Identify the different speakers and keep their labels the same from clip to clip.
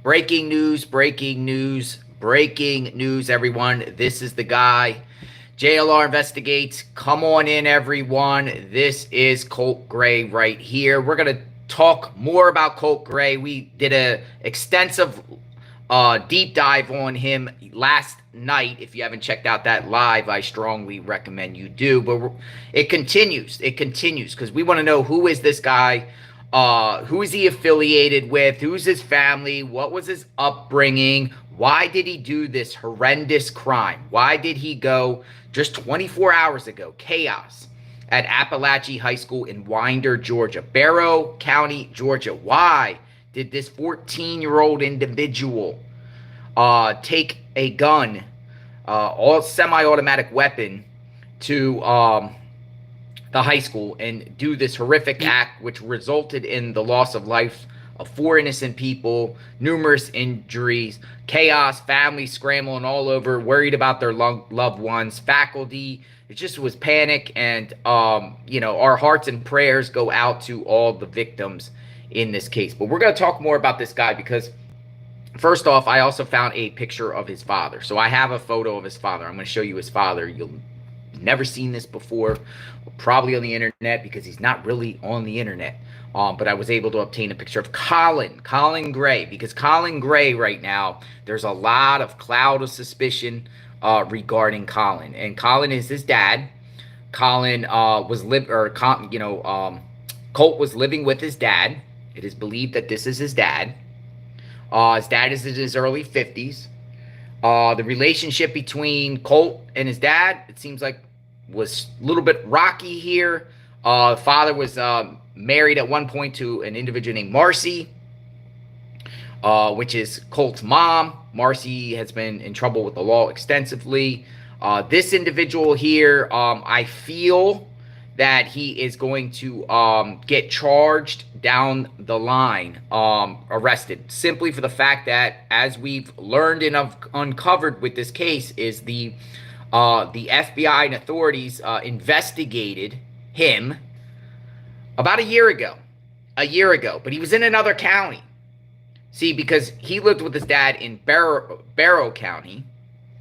Speaker 1: Breaking news, breaking news, breaking news, everyone. This is the guy. JLR Investigates. Come on in, everyone. This is Colt Gray right here. We're going to talk more about Colt Gray. We did a extensive deep dive on him last night. If you haven't checked out that live, I strongly recommend you do. But it continues. It continues because we want to know, who is this guy? Who is he affiliated with? Who's his family? What was his upbringing? Why did he do this horrendous crime? Why did he go just 24 hours ago? Chaos at Apalachee High School in Winder, Georgia. Barrow County, Georgia. Why did this 14-year-old individual take a gun, all semi-automatic weapon, to the high school and do this horrific act, which resulted in the loss of life of 4 innocent people, numerous injuries, chaos, families scrambling all over, worried about their loved ones, faculty? It just was panic, and our hearts and prayers go out to all the victims in this case. But we're going to talk more about this guy because, first off, I also found a picture of his father. So I have a photo of his father. I'm going to show you his father. You'll never seen this before, probably on the internet, because he's not really on the internet. But I was able to obtain a picture of Colin Gray, because Colin Gray right now, there's a lot of cloud of suspicion regarding Colin. And Colin is his dad. Colin Colt was living with his dad. It is believed that this is his dad. His dad is in his early 50s. The relationship between Colt and his dad, it seems like, was a little bit rocky here. Father was married at one point to an individual named Marcee, which is Colt's mom. Marcee has been in trouble with the law extensively. This individual here, I feel that he is going to get charged down the line, arrested, simply for the fact that, as we've learned and uncovered with this case, is the FBI and authorities investigated him about a year ago, but he was in another county. See, because he lived with his dad in Barrow County,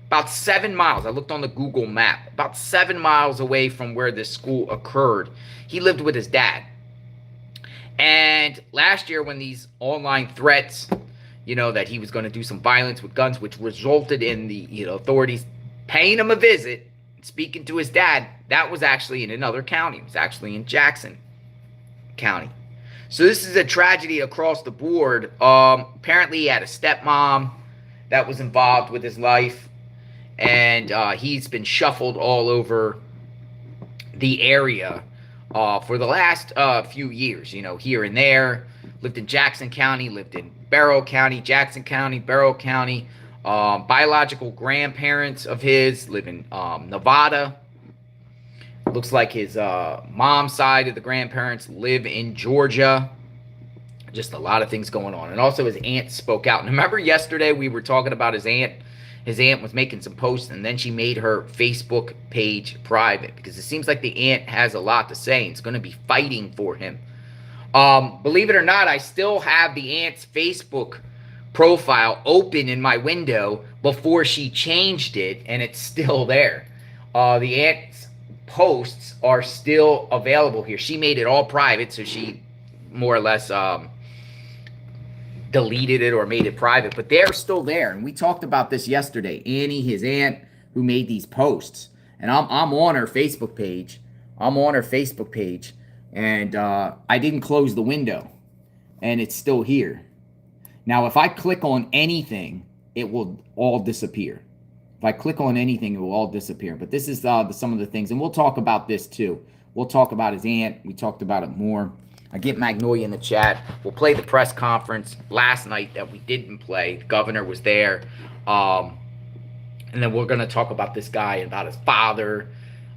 Speaker 1: about 7 miles. I looked on the Google map, about 7 miles away from where this school occurred. He lived with his dad. And last year, when these online threats, that he was going to do some violence with guns, which resulted in the authorities paying him a visit, speaking to his dad, that was actually in another county. It was actually in Jackson County. So this is a tragedy across the board. Apparently, he had a stepmom that was involved with his life, and he's been shuffled all over the area for the last few years, here and there. Lived in Jackson County, lived in Barrow County, Jackson County, Barrow County. Biological grandparents of his live in Nevada. Looks like his mom's side of the grandparents live in Georgia. Just a lot of things going on. And also his aunt spoke out. And remember yesterday we were talking about his aunt? His aunt was making some posts, and then she made her Facebook page private, because it seems like the aunt has a lot to say and is going to be fighting for him. Believe it or not, I still have the aunt's Facebook profile open in my window before she changed it, and it's still there. The aunt's posts are still available here. She made it all private, so she more or less deleted it or made it private, but they're still there. And we talked about this yesterday. Annie, his aunt, who made these posts, and I'm on her Facebook page. And I didn't close the window, and it's still here. Now, if I click on anything, it will all disappear. If I click on anything, it will all disappear. But this is some of the things, and we'll talk about this too. We'll talk about his aunt. We talked about it more. I get Magnolia in the chat. We'll play the press conference last night that we didn't play. The governor was there. And then we're going to talk about this guy, about his father,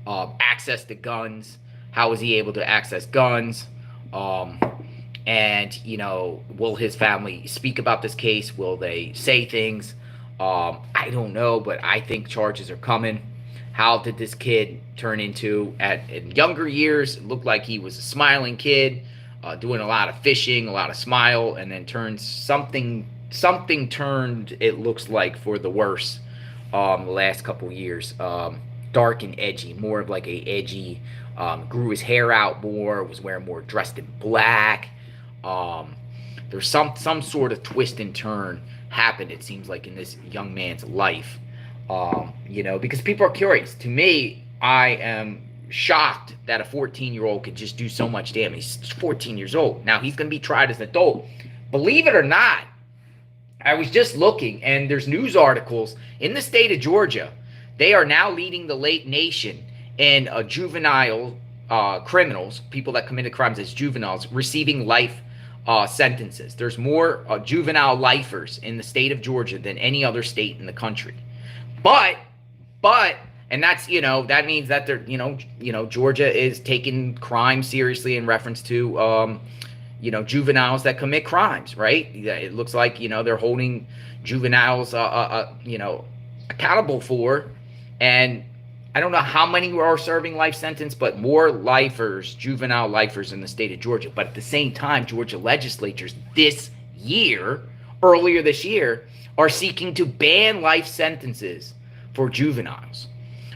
Speaker 1: access to guns. How was he able to access guns? And, will his family speak about this case? Will they say things? I don't know, but I think charges are coming. How did this kid turn into, in younger years, it looked like he was a smiling kid, doing a lot of fishing, a lot of smile, and then turns something something turned, it looks like, for the worse the last couple years. Dark and edgy, more of like a edgy, grew his hair out more, was wearing more dressed in black. Um, there's some sort of twist and turn happened, it seems like, in this young man's life. Because people are curious. To me, I am shocked that a 14-year-old could just do so much damage. He's 14 years old. Now he's going to be tried as an adult. Believe it or not, I was just looking, and there's news articles in the state of Georgia. They are now leading the late nation in juvenile criminals, people that committed crimes as juveniles, receiving life sentences. There's more juvenile lifers in the state of Georgia than any other state in the country. But, and that's, that means that Georgia is taking crime seriously in reference to, juveniles that commit crimes, right? It looks like, they're holding juveniles, accountable for, and I don't know how many are serving life sentence, but more lifers, juvenile lifers in the state of Georgia. But at the same time, Georgia legislatures earlier this year, are seeking to ban life sentences for juveniles.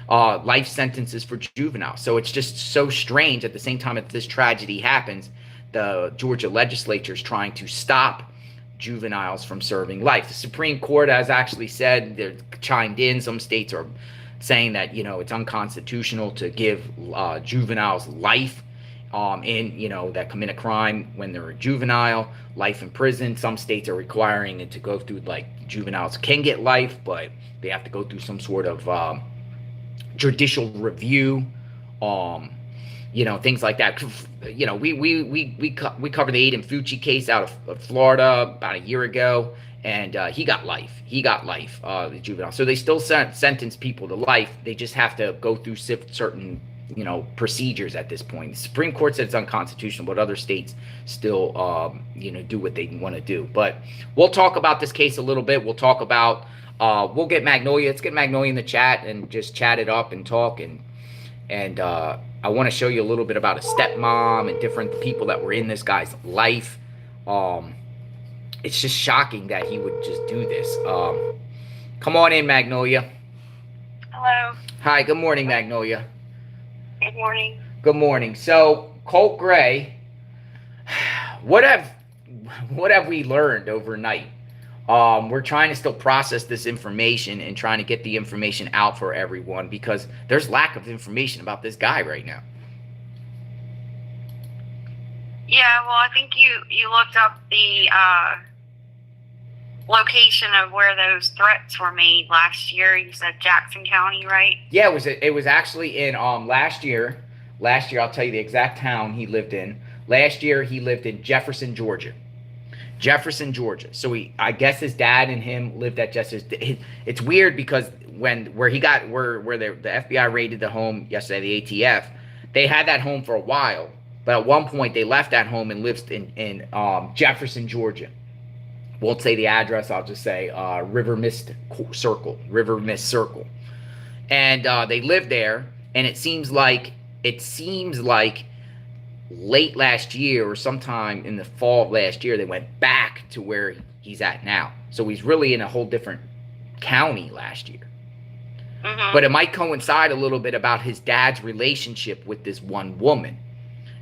Speaker 1: Life sentences for juveniles. So it's just so strange. At the same time that this tragedy happens, the Georgia legislature is trying to stop juveniles from serving life. The Supreme Court has actually said, they're chimed in. Some states are saying that it's unconstitutional to give juveniles life that commit a crime when they're a juvenile, life in prison. Some states are requiring it to go through, like, juveniles can get life, but they have to go through some sort of judicial review, things like that. We covered the Aiden Fucci case out of Florida about a year ago, and he got life. The juvenile. So they still sentence people to life. They just have to go through certain procedures at this point. The Supreme Court said it's unconstitutional, but other states still do what they want to do. But we'll talk about this case a little bit. We'll talk about we'll get Magnolia. Let's get Magnolia in the chat and just chat it up and talk, and I want to show you a little bit about a stepmom and different people that were in this guy's life. It's just shocking that he would just do this. Come on in, Magnolia.
Speaker 2: Hello.
Speaker 1: Hi, good morning, Magnolia.
Speaker 2: Good morning.
Speaker 1: Good morning. So, Colt Gray, what have we learned overnight? We're trying to still process this information and trying to get the information out for everyone, because there's lack of information about this guy right now.
Speaker 2: Yeah, well, I think you looked up the location of where those threats were made last year. You said Jackson County, right?
Speaker 1: Yeah, it was actually in last year. Last year, I'll tell you the exact town he lived in. Last year, he lived in Jefferson, Georgia. So I guess his dad and him lived at Jefferson. It's weird because where the FBI raided the home yesterday, the ATF, they had that home for a while, but at one point they left that home and lived in Jefferson, Georgia. Won't say the address. I'll just say River Mist Circle, and they lived there. And it seems like late last year or sometime in the fall of last year, they went back to where he's at now. So he's really in a whole different county last year. Mm-hmm. But it might coincide a little bit about his dad's relationship with this one woman,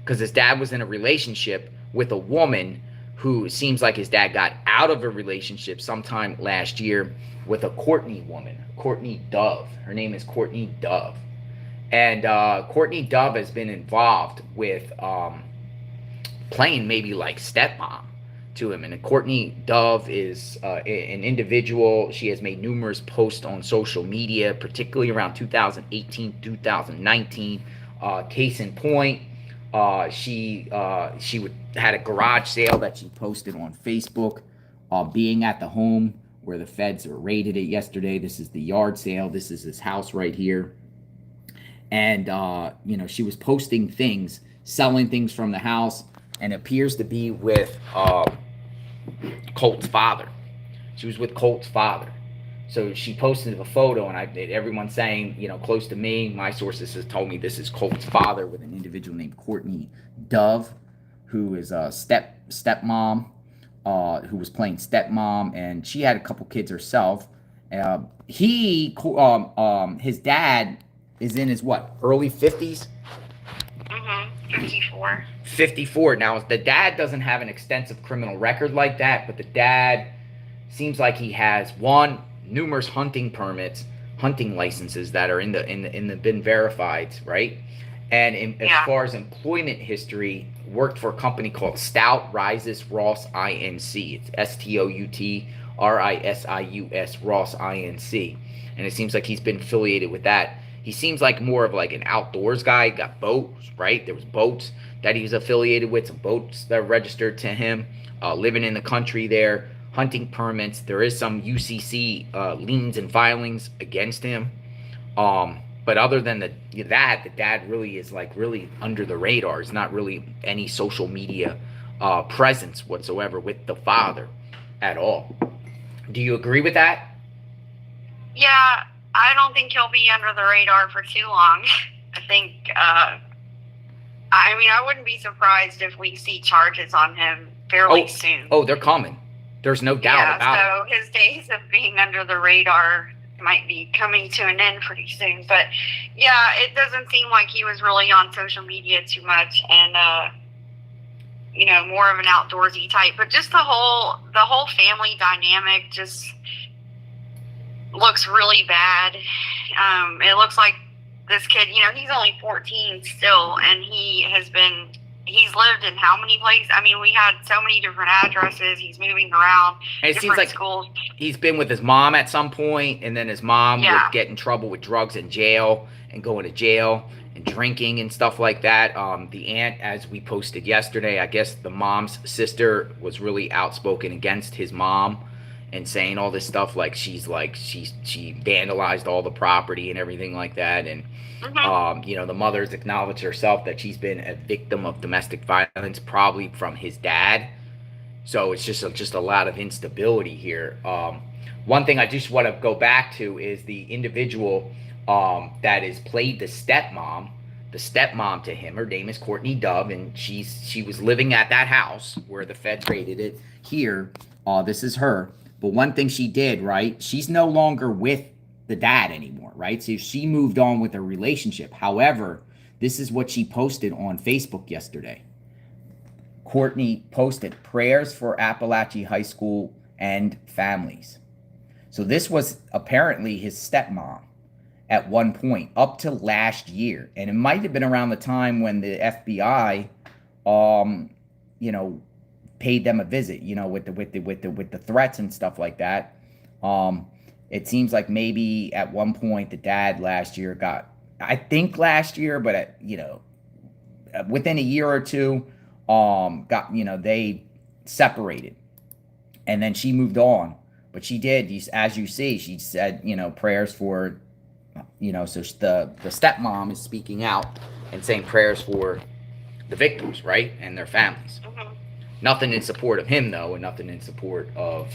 Speaker 1: because his dad was in a relationship with a woman who seems like his dad got out of a relationship sometime last year with a Courtney woman, Courtney Dove. Her name is Courtney Dove. And Courtney Dove has been involved with playing maybe like stepmom to him. And Courtney Dove is an individual. She has made numerous posts on social media, particularly around 2018, 2019. Case in point, she had a garage sale that she posted on Facebook, being at the home where the feds raided it yesterday. This is the yard sale. This is his house right here. And, she was posting things, selling things from the house, and appears to be with Colt's father. She was with Colt's father. So she posted a photo, and everyone's saying, close to me, my sources have told me this is Colt's father with an individual named Courtney Dove, who is a stepmom. who was playing stepmom, and she had a couple kids herself. His dad is in his what, early 50s?
Speaker 2: 54.
Speaker 1: 54. Now, the dad doesn't have an extensive criminal record like that, but the dad seems like he has numerous hunting permits, hunting licenses that are in the been verified, right? And as far as employment history, worked for a company called Stout Rises Ross Inc. It's STOUTRISIUS Ross Inc. And it seems like he's been affiliated with that. He seems like more of like an outdoors guy. He got boats, right? There was boats that he was affiliated with, some boats that registered to him, living in the country there, hunting permits. There is some UCC liens and filings against him. But other than the dad really is like really under the radar. There's not really any social media presence whatsoever with the father at all. Do you agree with that?
Speaker 2: Yeah, I don't think he'll be under the radar for too long. I think, I wouldn't be surprised if we see charges on him fairly soon.
Speaker 1: Oh, they're coming. There's no doubt about it.
Speaker 2: So his days of being under the radar might be coming to an end pretty soon. But yeah, it doesn't seem like he was really on social media too much, and more of an outdoorsy type. But just the whole family dynamic just looks really bad. It looks like this kid, he's only 14 still, and he's lived in how many places? I mean, we had so many different addresses. He's moving around.
Speaker 1: And it seems like schools. He's been with his mom at some point, and then his mom would get in trouble with drugs in jail and going to jail and drinking and stuff like that. The aunt, as we posted yesterday, I guess the mom's sister was really outspoken against his mom and saying all this stuff like she vandalized all the property and everything like that. And the mother's acknowledged herself that she's been a victim of domestic violence, probably from his dad. So it's just a lot of instability here. One thing I just want to go back to is the individual that is played the stepmom to him. Her name is Courtney Dove, and she was living at that house where the feds raided it. Here, this is her. But one thing she did, right? She's no longer with the dad anymore, right? So she moved on with her relationship. However, this is what she posted on Facebook yesterday. Courtney posted prayers for Apalachee High School and families. So this was apparently his stepmom at one point, up to last year. And it might have been around the time when the FBI, paid them a visit, with the threats and stuff like that. It seems like maybe at one point the dad last year but within a year or two, they separated, and then she moved on. But she did, as you see, she said, prayers for, so the stepmom is speaking out and saying prayers for the victims, right, and their families. Nothing in support of him, though, and nothing in support of,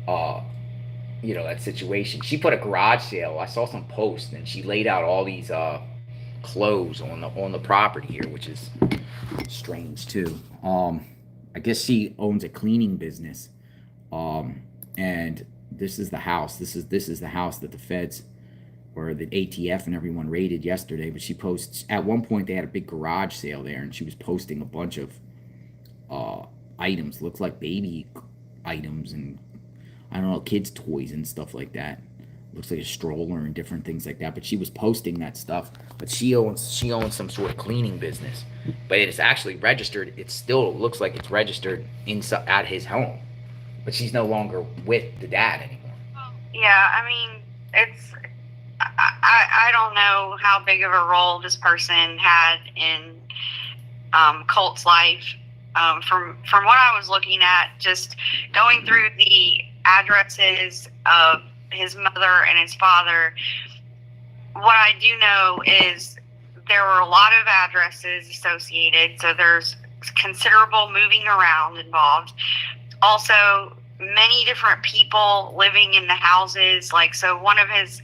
Speaker 1: that situation. She put a garage sale. I saw some posts, and she laid out all these clothes on the property here, which is strange too. I guess she owns a cleaning business, and this is the house. This is the house that the feds or the ATF and everyone raided yesterday. But she posts at one point they had a big garage sale there, and she was posting a bunch of items, looks like baby items and I don't know, kids' toys and stuff like that. Looks like a stroller and different things like that. But she was posting that stuff. But she owns some sort of cleaning business. But it is actually registered. It still looks like it's registered at his home. But she's no longer with the dad anymore.
Speaker 2: Yeah, I mean, I don't know how big of a role this person had in Colt's life. From what I was looking at, just going through the addresses of his mother and his father, what I do know is there were a lot of addresses associated, so there's considerable moving around involved. Also, many different people living in the houses. So one of the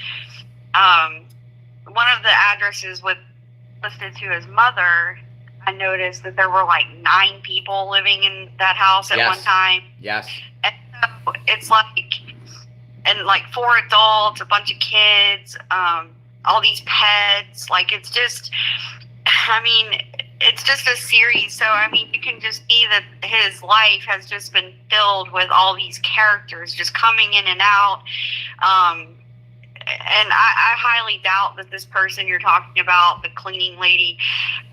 Speaker 2: addresses listed to his mother I noticed that there were like 9 people living in that house at
Speaker 1: Yes.
Speaker 2: one time.
Speaker 1: Yes.
Speaker 2: And so it's like, and like 4 adults, a bunch of kids, all these pets. Like, it's just, I mean, it's just a series. So, I mean, you can just see that his life has just been filled with all these characters just coming in and out. And I highly doubt that this person you're talking about, the cleaning lady,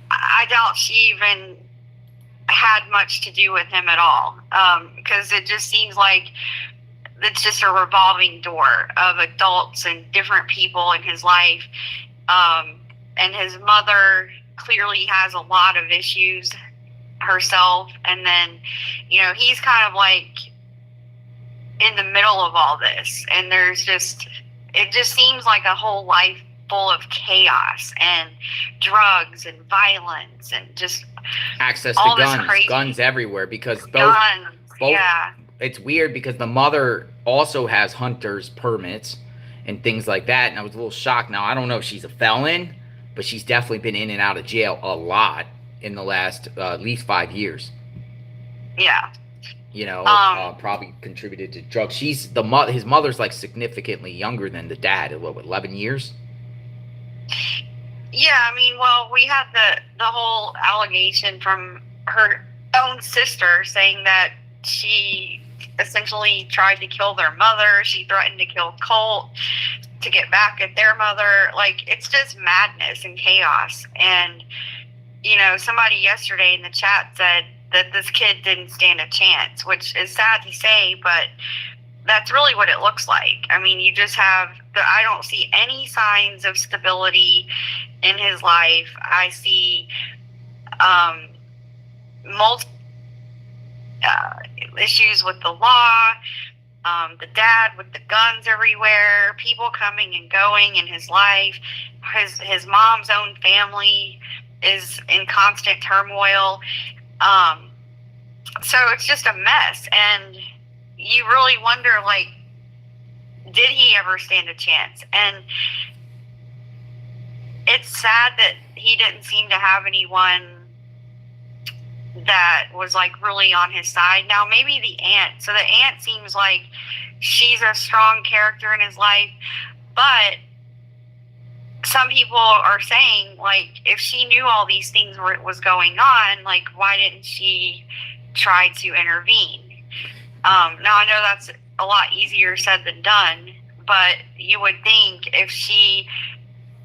Speaker 2: I doubt she even had much to do with him at all. Because it just seems like it's just a revolving door of adults and different people in his life. And his mother clearly has a lot of issues herself. And then, you know, he's kind of like in the middle of all this. And there's just, it just seems like a whole life full of chaos and drugs and violence and just
Speaker 1: Access
Speaker 2: all
Speaker 1: to
Speaker 2: this
Speaker 1: guns.
Speaker 2: crazy
Speaker 1: Guns everywhere because
Speaker 2: guns.
Speaker 1: both
Speaker 2: Yeah.
Speaker 1: it's weird because the mother also has hunter's permits and things like that. And I was a little shocked. Now, I don't know if she's a felon, but she's definitely been in and out of jail a lot in the last at least 5 years.
Speaker 2: Yeah.
Speaker 1: You know, probably contributed to drugs. His mother's like significantly younger than the dad. What, 11 years?
Speaker 2: Yeah, I mean, well, we had the whole allegation from her own sister saying that she essentially tried to kill their mother. She threatened to kill Colt to get back at their mother. Like, it's just madness and chaos. And, you know, somebody yesterday in the chat said that this kid didn't stand a chance, which is sad to say, but that's really what it looks like. I mean, you just have, I don't see any signs of stability in his life. I see multiple issues with the law, the dad with the guns everywhere, people coming and going in his life. His mom's own family is in constant turmoil. So it's just a mess. And you really wonder, like, did he ever stand a chance? And it's sad that he didn't seem to have anyone that was, like, really on his side. Now, maybe the aunt. So the aunt seems like she's a strong character in his life. But some people are saying, like, if she knew all these things was going on, like, why didn't she try to intervene? Now, I know that's a lot easier said than done, but you would think if she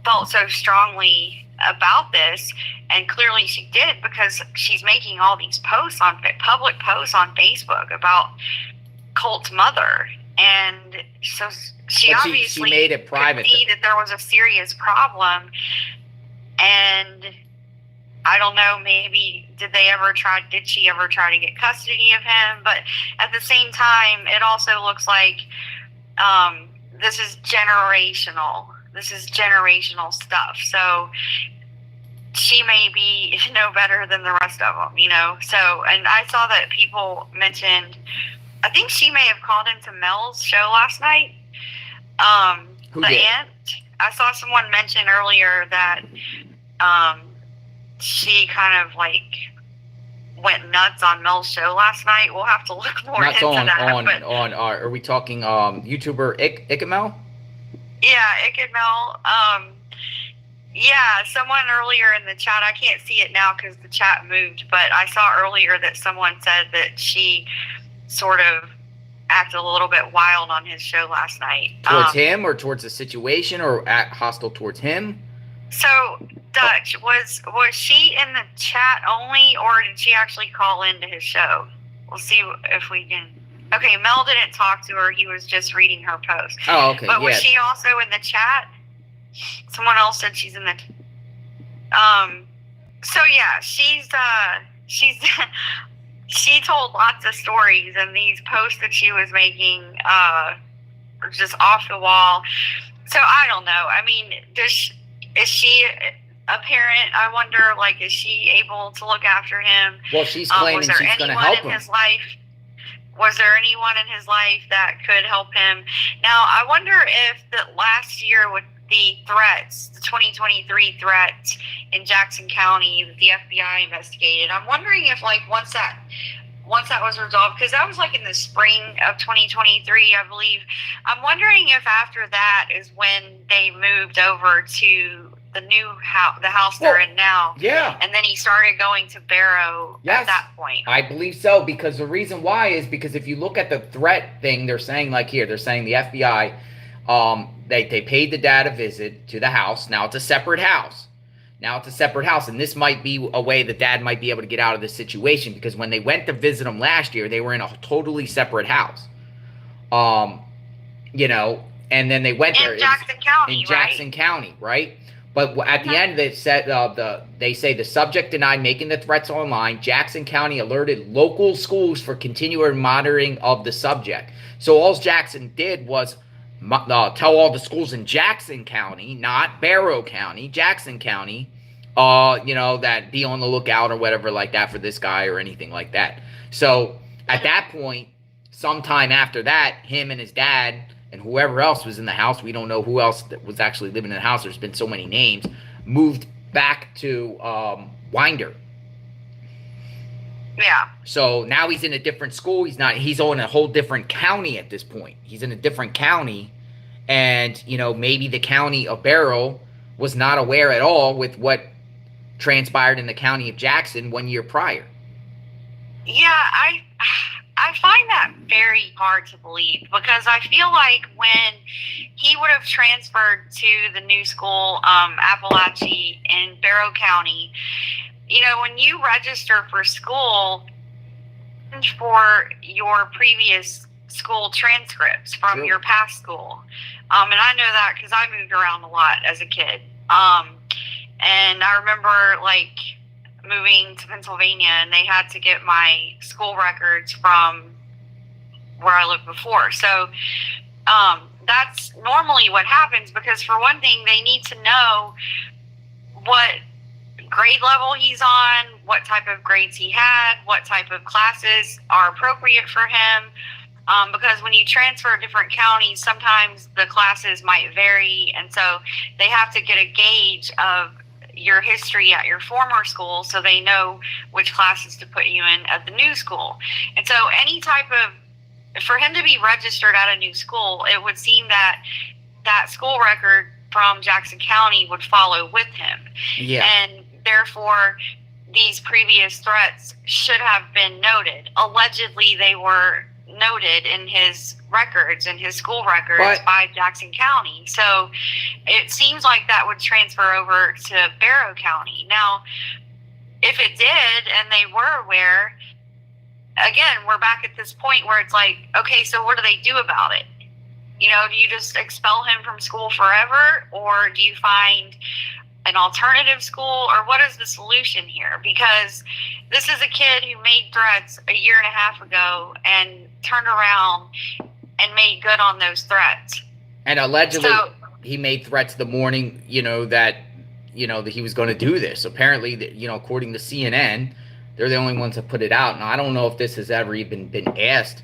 Speaker 2: felt so strongly about this, and clearly she did, because she's making all these posts on public posts on Facebook about Colt's mother, and so she obviously
Speaker 1: made it private.
Speaker 2: Could see that there was a serious problem, and I don't know, maybe did she ever try to get custody of him? But at the same time, it also looks like this is generational. This is generational stuff. So she may be no better than the rest of them, you know? So, and I saw that people mentioned, I think she may have called into Mel's show last night.
Speaker 1: Who
Speaker 2: the
Speaker 1: did?
Speaker 2: aunt. I saw someone mention earlier that she kind of like went nuts on Mel's show last night. We'll have to look more
Speaker 1: Nuts
Speaker 2: into that.
Speaker 1: Are we talking YouTuber Ikemel?
Speaker 2: Yeah, Mel. Yeah, someone earlier in the chat, I can't see it now because the chat moved, but I saw earlier that someone said that she sort of acted a little bit wild on his show last night.
Speaker 1: Towards him, or towards the situation, or hostile towards him?
Speaker 2: So, Dutch, was she in the chat only, or did she actually call into his show? We'll see if we can. Okay, Mel didn't talk to her. He was just reading her post.
Speaker 1: Oh, okay.
Speaker 2: But was she also in the chat? Someone else said she's in the. So yeah, she's she told lots of stories, and these posts that she was making are just off the wall. So I don't know. I mean, is she a parent? I wonder, like, is she able to look after him?
Speaker 1: Well, she's claiming she's going to help him.
Speaker 2: Was there anyone in his life that could help him? Now, I wonder if that last year with the threats, the 2023 threats in Jackson County that the FBI investigated. I'm wondering if, like, once that was resolved, because that was like in the spring of 2023, I believe. I'm wondering if after that is when they moved over to the new house, the house they're in now.
Speaker 1: Yeah.
Speaker 2: And then he started going to Barrow at that point.
Speaker 1: I believe so, because the reason why is because if you look at the threat thing, they're saying, like here, they're saying the FBI, they paid the dad a visit to the house. Now it's a separate house. And this might be a way the dad might be able to get out of this situation, because when they went to visit him last year, they were in a totally separate house. You know, and then they went there
Speaker 2: in Jackson
Speaker 1: County, right? But at the end, they said they say the subject denied making the threats online. Jackson County alerted local schools for continuing monitoring of the subject. So all Jackson did was tell all the schools in Jackson County, not Barrow County, Jackson County, you know, that be on the lookout or whatever like that for this guy or anything like that. So at that point, sometime after that, him and his dad and whoever else was in the house, we don't know who else that was actually living in the house, there's been so many names, moved back to Winder.
Speaker 2: Yeah.
Speaker 1: So now he's in a different school. He's in a whole different county at this point. He's in a different county, and, you know, maybe the county of Barrow was not aware at all with what transpired in the county of Jackson 1 year prior.
Speaker 2: Yeah, I find that very hard to believe, because I feel like when he would have transferred to the new school, Apalachee in Barrow County, you know, when you register for school for your previous school transcripts from your past school, and I know that because I moved around a lot as a kid, and I remember, like, moving to Pennsylvania, and they had to get my school records from where I lived before. So that's normally what happens, because for one thing, they need to know what grade level he's on, what type of grades he had, what type of classes are appropriate for him. Because when you transfer different counties, sometimes the classes might vary, and so they have to get a gauge of your history at your former school so they know which classes to put you in at the new school. And so for him to be registered at a new school, it would seem that school record from Jackson County would follow with him.
Speaker 1: Yeah.
Speaker 2: And therefore, these previous threats should have been noted. Allegedly, they were noted in his records, in his school records, by Jackson County. So it seems like that would transfer over to Barrow County. Now, if it did and they were aware, again, we're back at this point where it's like, okay, so what do they do about it? You know, do you just expel him from school forever, or do you find an alternative school, or what is the solution here? Because this is a kid who made threats a year and a half ago and turned around and made good on those threats.
Speaker 1: And allegedly, he made threats the morning, that he was going to do this. Apparently, according to CNN, they're the only ones that put it out. Now, I don't know if this has ever even been asked,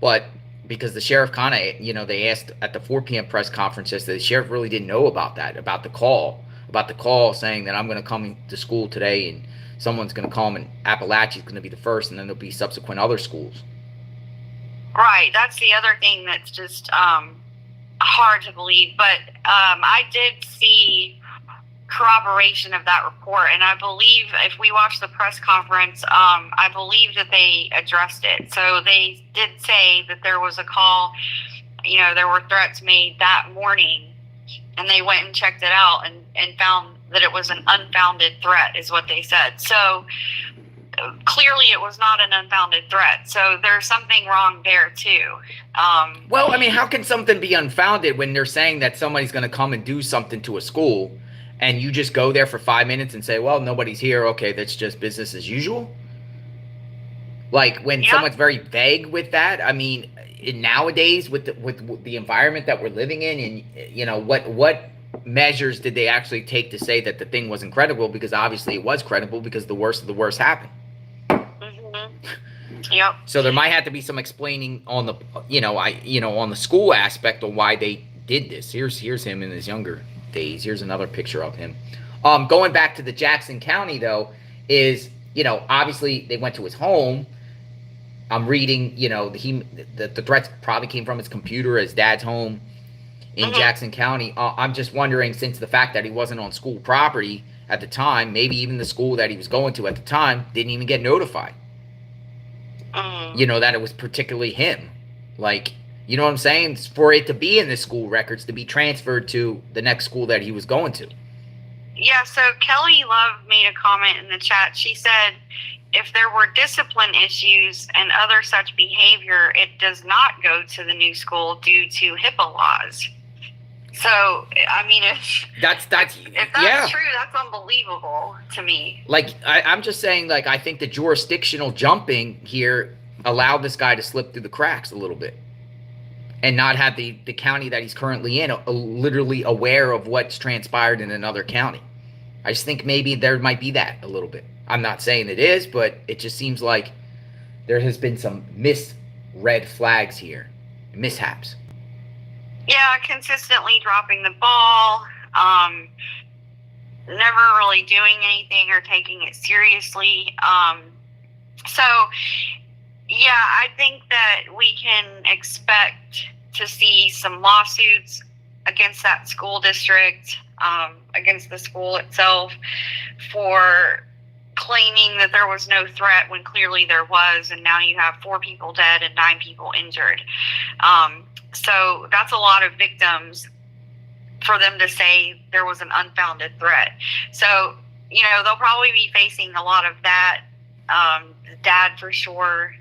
Speaker 1: but because the sheriff kind of, they asked at the 4 p.m. press conference yesterday, the sheriff really didn't know about that, about the call saying that I'm going to come to school today and someone's going to call him, and Apalachee is going to be the first, and then there'll be subsequent other schools.
Speaker 2: Right. That's the other thing that's just hard to believe. But I did see corroboration of that report, and I believe if we watch the press conference, I believe that they addressed it. So they did say that there was a call, there were threats made that morning, and they went and checked it out and found that it was an unfounded threat, is what they said. So clearly it was not an unfounded threat. So there's something wrong there too.
Speaker 1: Well, I mean, how can something be unfounded when they're saying that somebody's going to come and do something to a school, and you just go there for 5 minutes and say, well, nobody's here. Okay, that's just business as usual. Like when someone's very vague with that, I mean, nowadays with the environment that we're living in, and what measures did they actually take to say that the thing wasn't credible? Because obviously it was credible, because the worst of the worst happened.
Speaker 2: Mm-hmm. Yep.
Speaker 1: So there might have to be some explaining on the on the school aspect of why they did this. Here's him in his younger days. Here's another picture of him. Going back to the Jackson County, though, is, obviously they went to his home. I'm reading, the threats probably came from his computer, his dad's home in Jackson County. I'm just wondering, since the fact that he wasn't on school property at the time, maybe even the school that he was going to at the time didn't even get notified. That it was particularly him. Like, you know what I'm saying? For it to be in the school records, to be transferred to the next school that he was going to.
Speaker 2: Yeah, so Kelly Love made a comment in the chat. She said, if there were discipline issues and other such behavior, it does not go to the new school due to HIPAA laws. So, I mean, if that's true, that's unbelievable to me.
Speaker 1: Like, I'm just saying, like, I think the jurisdictional jumping here allowed this guy to slip through the cracks a little bit and not have the county that he's currently in literally aware of what's transpired in another county. I just think maybe there might be that a little bit. I'm not saying it is, but it just seems like there has been some misread flags here, mishaps.
Speaker 2: Yeah, consistently dropping the ball, never really doing anything or taking it seriously. So, yeah, I think that we can expect to see some lawsuits against that school district, against the school itself, for claiming that there was no threat when clearly there was, and now you have 4 people dead and 9 people injured. So that's a lot of victims for them to say there was an unfounded threat. So, they'll probably be facing a lot of that. Dad for sure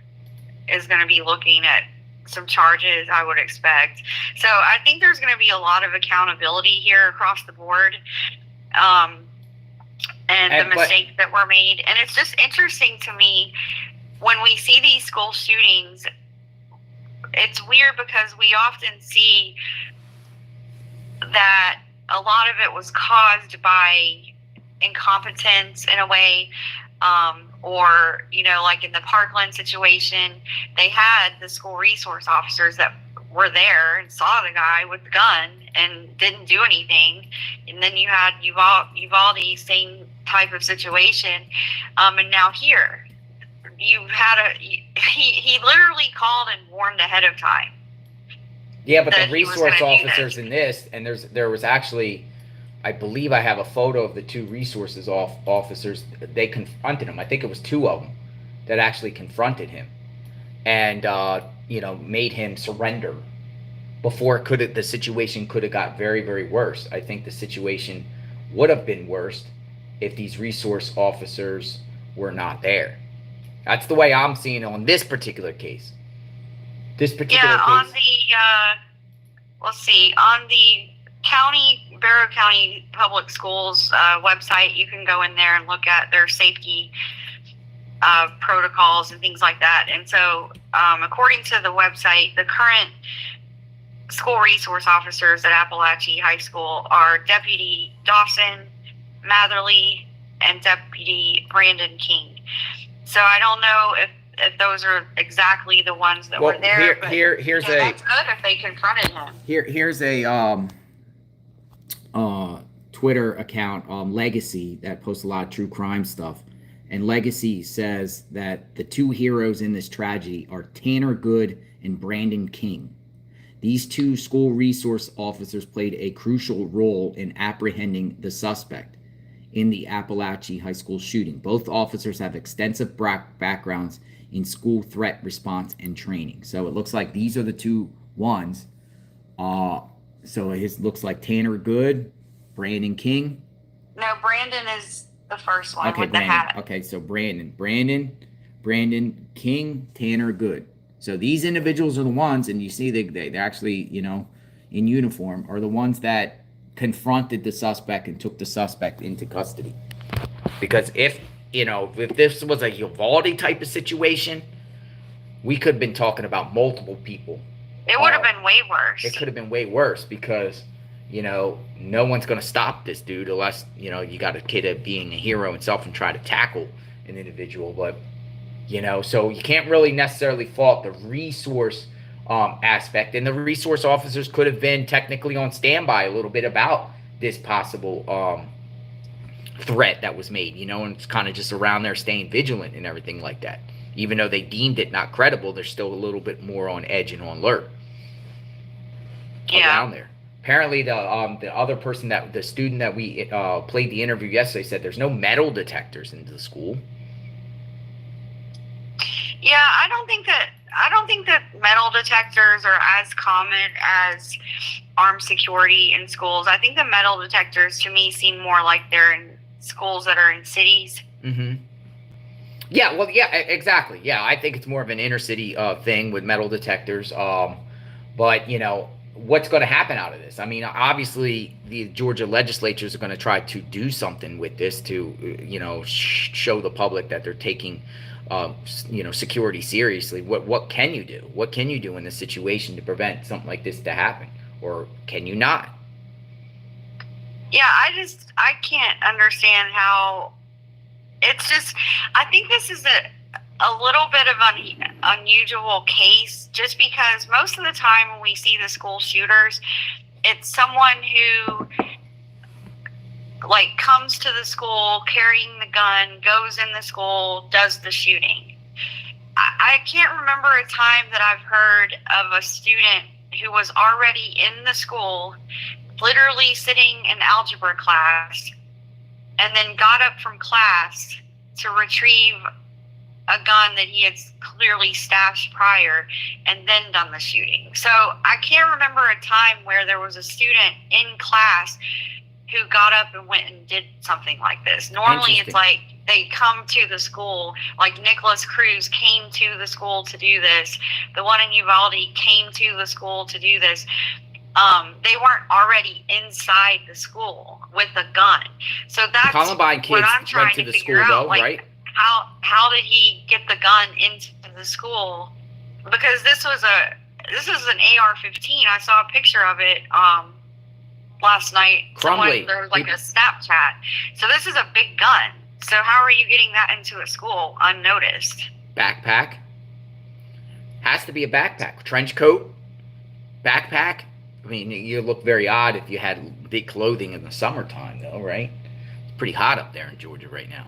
Speaker 2: is going to be looking at some charges, I would expect. So I think there's going to be a lot of accountability here across the board. And the mistakes that were made. And it's just interesting to me when we see these school shootings. It's weird because we often see that a lot of it was caused by incompetence in a way, or, like in the Parkland situation, they had the school resource officers that were there and saw the guy with the gun and didn't do anything. And then you had Uvalde, same type of situation. And now here, you've had he literally called and warned ahead of time.
Speaker 1: Yeah, but the resource officers in this, and there was actually, I believe I have a photo of the 2 resources officers. They confronted him. I think it was 2 of them that actually confronted him and, made him surrender before the situation could have got very, very worse. I think the situation would have been worse if these resource officers were not there. That's the way I'm seeing it on this particular case. Case.
Speaker 2: On the Barrow County Public Schools website, you can go in there and look at their safety protocols and things like that. And so, according to the website, the current school resource officers at Apalachee High School are Deputy Dawson Matherly and Deputy Brandon King. So I don't know if those are exactly the ones that were there.
Speaker 1: Here's
Speaker 2: that's good if they confronted him.
Speaker 1: Here's a Twitter account, Legacy, that posts a lot of true crime stuff. And Legacy says that the 2 heroes in this tragedy are Tanner Good and Brandon King. These 2 school resource officers played a crucial role in apprehending the suspect in the Apalachee High School shooting. Both officers have extensive backgrounds in school threat response and training. So it looks like these are the 2 ones. So it looks like Tanner Good, Brandon King.
Speaker 2: No, Brandon is the first one with
Speaker 1: Brandon.
Speaker 2: the hat.
Speaker 1: Okay, so Brandon King, Tanner Good. So these individuals are the ones, and you see they're actually, in uniform, are the ones that confronted the suspect and took the suspect into custody. Because if this was a Uvalde type of situation, we could have been talking about multiple people.
Speaker 2: It would have been way worse.
Speaker 1: It could have been way worse because, no one's going to stop this dude unless, you got a kid of being a hero himself and try to tackle an individual. But, so you can't really necessarily fault the resource aspect. And the resource officers could have been technically on standby a little bit about this possible threat that was made, and it's kind of just around there staying vigilant and everything like that. Even though they deemed it not credible, they're still a little bit more on edge and on alert around there. Apparently, the other person, that the student that we played the interview yesterday, said there's no metal detectors into the school.
Speaker 2: Yeah, I don't think that metal detectors are as common as armed security in schools. I think the metal detectors, to me, seem more like they're in schools that are in cities.
Speaker 1: Mm-hmm. Yeah, well, yeah, exactly. Yeah, I think it's more of an inner city thing with metal detectors. But what's going to happen out of this? I mean, obviously, the Georgia legislatures are going to try to do something with this to, show the public that they're taking, security seriously. What can you do? What can you do in this situation to prevent something like this to happen, or can you not?
Speaker 2: Yeah, I can't understand how. It's just, I think this is a little bit of an unusual case, just because most of the time when we see the school shooters, it's someone who comes to the school carrying the gun, goes in the school, does the shooting. I can't remember a time that I've heard of a student who was already in the school, literally sitting in algebra class, and then got up from class to retrieve a gun that he had clearly stashed prior, and then done the shooting. So I can't remember a time where there was a student in class who got up and went and did something like this. Normally it's like they come to the school, like Nicholas Cruz came to the school to do this. The one in Uvalde came to the school to do this. They weren't already inside the school with a gun. So that's
Speaker 1: Columbine kids
Speaker 2: what I'm trying
Speaker 1: went to
Speaker 2: to
Speaker 1: the
Speaker 2: figure
Speaker 1: school,
Speaker 2: out.
Speaker 1: though,
Speaker 2: like,
Speaker 1: right?
Speaker 2: How did he get the gun into the school? Because this is an AR-15. I saw a picture of it last night. There was like a Snapchat. So this is a big gun. So how are you getting that into a school unnoticed?
Speaker 1: Backpack. Has to be a backpack. Trench coat. Backpack. I mean, you look very odd if you had big clothing in the summertime, though, right? It's pretty hot up there in Georgia right now.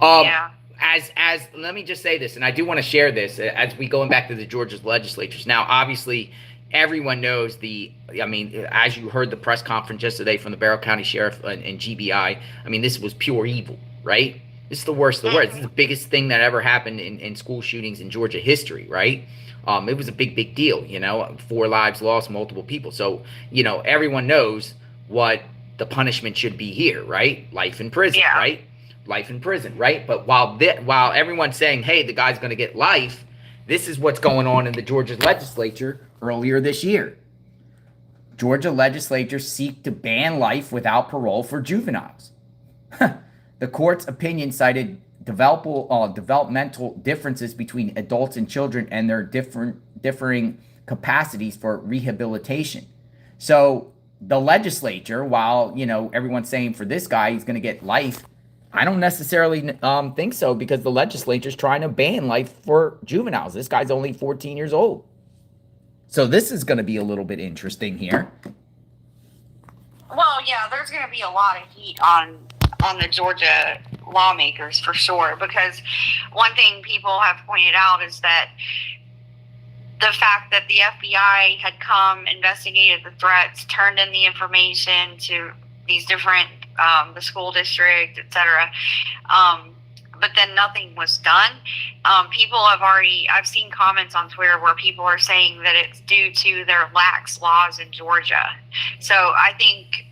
Speaker 2: Yeah.
Speaker 1: As let me just say this, and I do want to share this as we going back to the Georgia's legislatures. Now, obviously, everyone knows as you heard the press conference yesterday from the Barrow County Sheriff and GBI, I mean, this was pure evil, right? This is the worst of the worst. This is the biggest thing that ever happened in school shootings in Georgia history, right? It was a big deal, 4 lives lost, multiple people. So, everyone knows what the punishment should be here, right? Life in prison, right? Life in prison, right? But while everyone's saying, hey, the guy's going to get life, this is what's going on in the Georgia legislature earlier this year. Georgia legislatures seek to ban life without parole for juveniles. The court's opinion cited developmental differences between adults and children and their differing capacities for rehabilitation. So the legislature, while, everyone's saying for this guy, he's going to get life, I don't necessarily think so, because the legislature's trying to ban life for juveniles. This guy's only 14 years old. So this is going to be a little bit interesting here.
Speaker 2: Well, yeah, there's going to be a lot of heat on the Georgia lawmakers for sure, because one thing people have pointed out is that the fact that the FBI had come, investigated the threats, turned in the information to these different, the school district, etc., but then nothing was done. I've seen comments on Twitter where people are saying that it's due to their lax laws in Georgia. So I think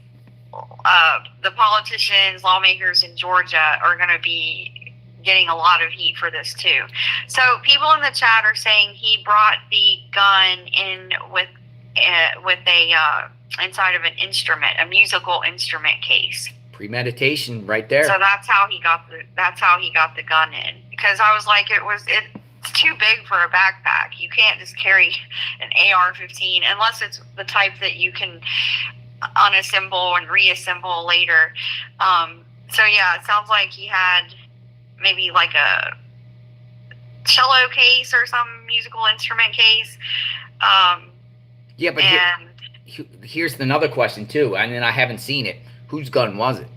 Speaker 2: the politicians, lawmakers in Georgia are going to be getting a lot of heat for this too. So people in the chat are saying he brought the gun in with a inside of an instrument, a musical instrument case.
Speaker 1: Premeditation right there.
Speaker 2: So that's how he got the gun in. Because I was like, it's too big for a backpack. You can't just carry an AR-15 unless it's the type that you can unassemble and reassemble later. So yeah, it sounds like he had maybe like a cello case or some musical instrument case.
Speaker 1: Yeah, but here's another question too, and then I haven't seen it. Whose gun was it?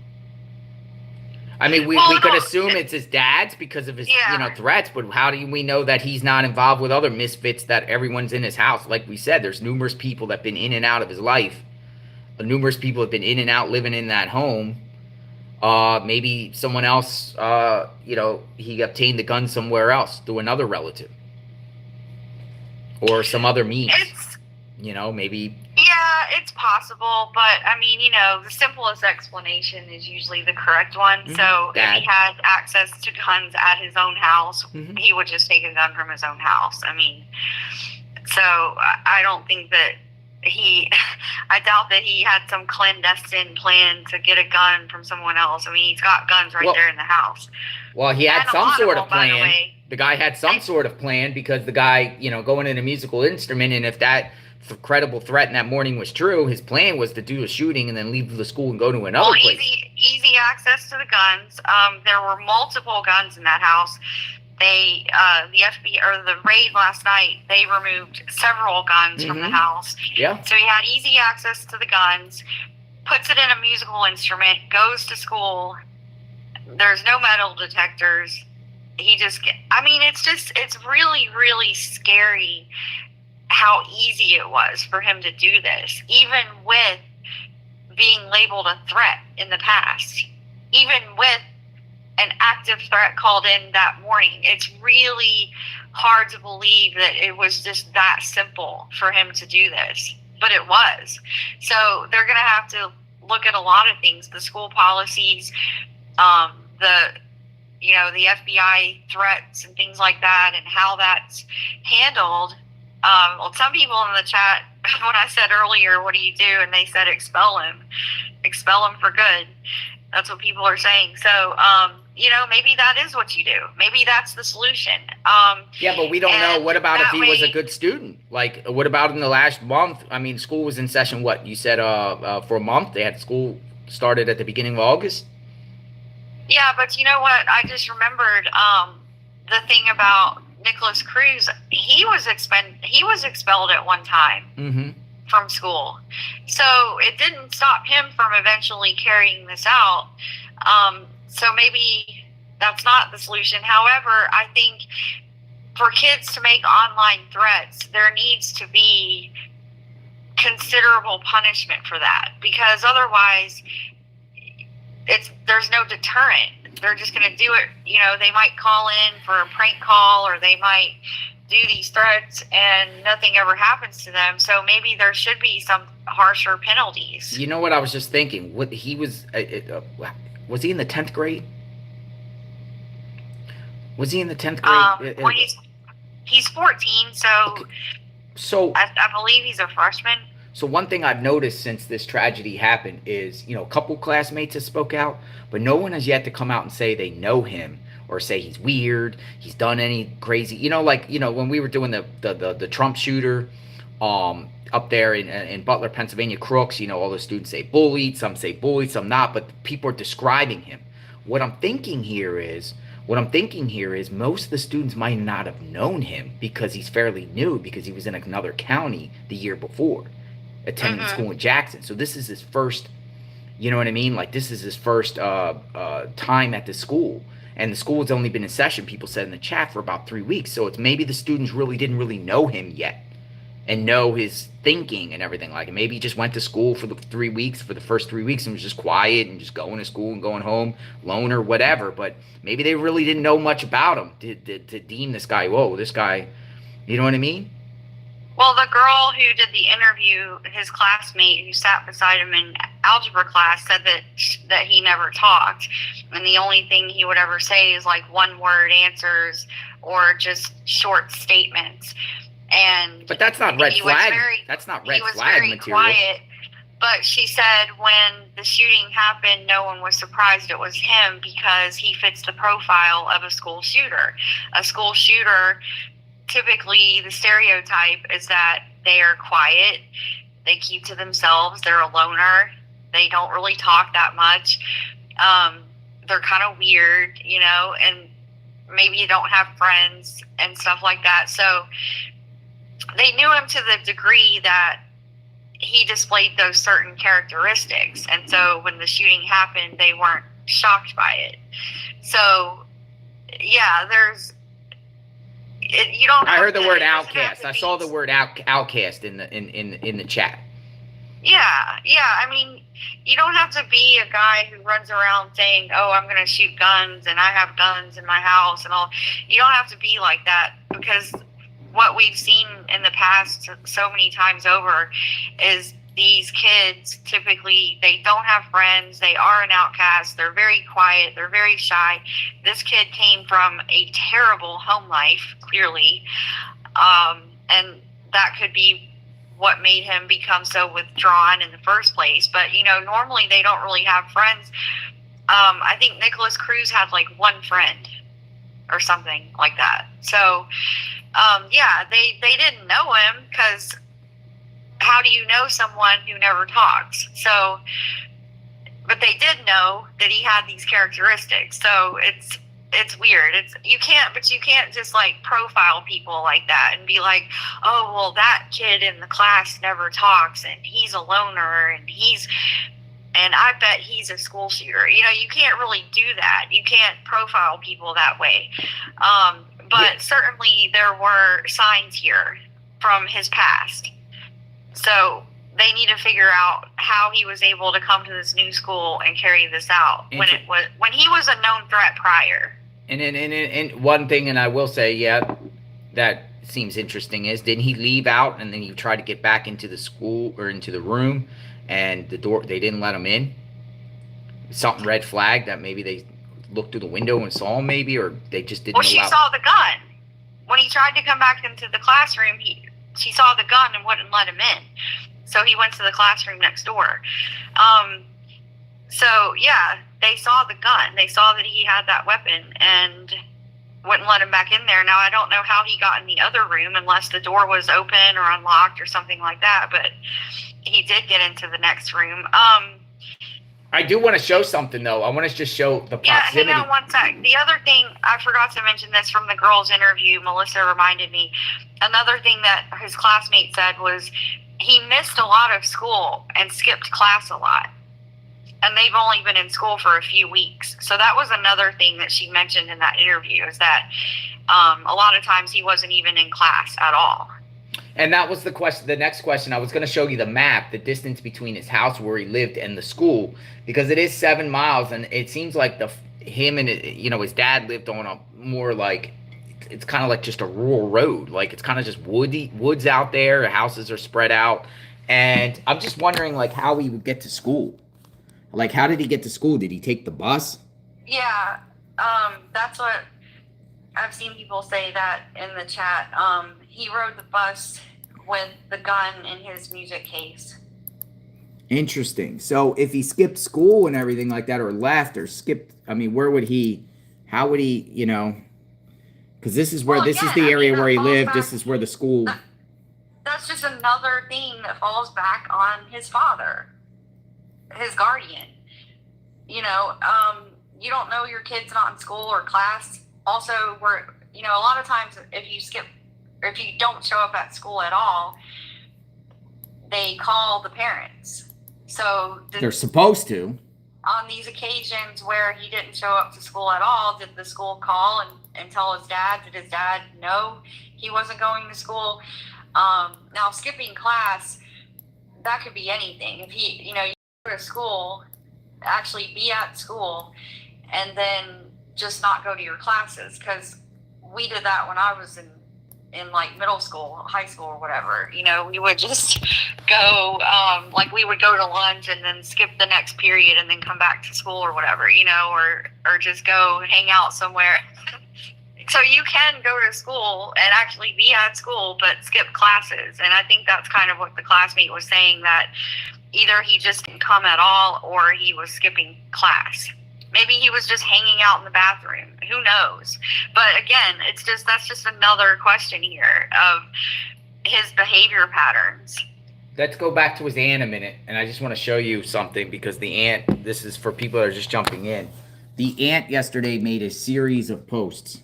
Speaker 1: I mean,
Speaker 2: Well,
Speaker 1: we could
Speaker 2: no,
Speaker 1: assume it's his dad's because of his,
Speaker 2: yeah.
Speaker 1: threats, but how do we know that he's not involved with other misfits that everyone's in his house? Like we said, there's numerous people that have been in and out of his life. Numerous people have been in and out living in that home. Maybe someone else, he obtained the gun somewhere else through another relative or some other means.
Speaker 2: It's
Speaker 1: Maybe.
Speaker 2: Yeah, it's possible, but I mean, the simplest explanation is usually the correct one.
Speaker 1: Mm-hmm.
Speaker 2: So
Speaker 1: Dad.
Speaker 2: if he had access to guns at his own house,
Speaker 1: Mm-hmm.
Speaker 2: he would just take a gun from his own house. I mean, so I don't think that I doubt that he had some clandestine plan to get a gun from someone else. I mean, he's got guns right there in the house.
Speaker 1: Well, he had
Speaker 2: And a
Speaker 1: some
Speaker 2: lot
Speaker 1: sort
Speaker 2: of
Speaker 1: of
Speaker 2: them, by the
Speaker 1: plan.
Speaker 2: way.
Speaker 1: The guy had some sort of plan because the guy, going in a musical instrument, and if that credible threat in that morning was true, his plan was to do a shooting and then leave the school and go to another place.
Speaker 2: Easy access to the guns. There were multiple guns in that house. The FBI or the raid last night, they removed several guns from the house.
Speaker 1: Yeah.
Speaker 2: So he had easy access to the guns, puts it in a musical instrument, goes to school. There's no metal detectors. It's really, really scary how easy it was for him to do this, even with being labeled a threat in the past, even with an active threat called in that morning. It's really hard to believe that it was just that simple for him to do this, but it was. So they're going to have to look at a lot of things, the school policies, the FBI threats and things like that, and how that's handled. Well, some people in the chat, when I said earlier, what do you do? And they said, expel him for good. That's what people are saying. So, maybe that is what you do. Maybe that's the solution.
Speaker 1: Yeah, but we don't know. What about if he was a
Speaker 2: way,
Speaker 1: good student? Like, what about in the last month? I mean, school was in session, what? You said for a month? They had school started at the beginning of August?
Speaker 2: Yeah, but you know what? I just remembered the thing about Nicholas Cruz. He was expelled at one time from school. So it didn't stop him from eventually carrying this out. So maybe that's not the solution. However, I think for kids to make online threats, there needs to be considerable punishment for that, because otherwise there's no deterrent. They're just going to do it. They might call in for a prank call, or they might do these threats and nothing ever happens to them. So maybe there should be some harsher penalties.
Speaker 1: You know what I was just thinking? What he was he in the 10th grade? Was he in the 10th grade?
Speaker 2: Well, he's 14, so
Speaker 1: okay. So
Speaker 2: I believe he's a freshman.
Speaker 1: So one thing I've noticed since this tragedy happened is, a couple classmates have spoke out, but no one has yet to come out and say they know him or say he's weird, he's done any crazy, when we were doing the Trump shooter up there in Butler, Pennsylvania, Crooks, all the students say bullied, some say bullied, some not, but people are describing him. What I'm thinking here is most of the students might not have known him because he's fairly new, because he was in another county the year before, attending school in Jackson. So this is his first, you know what I mean? Like, this is his first time at the school. And the school has only been in session, people said in the chat, for about 3 weeks. So it's maybe the students didn't really know him yet and know his thinking and everything like it. Maybe he just went to school for the first 3 weeks, and was just quiet and just going to school and going home, loner, whatever. But maybe they really didn't know much about him to deem this guy, whoa, this guy, you know what I mean?
Speaker 2: Well, the girl who did the interview, his classmate who sat beside him in algebra class, said that he never talked, and the only thing he would ever say is like one-word answers or just short statements. But
Speaker 1: that's not red flag. That's not red flag material.
Speaker 2: Quiet. But she said when the shooting happened, no one was surprised it was him, because he fits the profile of a school shooter. A school shooter, typically the stereotype is that they are quiet, they keep to themselves, they're a loner, they don't really talk that much, they're kind of weird, and maybe you don't have friends and stuff like that. So they knew him to the degree that he displayed those certain characteristics. And so when the shooting happened, they weren't shocked by it. So, yeah, you don't.
Speaker 1: I heard the word outcast. I saw the word outcast in the chat.
Speaker 2: Yeah. I mean, you don't have to be a guy who runs around saying, "Oh, I'm going to shoot guns and I have guns in my house and all." You don't have to be like that, because what we've seen in the past so many times over is these kids typically, they don't have friends. They are an outcast. They're very quiet. They're very shy. This kid came from a terrible home life, clearly. And that could be what made him become so withdrawn in the first place. But, normally they don't really have friends. I think Nicholas Cruz had like one friend or something like that. So, they didn't know him, because how do you know someone who never talks? So, but they did know that he had these characteristics. So it's weird. You can't just like profile people like that and be like, oh, well, that kid in the class never talks and he's a loner and I bet he's a school shooter. You can't really do that. You can't profile people that way. But certainly there were signs here from his past. So they need to figure out how he was able to come to this new school and carry this out when he was a known threat prior.
Speaker 1: And one thing, and I will say, yeah, that seems interesting, is didn't he leave out and then he tried to get back into the school or into the room, and the door, they didn't let him in? Something red flag that maybe they looked through the window and saw him, maybe, or they just didn't allow.
Speaker 2: Well, she saw the gun. When he tried to come back into the classroom, she saw the gun and wouldn't let him in. So he went to the classroom next door. So, yeah, they saw the gun. They saw that he had that weapon and wouldn't let him back in there. Now, I don't know how he got in the other room unless the door was open or unlocked or something like that, but he did get into the next room.
Speaker 1: I do want to show something, though. I want to just show the proximity.
Speaker 2: Yeah, hang on one sec. The other thing, I forgot to mention this from the girls' interview. Melissa reminded me. Another thing that his classmate said was he missed a lot of school and skipped class a lot. And they've only been in school for a few weeks. So that was another thing that she mentioned in that interview, is that a lot of times he wasn't even in class at all.
Speaker 1: And that was the question. The next question, I was going to show you the map, the distance between his house where he lived and the school, because it is 7 miles, and it seems like him and his dad lived on a more like, it's kind of like just a rural road, like it's kind of just woods out there. Houses are spread out, and I'm just wondering like how he would get to school. Like, how did he get to school? Did he take the bus?
Speaker 2: Yeah, that's what I've seen people say that in the chat. He rode the bus with the gun in his music case.
Speaker 1: Interesting. So if he skipped school and everything like that, or left or skipped, I mean, how would he, because this is where, this is the area where he lived. This is where the school.
Speaker 2: That's just another thing that falls back on his father, his guardian. You don't know your kid's not in school or class. Also, a lot of times if you don't show up at school at all, they call the parents. So
Speaker 1: they're supposed to.
Speaker 2: On these occasions where he didn't show up to school at all, did the school call and tell his dad? Did his dad know he wasn't going to school? Now, skipping class, that could be anything. If you go to school, actually be at school, and then just not go to your classes, because we did that when I was in like middle school, high school, or whatever. We would just go, like we would go to lunch and then skip the next period and then come back to school or whatever, or just go hang out somewhere. So you can go to school and actually be at school, but skip classes. And I think that's kind of what the classmate was saying, that either he just didn't come at all or he was skipping class. Maybe he was just hanging out in the bathroom. Who knows? But again, that's just another question here of his behavior patterns.
Speaker 1: Let's go back to his aunt a minute, and I just want to show you something, because the aunt, this is for people that are just jumping in. The aunt yesterday made a series of posts,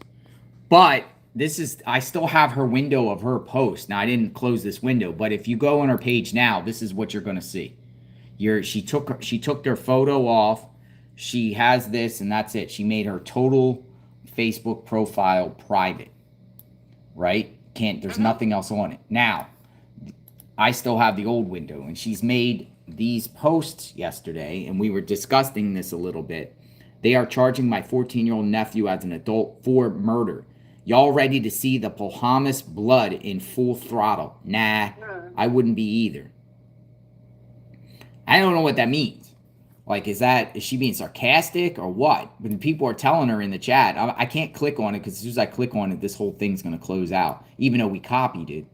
Speaker 1: but this is, I still have her window of her post. Now I didn't close this window, but if you go on her page now, this is what you're going to see. She took their photo off. She has this, and that's it. She made her total Facebook profile private. Right? There's nothing else on it. Now, I still have the old window, and she's made these posts yesterday, and we were discussing this a little bit. They are charging my 14-year-old nephew as an adult for murder. Y'all ready to see the Polhamus blood in full throttle? Nah, I wouldn't be either. I don't know what that means. Like, is she being sarcastic or what? When people are telling her in the chat, I can't click on it because as soon as I click on it, this whole thing's going to close out, even though we copied it.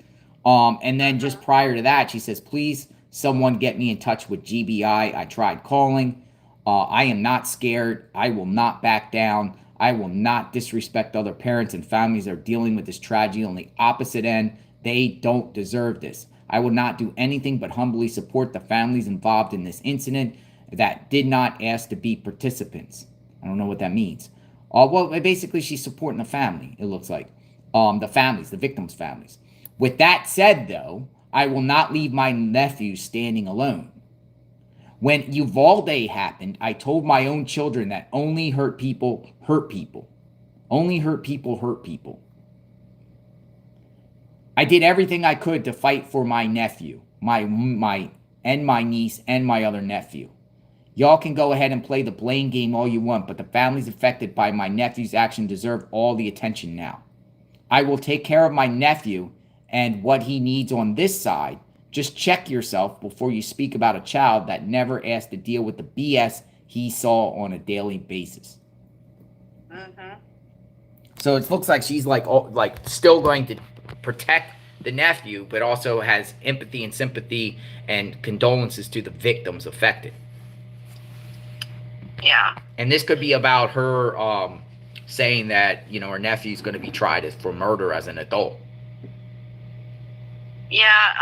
Speaker 1: And then just prior to that, she says, please, someone get me in touch with GBI. I tried calling. I am not scared. I will not back down. I will not disrespect other parents and families that are dealing with this tragedy. On the opposite end, they don't deserve this. I will not do anything but humbly support the families involved in this incident that did not ask to be participants. I don't know what that means. Well, basically, she's supporting the family, it looks like. The families, the victims' families. With that said, though, I will not leave my nephew standing alone. When Uvalde happened, I told my own children that only hurt people hurt people. Only hurt people hurt people. I did everything I could to fight for my nephew, my niece, and my other nephew. Y'all can go ahead and play the blame game all you want, but the families affected by my nephew's action deserve all the attention now. I will take care of my nephew and what he needs on this side. Just check yourself before you speak about a child that never asked to deal with the BS he saw on a daily basis. So it looks like she's like still going to protect the nephew, but also has empathy and sympathy and condolences to the victims affected.
Speaker 2: Yeah.
Speaker 1: And this could be about her saying that, her nephew's going to be tried for murder as an adult.
Speaker 2: Yeah.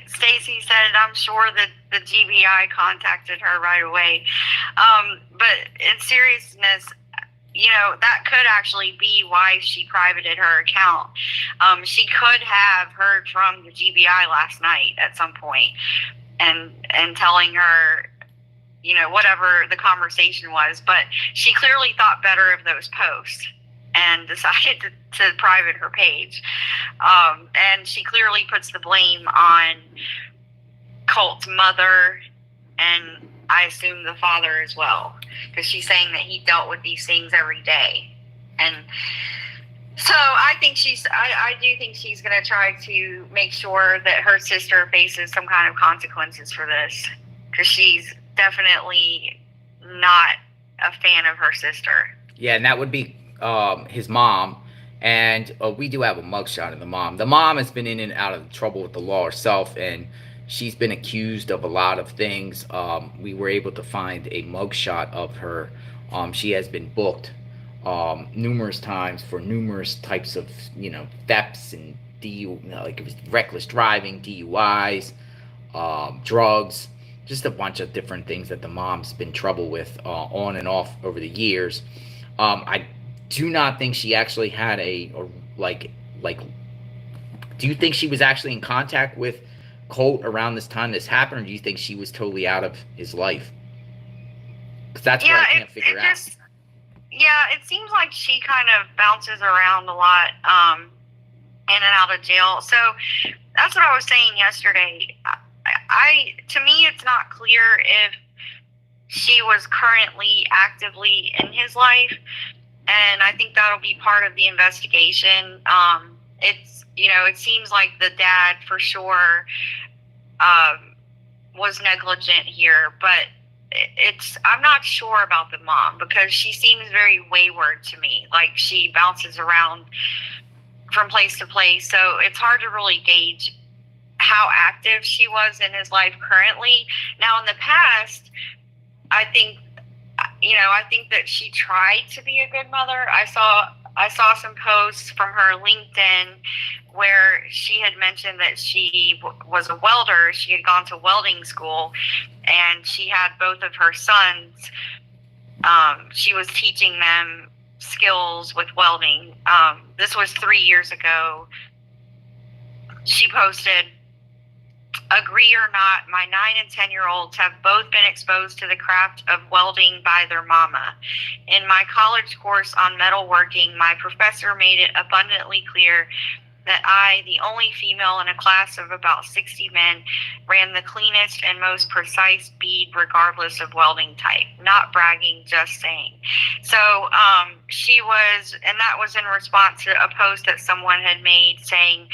Speaker 2: Stacy said, I'm sure that the GBI contacted her right away. But in seriousness, that could actually be why she privated her account. She could have heard from the GBI last night at some point and telling her, whatever the conversation was. But she clearly thought better of those posts and decided to private her page. And she clearly puts the blame on Colt's mother and I assume the father as well, because she's saying that he dealt with these things every day. And so I do think she's going to try to make sure that her sister faces some kind of consequences for this, because she's definitely not a fan of her sister.
Speaker 1: Yeah, and that would be his mom. And we do have a mugshot of the mom. The mom has been in and out of trouble with the law herself, and she's been accused of a lot of things. We were able to find a mugshot of her. She has been booked numerous times for numerous types of, thefts and like it was reckless driving, DUIs, drugs, just a bunch of different things that the mom's been in trouble with on and off over the years. I do not think she actually had do you think she was actually in contact with Colt around this time this happened, or do you think she was totally out of his life? Because that's what I can't figure out.
Speaker 2: Yeah, it seems like she kind of bounces around a lot in and out of jail. So that's what I was saying yesterday. To me, it's not clear if she was currently actively in his life, and I think that'll be part of the investigation. It seems like the dad for sure was negligent here, but I'm not sure about the mom, because she seems very wayward to me. Like, she bounces around from place to place, so it's hard to really gauge how active she was in his life currently. Now, in the past, I think that she tried to be a good mother. I saw some posts from her LinkedIn where she had mentioned that she was a welder. She had gone to welding school, and she had both of her sons. She was teaching them skills with welding. This was 3 years ago. She posted, "Agree or not, my 9 and 10-year-olds have both been exposed to the craft of welding by their mama. In my college course on metalworking, my professor made it abundantly clear that I, the only female in a class of about 60 men, ran the cleanest and most precise bead regardless of welding type. Not bragging, just saying." So she was, and that was in response to a post that someone had made saying,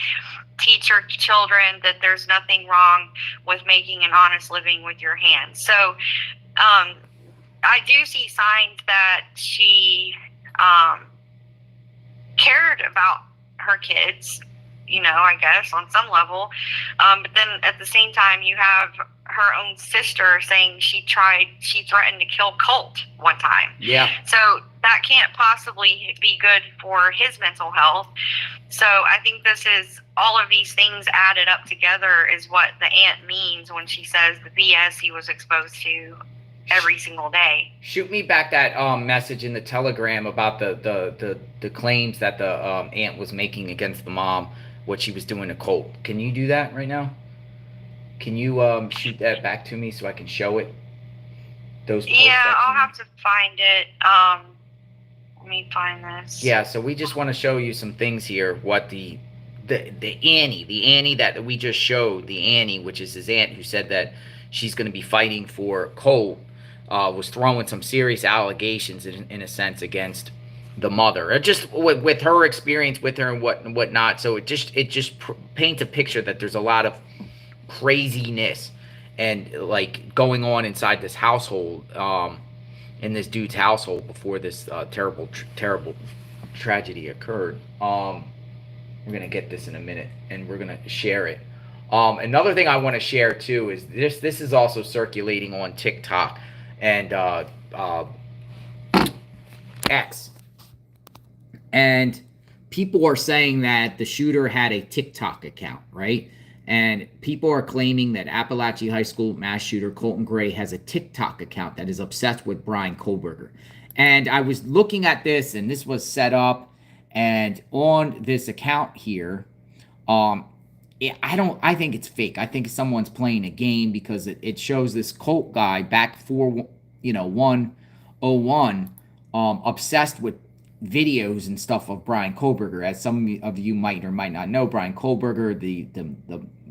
Speaker 2: "Teach your children that there's nothing wrong with making an honest living with your hands." So I do see signs that she cared about her kids, I guess on some level. But then at the same time, you have her own sister saying she threatened to kill Colt one time.
Speaker 1: Yeah.
Speaker 2: So that can't possibly be good for his mental health. So I think this is, all of these things added up together is what the aunt means when she says the BS he was exposed to every single day.
Speaker 1: Shoot me back that message in the Telegram about the claims that the aunt was making against the mom, what she was doing to Colt. Can you do that right now? Can you shoot that back to me so I can show it? Those posts.
Speaker 2: Yeah, I'll have to find it. Let me find this.
Speaker 1: Yeah, so we just want to show you some things here. What the Annie that we just showed, the Annie, which is his aunt, who said that she's going to be fighting for Colt, was throwing some serious allegations in a sense against the mother, just with her experience with her and whatnot. So it just paints a picture that there's a lot of craziness and like going on inside this household, in this dude's household before this terrible tragedy occurred. We're gonna get this in a minute and we're gonna share it. Another thing I want to share too is this is also circulating on TikTok and X. And people are saying that the shooter had a TikTok account, right? And people are claiming that Apalachee High School mass shooter Colin Gray has a TikTok account that is obsessed with Bryan Kohberger. And I was looking at this, and this was set up, and on this account here, I think it's fake. I think someone's playing a game because it shows this Colt guy back 101, obsessed with videos and stuff of Bryan Kohberger. As some of you might or might not know, Bryan Kohberger,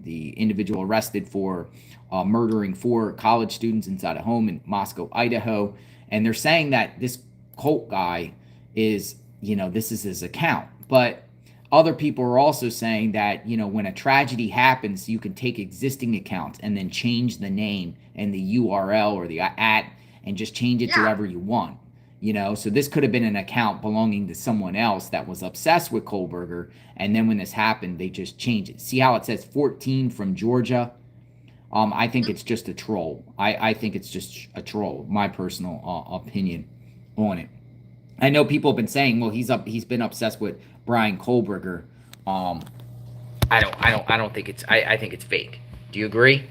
Speaker 1: the individual arrested for murdering 4 college students inside a home in Moscow, Idaho. And they're saying that this Colt guy is, this is his account. But other people are also saying that, when a tragedy happens, you can take existing accounts and then change the name and the URL or the @ and just change it to whatever you want. So this could have been an account belonging to someone else that was obsessed with Kohberger, and then when this happened, they just changed it. See how it says 14 from Georgia? I think it's just a troll. I think it's just a troll. My personal opinion on it. I know people have been saying, well, he's been obsessed with Bryan Kohberger. I don't think it's. I think it's fake. Do you agree?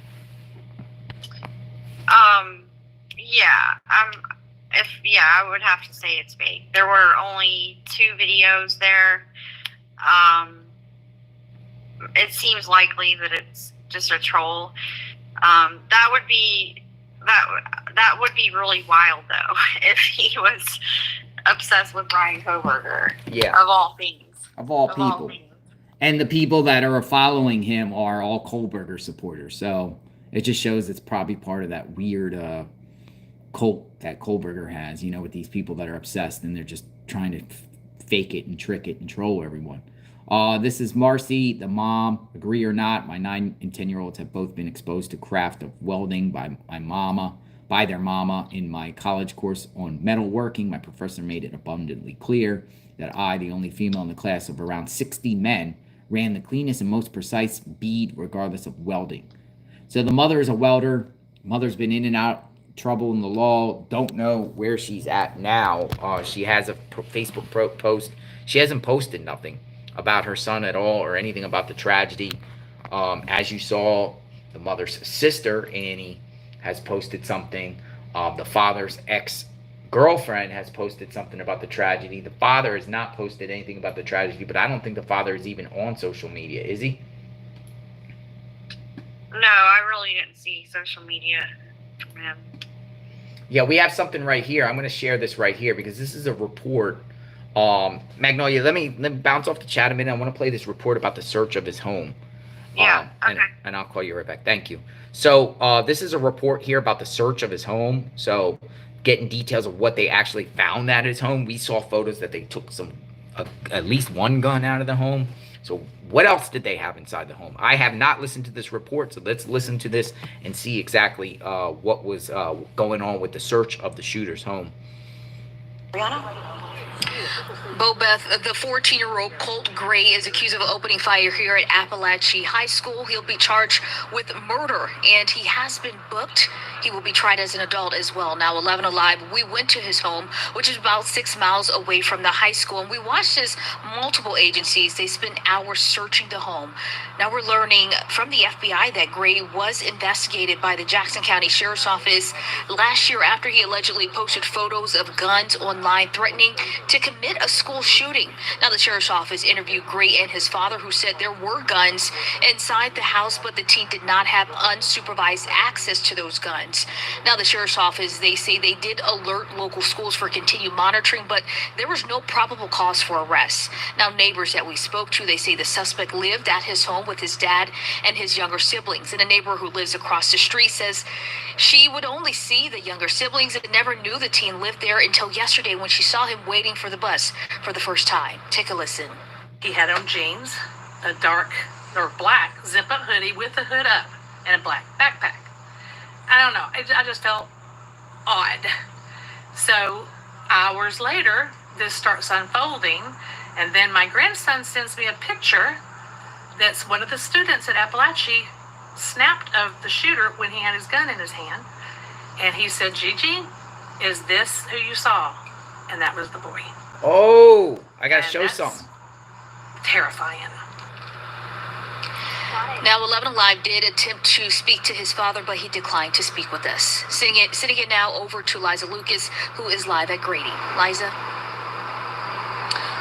Speaker 2: Yeah. I would have to say it's fake. There were only 2 videos there. It seems likely that it's just a troll. That would be really wild though, if he was obsessed with Bryan Kohberger.
Speaker 1: Yeah.
Speaker 2: Of all things.
Speaker 1: Of all people. And the people that are following him are all Kohberger supporters. So it just shows it's probably part of that weird cult that Kohberger has, with these people that are obsessed and they're just trying to fake it and trick it and troll everyone. This is Marcee, the mom. Agree or not, my 9 and 10-year-olds have both been exposed to craft of welding by their mama. In my college course on metalworking, my professor made it abundantly clear that I, the only female in the class of around 60 men, ran the cleanest and most precise bead regardless of welding. So the mother is a welder. Mother's been in and out trouble in the law. Don't know where she's at now. She has a Facebook post. She hasn't posted nothing about her son at all or anything about the tragedy. As you saw, the mother's sister, Annie, has posted something. The father's girlfriend has posted something about the tragedy. The father has not posted anything about the tragedy, but I don't think the father is even on social media, is he?
Speaker 2: No, I really didn't see social media from him.
Speaker 1: Yeah, we have something right here. I'm going to share this right here because this is a report. Magnolia, let me bounce off the chat a minute. I want to play this report about the search of his home.
Speaker 2: Yeah, okay.
Speaker 1: And I'll call you right back. Thank you. So this is a report here about the search of his home. So getting details of what they actually found at his home. We saw photos that they took at least one gun out of the home. So what else did they have inside the home? I have not listened to this report, so let's listen to this and see exactly what was going on with the search of the shooter's home.
Speaker 3: Brianna? Bobeth, the 14-year-old Colt Gray is accused of opening fire here at Apalachee High School. He'll be charged with murder, and he has been booked. He will be tried as an adult as well. Now, 11 Alive, we went to his home, which is about 6 miles away from the high school, and we watched as multiple agencies. They spent hours searching the home. Now, we're learning from the FBI that Gray was investigated by the Jackson County Sheriff's Office last year after he allegedly posted photos of guns online threatening to commit a school shooting. Now, the Sheriff's Office interviewed Gray and his father, who said there were guns inside the house, but the teen did not have unsupervised access to those guns. Now, the Sheriff's Office, they say they did alert local schools for continued monitoring, but there was no probable cause for arrest. Now, neighbors that we spoke to, they say the suspect lived at his home with his dad and his younger siblings. And a neighbor who lives across the street says she would only see the younger siblings and never knew the teen lived there until yesterday when she saw him waiting for the bus for the first time. Take a listen.
Speaker 4: He had on jeans, a dark or black zip-up hoodie with the hood up, and a black backpack. I don't know. I just felt odd. So hours later, this starts unfolding, and then my grandson sends me a picture that's one of the students at Apalachee snapped of the shooter when he had his gun in his hand. And he said, "Gigi, is this who you saw?" And that was the boy.
Speaker 1: Oh, I got to show something.
Speaker 4: Terrifying.
Speaker 3: Now, 11 Alive did attempt to speak to his father, but he declined to speak with us. Sending it now over to Liza Lucas, who is live at Grady. Liza?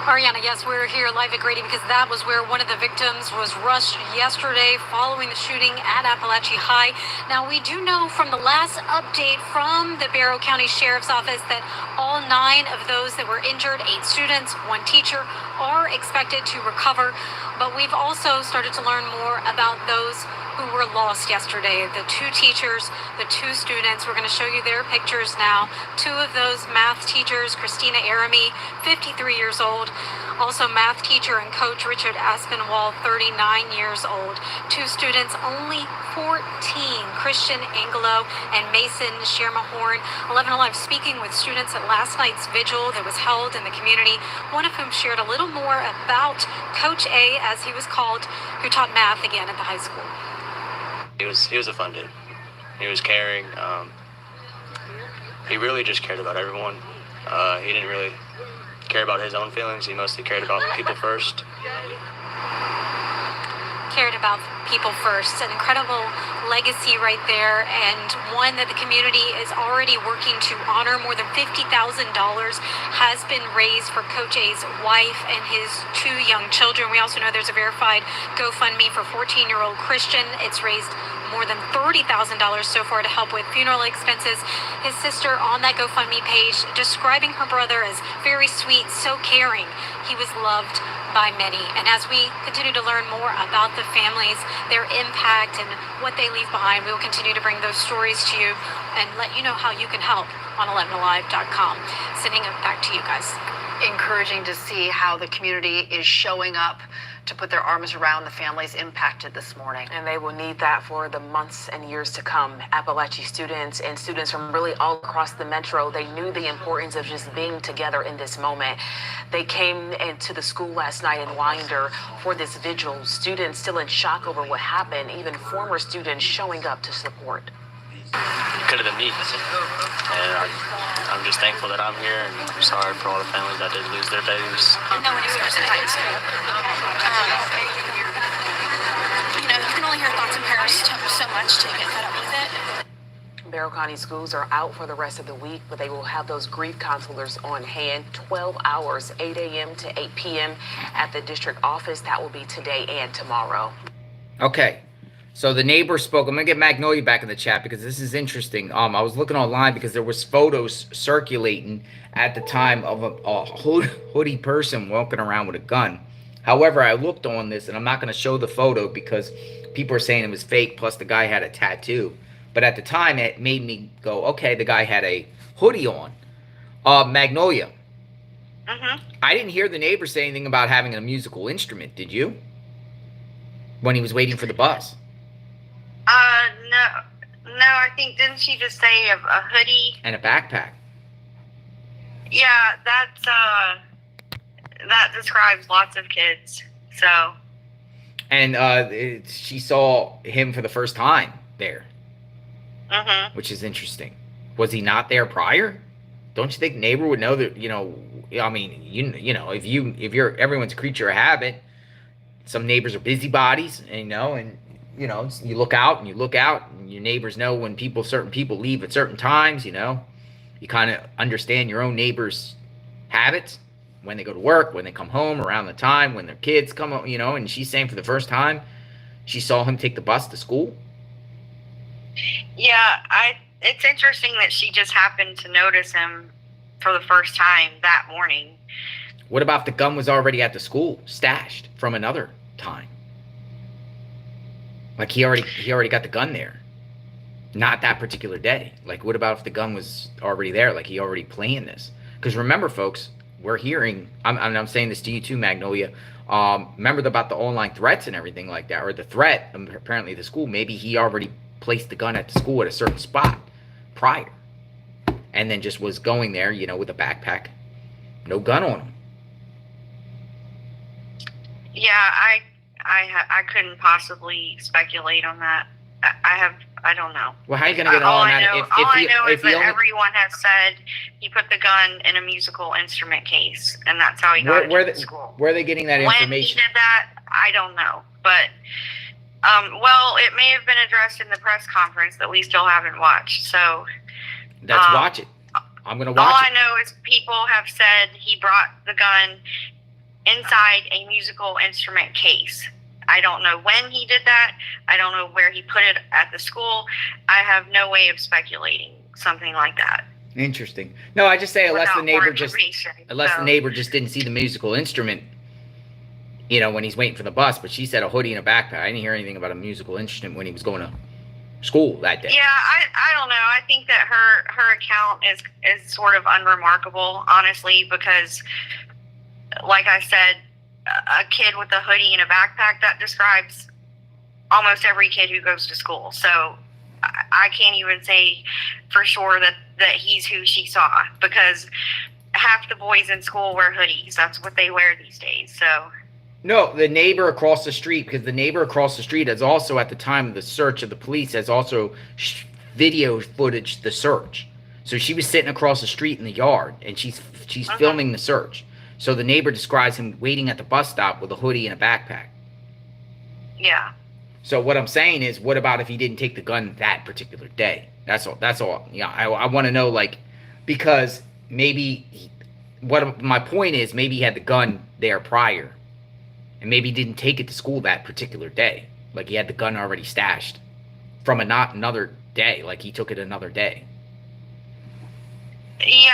Speaker 5: Ariana, yes, we're here live at Grady because that was where one of the victims was rushed yesterday following the shooting at Apalachee High. Now, we do know from the last update from the Barrow County Sheriff's Office that all 9 of those that were injured, 8 students, 1 teacher, are expected to recover. But we've also started to learn more about those who were lost yesterday. The 2 teachers, the 2 students. We're going to show you their pictures now. 2 of those math teachers, Christina Aramy, 53 years old. Also math teacher and coach Richard Aspinwall, 39 years old. 2 students, only 14, Christian Angelo and Mason Shermahorn. 11 Alive speaking with students at last night's vigil that was held in the community, one of whom shared a little more about Coach A, as he was called, who taught math again at the high school.
Speaker 6: He was a fun dude. He was caring. He really just cared about everyone. He didn't really care about his own feelings. He mostly cared about people first.
Speaker 5: Cared about people first. An incredible legacy right there, and one that the community is already working to honor. More than $50,000 has been raised for Coach A's wife and his 2 young children. We also know there's a verified GoFundMe for 14-year-old Christian. It's raised more than $30,000 so far to help with funeral expenses. His sister on that GoFundMe page describing her brother as very sweet, so caring. He was loved by many. And as we continue to learn more about the families, their impact, and what they leave behind, we will continue to bring those stories to you and let you know how you can help on 11alive.com. Sending it back to you guys.
Speaker 7: Encouraging to see how the community is showing up to put their arms around the families impacted this morning.
Speaker 8: And they will need that for the months and years to come. Apalachee students and students from really all across the metro, they knew the importance of just being together in this moment. They came into the school last night in Winder for this vigil. Students still in shock over what happened, even former students showing up to support.
Speaker 6: Could have been me. And I'm just thankful that I'm here, and I'm sorry for all the families that did lose their babies.
Speaker 3: And then when he starts in high school, you can only hear thoughts and prayers so much to get fed up with it.
Speaker 8: Barrow County schools are out for the rest of the week, but they will have those grief counselors on hand 12 hours, 8 a.m. to 8 p.m. at the district office. That will be today and tomorrow.
Speaker 1: Okay. So the neighbor spoke. I'm going to get Magnolia back in the chat because this is interesting. I was looking online because there was photos circulating at the time of a hoodie person walking around with a gun. However, I looked on this, and I'm not going to show the photo because people are saying it was fake, plus the guy had a tattoo. But at the time, it made me go, okay, the guy had a hoodie on. Magnolia.
Speaker 2: Mm-hmm.
Speaker 1: I didn't hear the neighbor say anything about having a musical instrument, did you? When he was waiting for the bus.
Speaker 2: No, I think, didn't she just say a hoodie?
Speaker 1: And a backpack.
Speaker 2: Yeah, that describes lots of kids, so.
Speaker 1: And she saw him for the first time there.
Speaker 2: Mm-hmm.
Speaker 1: Which is interesting. Was he not there prior? Don't you think neighbor would know that, I mean, you know, if you're everyone's a creature of habit, some neighbors are busybodies, and you look out and your neighbors know when certain people leave at certain times, you kind of understand your own neighbors' habits, when they go to work, when they come home, around the time, when their kids come home, and she's saying for the first time, she saw him take the bus to school.
Speaker 2: Yeah, it's interesting that she just happened to notice him for the first time that morning.
Speaker 1: What about if the gun was already at the school, stashed from another time? Like he already got the gun there. Not that particular day. Like, what about if the gun was already there? Like, he already planned this? Because remember, folks, we're hearing, I'm saying this to you too, Magnolia. Remember about the online threats and everything like that, or the threat, apparently the school, maybe he already placed the gun at the school at a certain spot prior. And then just was going there, with a backpack. No gun on him.
Speaker 2: Yeah, I couldn't possibly speculate on that. I don't know.
Speaker 1: Well, how are you going to get on that?
Speaker 2: All I know is that everyone has said he put the gun in a musical instrument case, and that's how he got it to school.
Speaker 1: Where are they getting that information?
Speaker 2: When he did that, I don't know. But, well, it may have been addressed in the press conference that we still haven't watched. So
Speaker 1: let's watch it. I'm going to watch it.
Speaker 2: All I know is people have said he brought the gun inside a musical instrument case. I don't know when he did that. I don't know where he put it at the school. I have no way of speculating something like that.
Speaker 1: Interesting. No, I just say unless the neighbor just didn't see the musical instrument, when he's waiting for the bus. But she said a hoodie and a backpack. I didn't hear anything about a musical instrument when he was going to school that day.
Speaker 2: Yeah, I don't know. I think that her account is sort of unremarkable, honestly, because, like I said, a kid with a hoodie and a backpack, that describes almost every kid who goes to school. So I can't even say for sure that he's who she saw, because half the boys in school wear hoodies. That's what they wear these days. So
Speaker 1: no, the neighbor across the street, because the neighbor across the street has also, at the time of the search of the police, has also video footage the search. So she was sitting across the street in the yard, and she's filming the search. So the neighbor describes him waiting at the bus stop with a hoodie and a backpack.
Speaker 2: Yeah. So
Speaker 1: what I'm saying is, what about if he didn't take the gun that particular day? That's all. Yeah, I want to know, because maybe my point is, maybe he had the gun there prior, and maybe he didn't take it to school that particular day. Like, he had the gun already stashed from another day. Like, he took it another day.
Speaker 2: Yeah,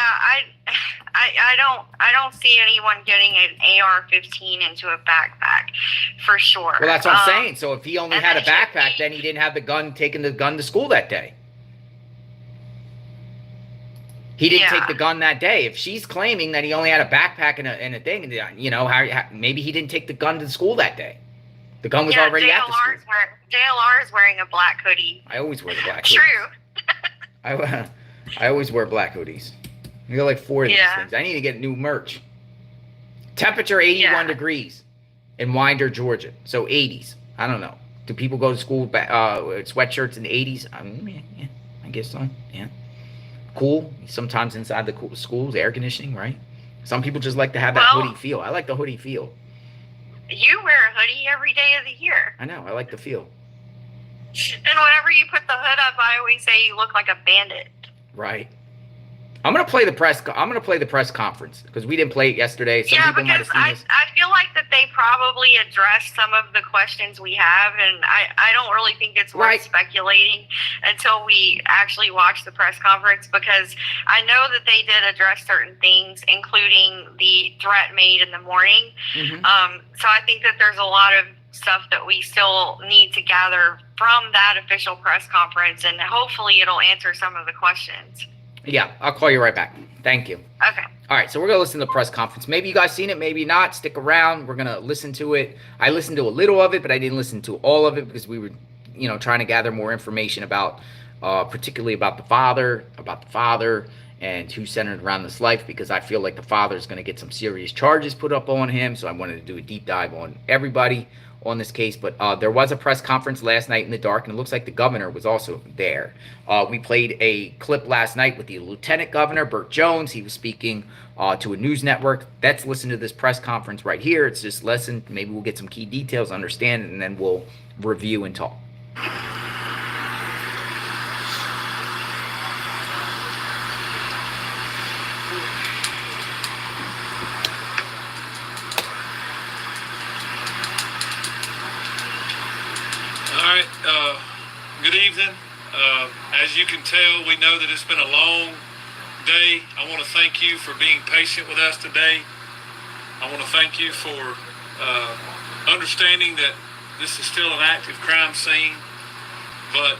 Speaker 2: I don't see anyone getting an AR-15 into a backpack for sure.
Speaker 1: Well, that's what I'm saying. So if he only had a backpack, then he didn't have taking the gun to school that day. He didn't take the gun that day. If she's claiming that he only had a backpack and a thing, maybe he didn't take the gun to school that day. The gun was already at the school.
Speaker 2: JLR is wearing a black hoodie.
Speaker 1: I always wear the black hoodie.
Speaker 2: True.
Speaker 1: I always wear black hoodies. I got like 4 of these things. I need to get new merch. Temperature 81 degrees in Winder, Georgia. So 80s. I don't know. Do people go to school with sweatshirts in the 80s? Yeah, I guess so. Yeah. Cool. Sometimes inside the schools, air conditioning, right? Some people just like to have that hoodie feel. I like the hoodie feel.
Speaker 2: You wear a hoodie every day of the year.
Speaker 1: I know. I like the feel.
Speaker 2: And whenever you put the hood up, I always say you look like a bandit.
Speaker 1: Right. I'm gonna play the press conference because we didn't play it yesterday. Some
Speaker 2: Yeah,
Speaker 1: people might have
Speaker 2: because
Speaker 1: seen this.
Speaker 2: I feel like that they probably addressed some of the questions we have, and I don't really think it's worth
Speaker 1: Right.
Speaker 2: speculating until we actually watch the press conference, because I know that they did address certain things, including the threat made in the morning. So I think that there's a lot of stuff that we still need to gather from that official press conference, and hopefully it'll answer some of the questions.
Speaker 1: Yeah, I'll call you right back. Thank you.
Speaker 2: Okay.
Speaker 1: All right, so we're going to listen to the press conference. Maybe you guys seen it, maybe not. Stick around. We're going to listen to it. I listened to a little of it, but I didn't listen to all of it because we were, trying to gather more information about, particularly about the father, and who's centered around this life, because I feel like the father is going to get some serious charges put up on him. So I wanted to do a deep dive on everybody on this case. But there was a press conference last night in the dark, and it looks like the governor was also there. We played a clip last night with the lieutenant governor, Burt Jones. He was speaking to a news network. Let's listen to this press conference right here. It's just listen. Maybe we'll get some key details, understand it, and then we'll review and talk.
Speaker 9: Good evening. As you can tell, we know that it's been a long day. I want to thank you for being patient with us today. I want to thank you for understanding that this is still an active crime scene. But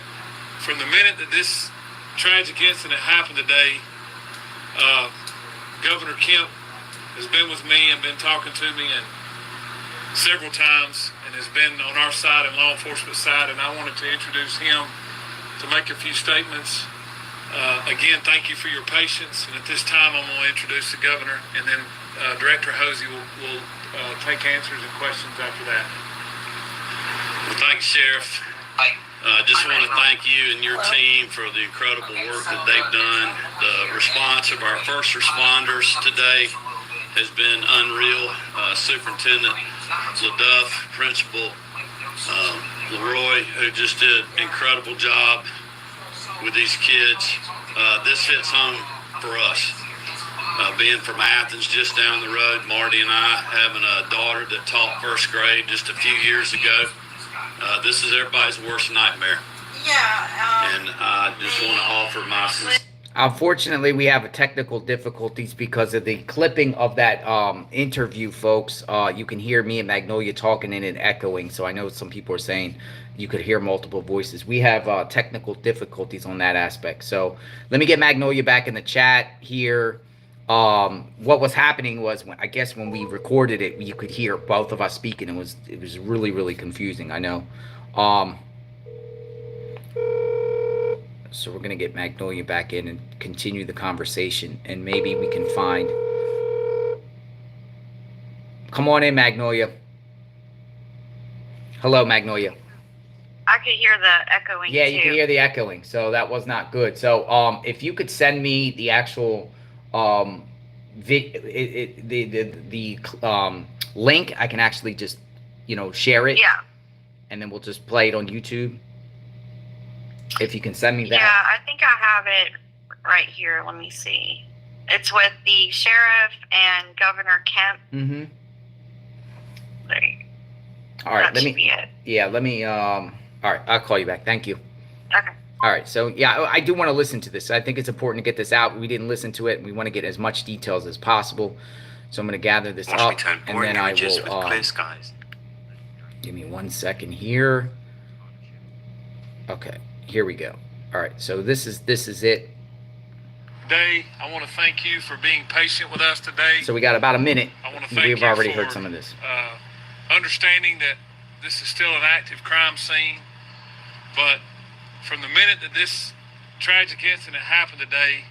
Speaker 9: from the minute that this tragic incident happened today, Governor Kemp has been with me and been talking to me and several times, and has been on our side and law enforcement side, and I wanted to introduce him to make a few statements. Again, thank you for your patience, and at this time I'm going to introduce the governor, and then Director Hosey will take answers and questions after that.
Speaker 10: Well, thanks, Sheriff. Just want to thank you and your team for the incredible work that they've done. The response of our first responders today has been unreal. Superintendent LaDuff, Principal Leroy, who just did an incredible job with these kids. This hits home for us. Being from Athens, just down the road, Marty and I having a daughter that taught first grade just a few years ago. This is everybody's worst nightmare. Yeah. And I just want to offer my sincere.
Speaker 1: Unfortunately, we have technical difficulties because of the clipping of that interview, folks. You can hear me and Magnolia talking and it echoing. So I know some people are saying you could hear multiple voices. We have technical difficulties on that aspect. So let me get Magnolia back in the chat here. What was happening was, I guess when we recorded it, you could hear both of us speaking. It was really, really confusing. I know. So we're going to get Magnolia back in and continue the conversation, and maybe we can find... Come on in, Magnolia. Hello, Magnolia.
Speaker 2: I could hear the echoing.
Speaker 1: Yeah, you can hear the echoing, so that was not good. So if you could send me the actual link, I can actually just, share it.
Speaker 2: Yeah.
Speaker 1: And then we'll just play it on YouTube. If you can send me that.
Speaker 2: Yeah, I think I have it right here. Let me see. It's with the sheriff and Governor Kemp.
Speaker 1: Mm-hmm.
Speaker 2: There you go.
Speaker 1: All right,
Speaker 2: That should be it.
Speaker 1: Yeah, let me all right, I'll call you back. Thank you.
Speaker 2: Okay.
Speaker 1: All right, so yeah, I do want to listen to this. I think it's important to get this out. We didn't listen to it, and we want to get as much details as possible. So I'm going to gather this up, and then I will give me 1 second here. Okay. Here we go. All right, so this is it.
Speaker 9: Today, I want to thank you for being patient with us today.
Speaker 1: So we got about a minute.
Speaker 9: I want to thank
Speaker 1: We've
Speaker 9: you
Speaker 1: already
Speaker 9: for
Speaker 1: heard some of this.
Speaker 9: Understanding that this is still an active crime scene, but from the minute that this tragic incident happened today,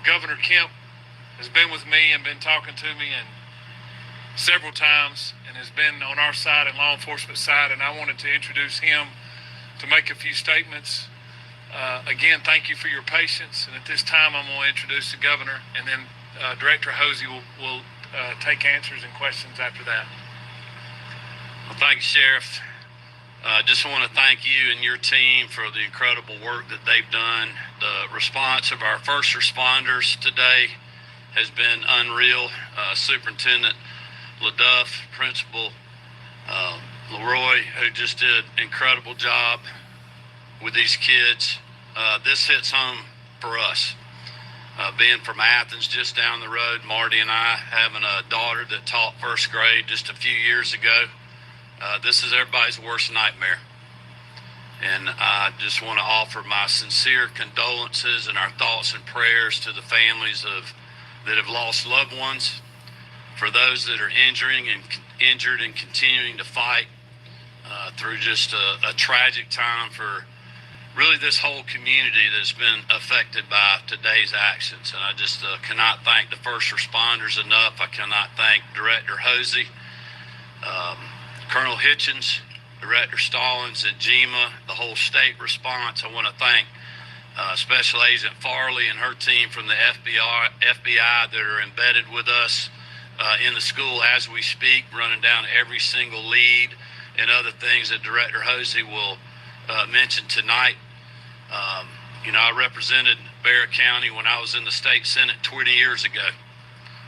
Speaker 9: Governor Kemp has been with me and been talking to me and several times, and has been on our side and law enforcement side, and I wanted to introduce him to make a few statements. Again, thank you for your patience, and at this time I'm going to introduce the governor, and then Director Hosey will take answers and questions after that.
Speaker 10: Well, thanks, Sheriff. Just want to thank you and your team for the incredible work that they've done. The response of our first responders today has been unreal. Superintendent LaDuff, Principal Leroy, who just did an incredible job with these kids. This hits home for us. Being from Athens, just down the road, Marty and I having a daughter that taught first grade just a few years ago. This is everybody's worst nightmare. And I just want to offer my sincere condolences and our thoughts and prayers to the families that have lost loved ones, for those that are injured and continuing to fight through just a tragic time for really this whole community that's been affected by today's actions. And I just cannot thank the first responders enough. I cannot thank Director Hosey, Colonel Hitchens, Director Stallings at GEMA, the whole state response. I want to thank Special Agent Farley and her team from the FBI that are embedded with us in the school as we speak, running down every single lead and other things that Director Hosey will mention tonight. I represented Barrett County when I was in the state senate 20 years ago.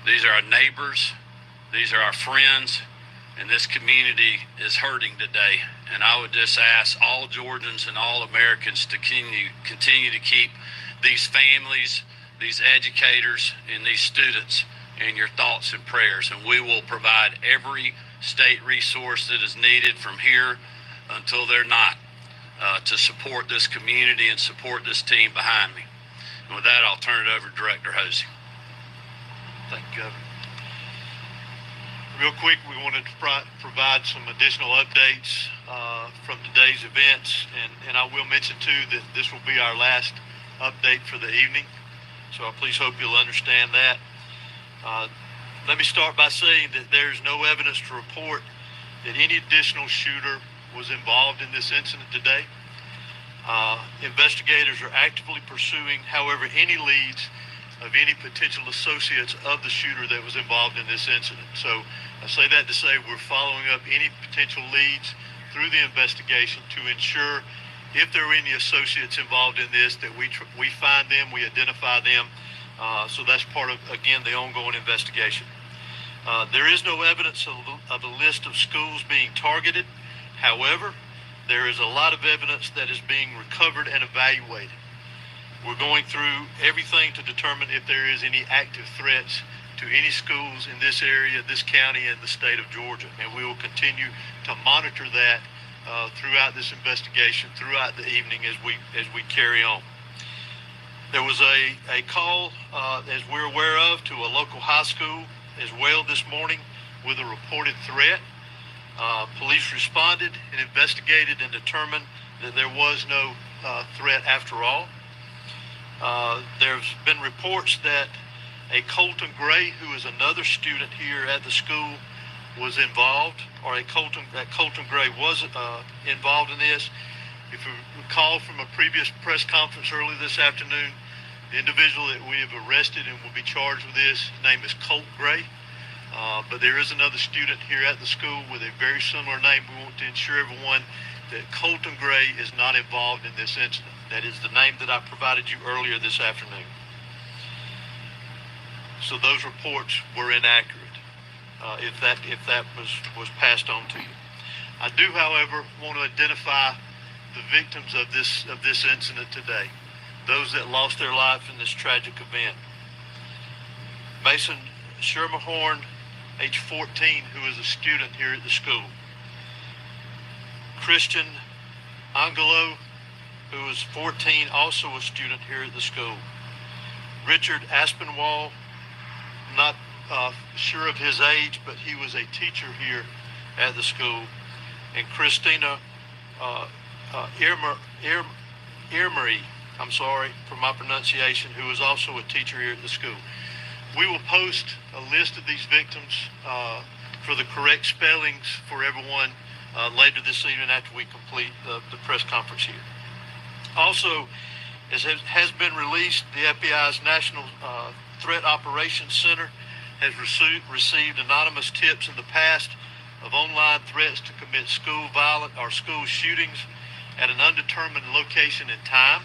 Speaker 10: These are our neighbors, these are our friends, and this community is hurting today. And I would just ask all Georgians and all Americans to continue to keep these families, these educators, and these students in your thoughts and prayers. And we will provide every state resource that is needed from here until they're not, to support this community and support this team behind me. And with that, I'll turn it over to Director Hosey.
Speaker 11: Thank you, Governor. Real quick, we wanted to provide some additional updates from today's events, and I will mention too that this will be our last update for the evening, so please hope you'll understand that. Let me start by saying that there's no evidence to report that any additional shooter was involved in this incident today. Investigators are actively pursuing, however, any leads of any potential associates of the shooter that was involved in this incident. So I say that to say we're following up any potential leads through the investigation to ensure if there are any associates involved in this, that we find them, we identify them. So that's part of, again, the ongoing investigation. There is no evidence of a list of schools being targeted. However, there is a lot of evidence that is being recovered and evaluated. We're going through everything to determine if there is any active threats to any schools in this area, this county, and the state of Georgia. And we will continue to monitor that throughout this investigation, throughout the evening as we carry on. There was a call, as we're aware of, to a local high school as well this morning with a reported threat. Police responded and investigated and determined that there was no threat after all. There's been reports that a Colin Gray, who is another student here at the school, was involved, or that Colin Gray was involved in this. If you recall from a previous press conference earlier this afternoon, the individual that we have arrested and will be charged with this, his name is Colt Gray. But there is another student here at the school with a very similar name. We want to ensure everyone that Colin Gray is not involved in this incident. That is the name that I provided you earlier this afternoon. So those reports were inaccurate, if that was passed on to you. I do, however, want to identify the victims of this incident today, those that lost their life in this tragic event. Mason Schermerhorn, age 14, who is a student here at the school. Christian Angelo, who is 14, also a student here at the school. Richard Aspinwall, not sure of his age, but he was a teacher here at the school. And Christina Irmery, I'm sorry for my pronunciation, who is also a teacher here at the school. We will post a list of these victims for the correct spellings for everyone later this evening after we complete the press conference here. Also, as has been released, the FBI's National Threat Operations Center has received anonymous tips in the past of online threats to commit school violence or school shootings at an undetermined location and time.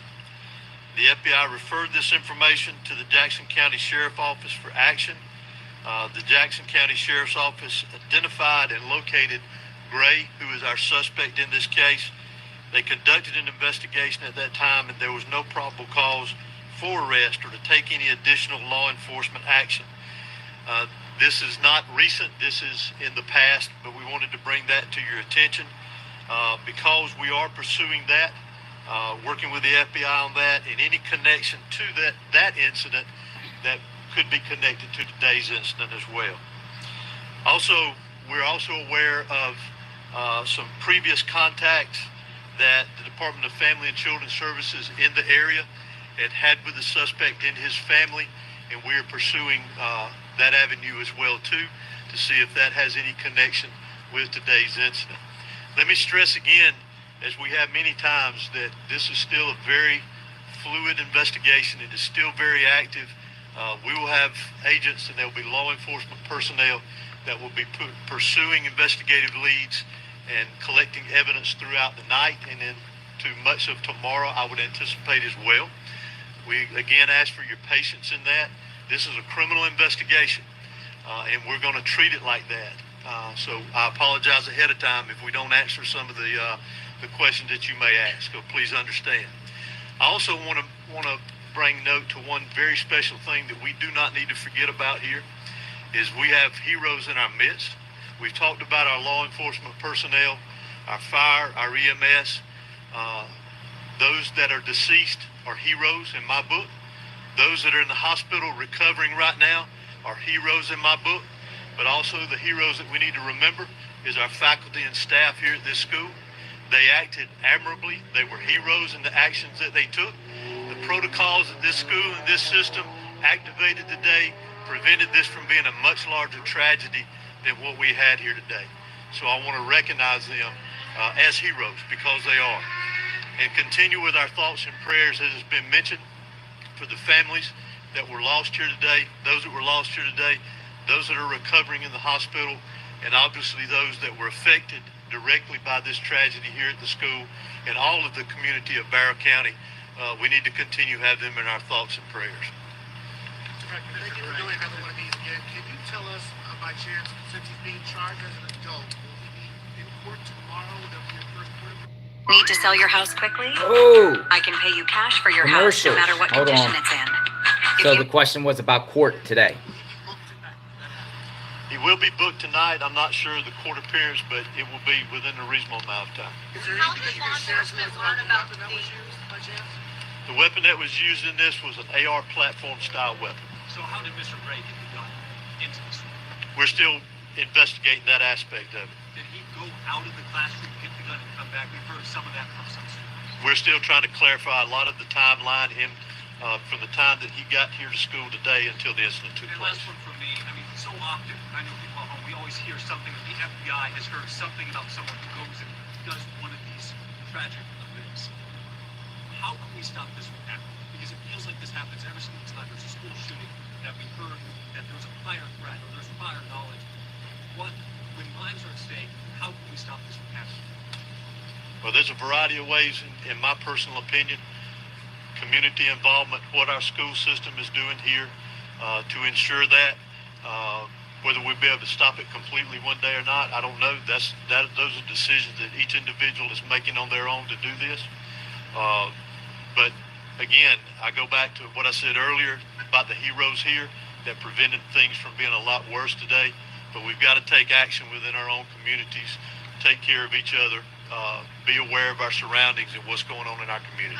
Speaker 11: The FBI referred this information to the Jackson County Sheriff's Office for action. The Jackson County Sheriff's Office identified and located Gray, who is our suspect in this case. They conducted an investigation at that time, and there was no probable cause for arrest or to take any additional law enforcement action. This is not recent, this is in the past, but we wanted to bring that to your attention because we are pursuing that, working with the FBI on that, and any connection to that incident that could be connected to today's incident as well. Also, we're also aware of some previous contacts that the Department of Family and Children's Services in the area had with the suspect and his family, and we are pursuing that avenue as well too, to see if that has any connection with today's incident. Let me stress again, as we have many times, that this is still a very fluid investigation. It is still very active. We will have agents, and there will be law enforcement personnel that will be pursuing investigative leads and collecting evidence throughout the night and into much of tomorrow, I would anticipate as well. We again ask for your patience in that. This is a criminal investigation, and we're going to treat it like that. So I apologize ahead of time if we don't answer some of the questions that you may ask. So please understand. I also want to bring note to one very special thing that we do not need to forget about here, is we have heroes in our midst. We've talked about our law enforcement personnel, our fire, our EMS. Those that are deceased are heroes in my book. Those that are in the hospital recovering right now are heroes in my book. But also the heroes that we need to remember is our faculty and staff here at this school. They acted admirably. They were heroes in the actions that they took. The protocols that this school and this system activated today prevented this from being a much larger tragedy than what we had here today. So I want to recognize them as heroes, because they are. And continue with our thoughts and prayers, as has been mentioned, for the families that were lost here today, those that were lost here today, those that are recovering in the hospital, and obviously those that were affected directly by this tragedy here at the school and all of the community of Barrow County. We need to continue to have them in our thoughts and prayers.
Speaker 12: Can you tell us, by chance, since he's being charged as an adult, will he be in court tomorrow? Will there be a first court?
Speaker 5: Need to sell your house quickly?
Speaker 1: Oh,
Speaker 5: I can pay you cash for your house, no
Speaker 1: commercials.
Speaker 5: matter what
Speaker 1: Hold
Speaker 5: condition
Speaker 1: on.
Speaker 5: it's in.
Speaker 1: So the question was about court today.
Speaker 11: He will be booked tonight. I'm not sure of the court appearance, but it will be within a reasonable amount of time.
Speaker 12: Is there anything that you can share with us about the weapon that was used, by chance?
Speaker 11: The weapon that was used in this was an AR platform style weapon.
Speaker 12: So how did Mr. Gray get the gun into the school?
Speaker 11: We're still investigating that aspect of it.
Speaker 12: Did he go out of the classroom, get the gun, and come back? We've heard some of that from some students.
Speaker 11: We're still trying to clarify a lot of the timeline from the time that he got here to school today until the incident took
Speaker 12: And
Speaker 11: place.
Speaker 12: last one from me. I mean, so often, I know people at home, we always hear something, the FBI has heard something about someone who goes and does one of these tragic events. How can we stop this from happening? Because it feels like this happens every single time there's a school shooting that we heard that there's a prior threat or there's prior knowledge. When lives are at stake, how can we stop this from happening?
Speaker 11: Well, there's a variety of ways, in my personal opinion. Community involvement, what our school system is doing here to ensure that. Whether we'll be able to stop it completely one day or not, I don't know. Those are decisions that each individual is making on their own to do this. But again, I go back to what I said earlier about the heroes here that prevented things from being a lot worse today. But we've got to take action within our own communities, take care of each other, be aware of our surroundings and what's going on in our community.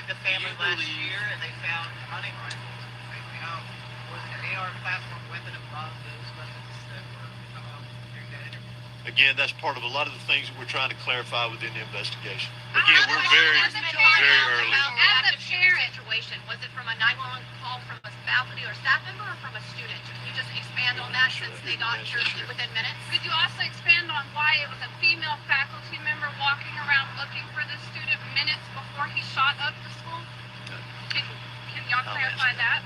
Speaker 13: The family last year, and they found hunting rifles. Was an AR platform weapon above those weapons that were during that interview?
Speaker 11: Again, that's part of a lot of the things that we're trying to clarify within the investigation. Again, we're very early.
Speaker 14: As a parent situation, was it from a 911 call from a faculty or staff member or from a student? Can you just expand on that since they got here within minutes? Could you also expand on why it was a female faculty member walking around looking for the student minutes before he shot up the school? Can y'all clarify that?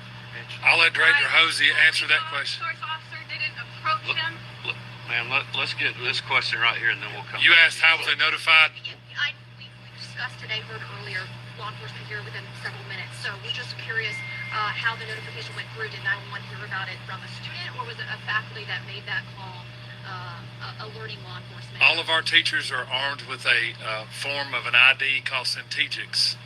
Speaker 9: I'll let Director Hosey answer that question.
Speaker 14: Source officer didn't approach him.
Speaker 11: May
Speaker 10: Ma'am, let's get this question right here, and then we'll come.
Speaker 9: You asked how was they notified?
Speaker 14: We discussed today, heard earlier, law enforcement here within several minutes. So we're just curious how the notification went through. Did 911 hear about it from a student, or was it a faculty that made that call, alerting law enforcement?
Speaker 9: All of our teachers are armed with a form of an ID called Centegix.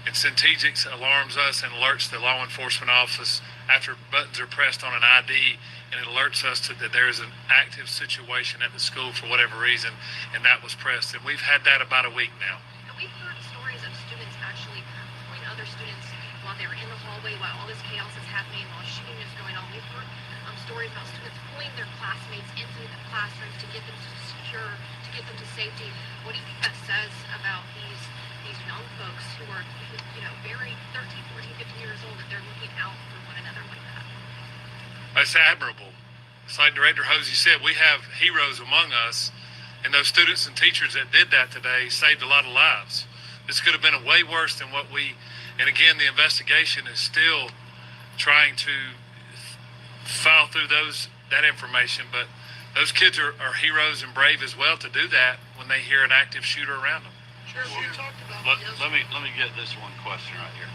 Speaker 9: And Centegix alarms us and alerts the law enforcement office after buttons are pressed on an ID, and it alerts us that there is an active situation at the school for whatever reason, and that was pressed. And we've had that about a week now.
Speaker 14: And we've heard stories of students actually pulling other students while they're in the hallway, while all this chaos is happening, while shooting is going on. We've heard stories about students pulling their classmates into the classrooms to get them to secure, to get them to safety. What do you think that says about these young folks who are, very 13, 14, 15 years old, that they're looking out for one another like that?
Speaker 9: That's admirable. It's like Director Hosey said, we have heroes among us, and those students and teachers that did that today saved a lot of lives. This could have been way worse than what and again, the investigation is still trying to file through that information, but those kids are heroes and brave as well to do that when they hear an active shooter around them.
Speaker 10: Let me get this one question right here.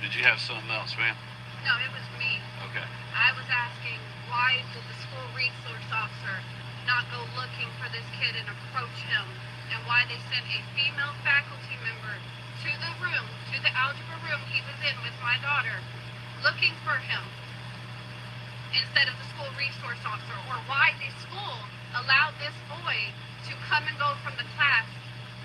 Speaker 10: Did you have something else, ma'am?
Speaker 14: No, it was me.
Speaker 10: Okay.
Speaker 14: I was asking, why did the school resource officer not go looking for this kid and approach him, and why they sent a female faculty member to the room, to the algebra room he was in with my daughter, looking for him instead of the school resource officer, or why the school allowed this boy to come and go from the class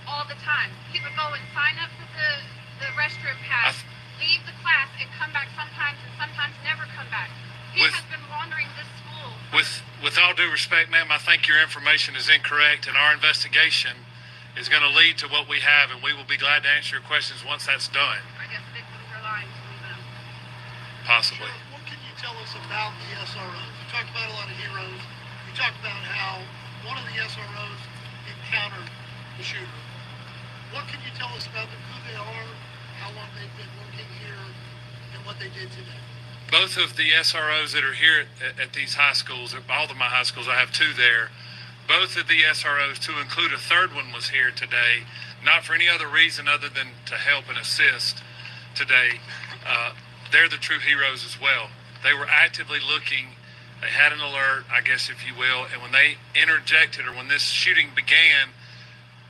Speaker 14: all the time. He would go and sign up for the restroom pass, leave the class, and come back sometimes, and sometimes never come back. He has been wandering this school.
Speaker 9: With all due respect, ma'am, I think your information is incorrect, and our investigation is going to lead to what we have, and we will be glad to answer your questions once that's done.
Speaker 14: I guess victims are lying to me then.
Speaker 9: Possibly.
Speaker 15: Sure. What can you tell us about the SROs? You talked about a lot of heroes. You talked about how one of the SROs encountered the shooter. What can you tell us about them, who they are, how long they've been working here, and what they did today?
Speaker 9: Both of the SROs that are here at these high schools, all of my high schools, I have two there. Both of the SROs, to include a third one, was here today, not for any other reason other than to help and assist today. They're the true heroes as well. They were actively looking. They had an alert, I guess, if you will, and when they interjected, or when this shooting began,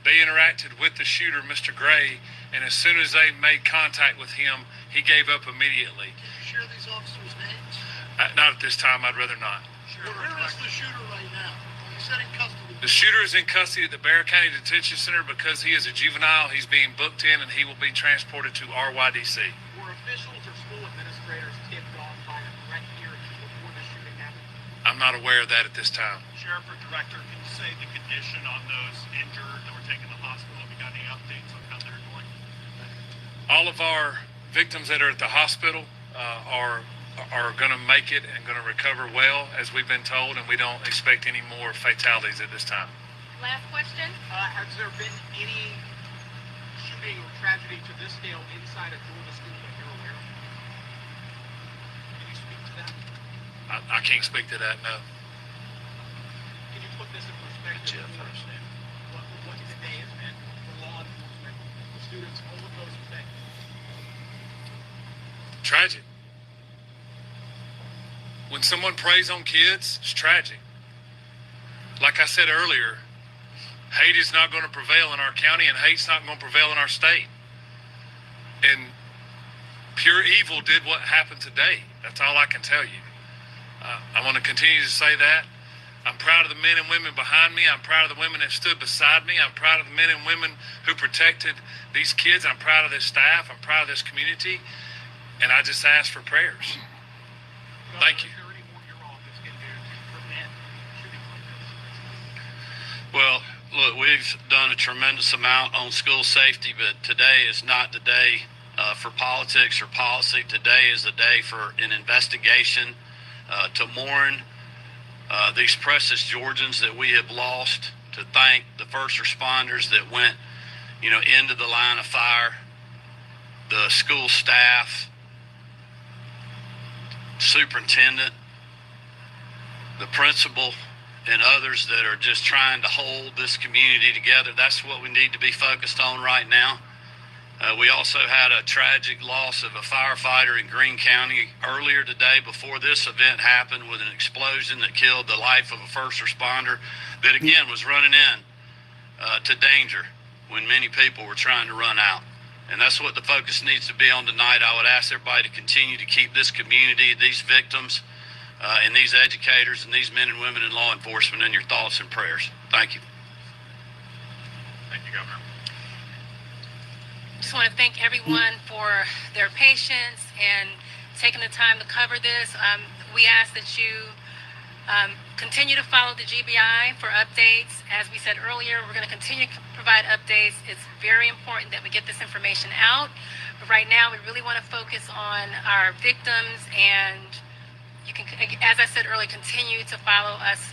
Speaker 9: they interacted with the shooter, Mr. Gray, and as soon as they made contact with him, he gave up immediately.
Speaker 15: Can you share these officers' names?
Speaker 9: Not at this time. I'd rather not.
Speaker 15: Sure. Where is the shooter right now? You said in custody.
Speaker 9: The shooter is in custody at the Bexar County Detention Center because he is a juvenile. He's being booked in, and he will be transported to RYDC.
Speaker 12: Were officials or school administrators tipped off by a threat here before the shooting happened?
Speaker 9: I'm not aware of that at this time.
Speaker 12: Sheriff or Director, can you say the condition on those injured that were taken to the hospital? Have we got any updates on how they're going?
Speaker 9: All of our victims that are at the hospital are going to make it and going to recover well, as we've been told, and we don't expect any more fatalities at this time.
Speaker 14: Last question.
Speaker 12: Has there been any shooting or tragedy to this scale inside a Georgia school that you're aware of? Can you speak to that?
Speaker 9: I can't speak to that, no.
Speaker 12: Can you put this in perspective to understand what today has meant for law enforcement, for students, all of those things?
Speaker 9: Tragic. When someone preys on kids, it's tragic. Like I said earlier, hate is not going to prevail in our county, and hate's not going to prevail in our state. And pure evil did what happened today. That's all I can tell you. I want to continue to say that. I'm proud of the men and women behind me. I'm proud of the women that stood beside me. I'm proud of the men and women who protected these kids. I'm proud of this staff. I'm proud of this community. And I just ask for prayers. Thank you.
Speaker 10: Well, look, we've done a tremendous amount on school safety, but today is not the day for politics or policy. Today is the day for an investigation to mourn these precious Georgians that we have lost, to thank the first responders that went, into the line of fire, the school staff, superintendent, the principal, and others that are just trying to hold this community together. That's what we need to be focused on right now. We also had a tragic loss of a firefighter in Greene County earlier today before this event happened, with an explosion that killed the life of a first responder that again was running in to danger when many people were trying to run out. And that's what the focus needs to be on tonight. I would ask everybody to continue to keep this community, these victims, and these educators and these men and women in law enforcement in your thoughts and prayers. Thank you.
Speaker 12: Thank you, Governor.
Speaker 4: Just want to thank everyone for their patience and taking the time to cover this. We ask that you continue to follow the GBI for updates. As we said earlier, we're going to continue to provide updates. It's very important that we get this information out. But right now, we really want to focus on our victims, and you can, as I said earlier, continue to follow us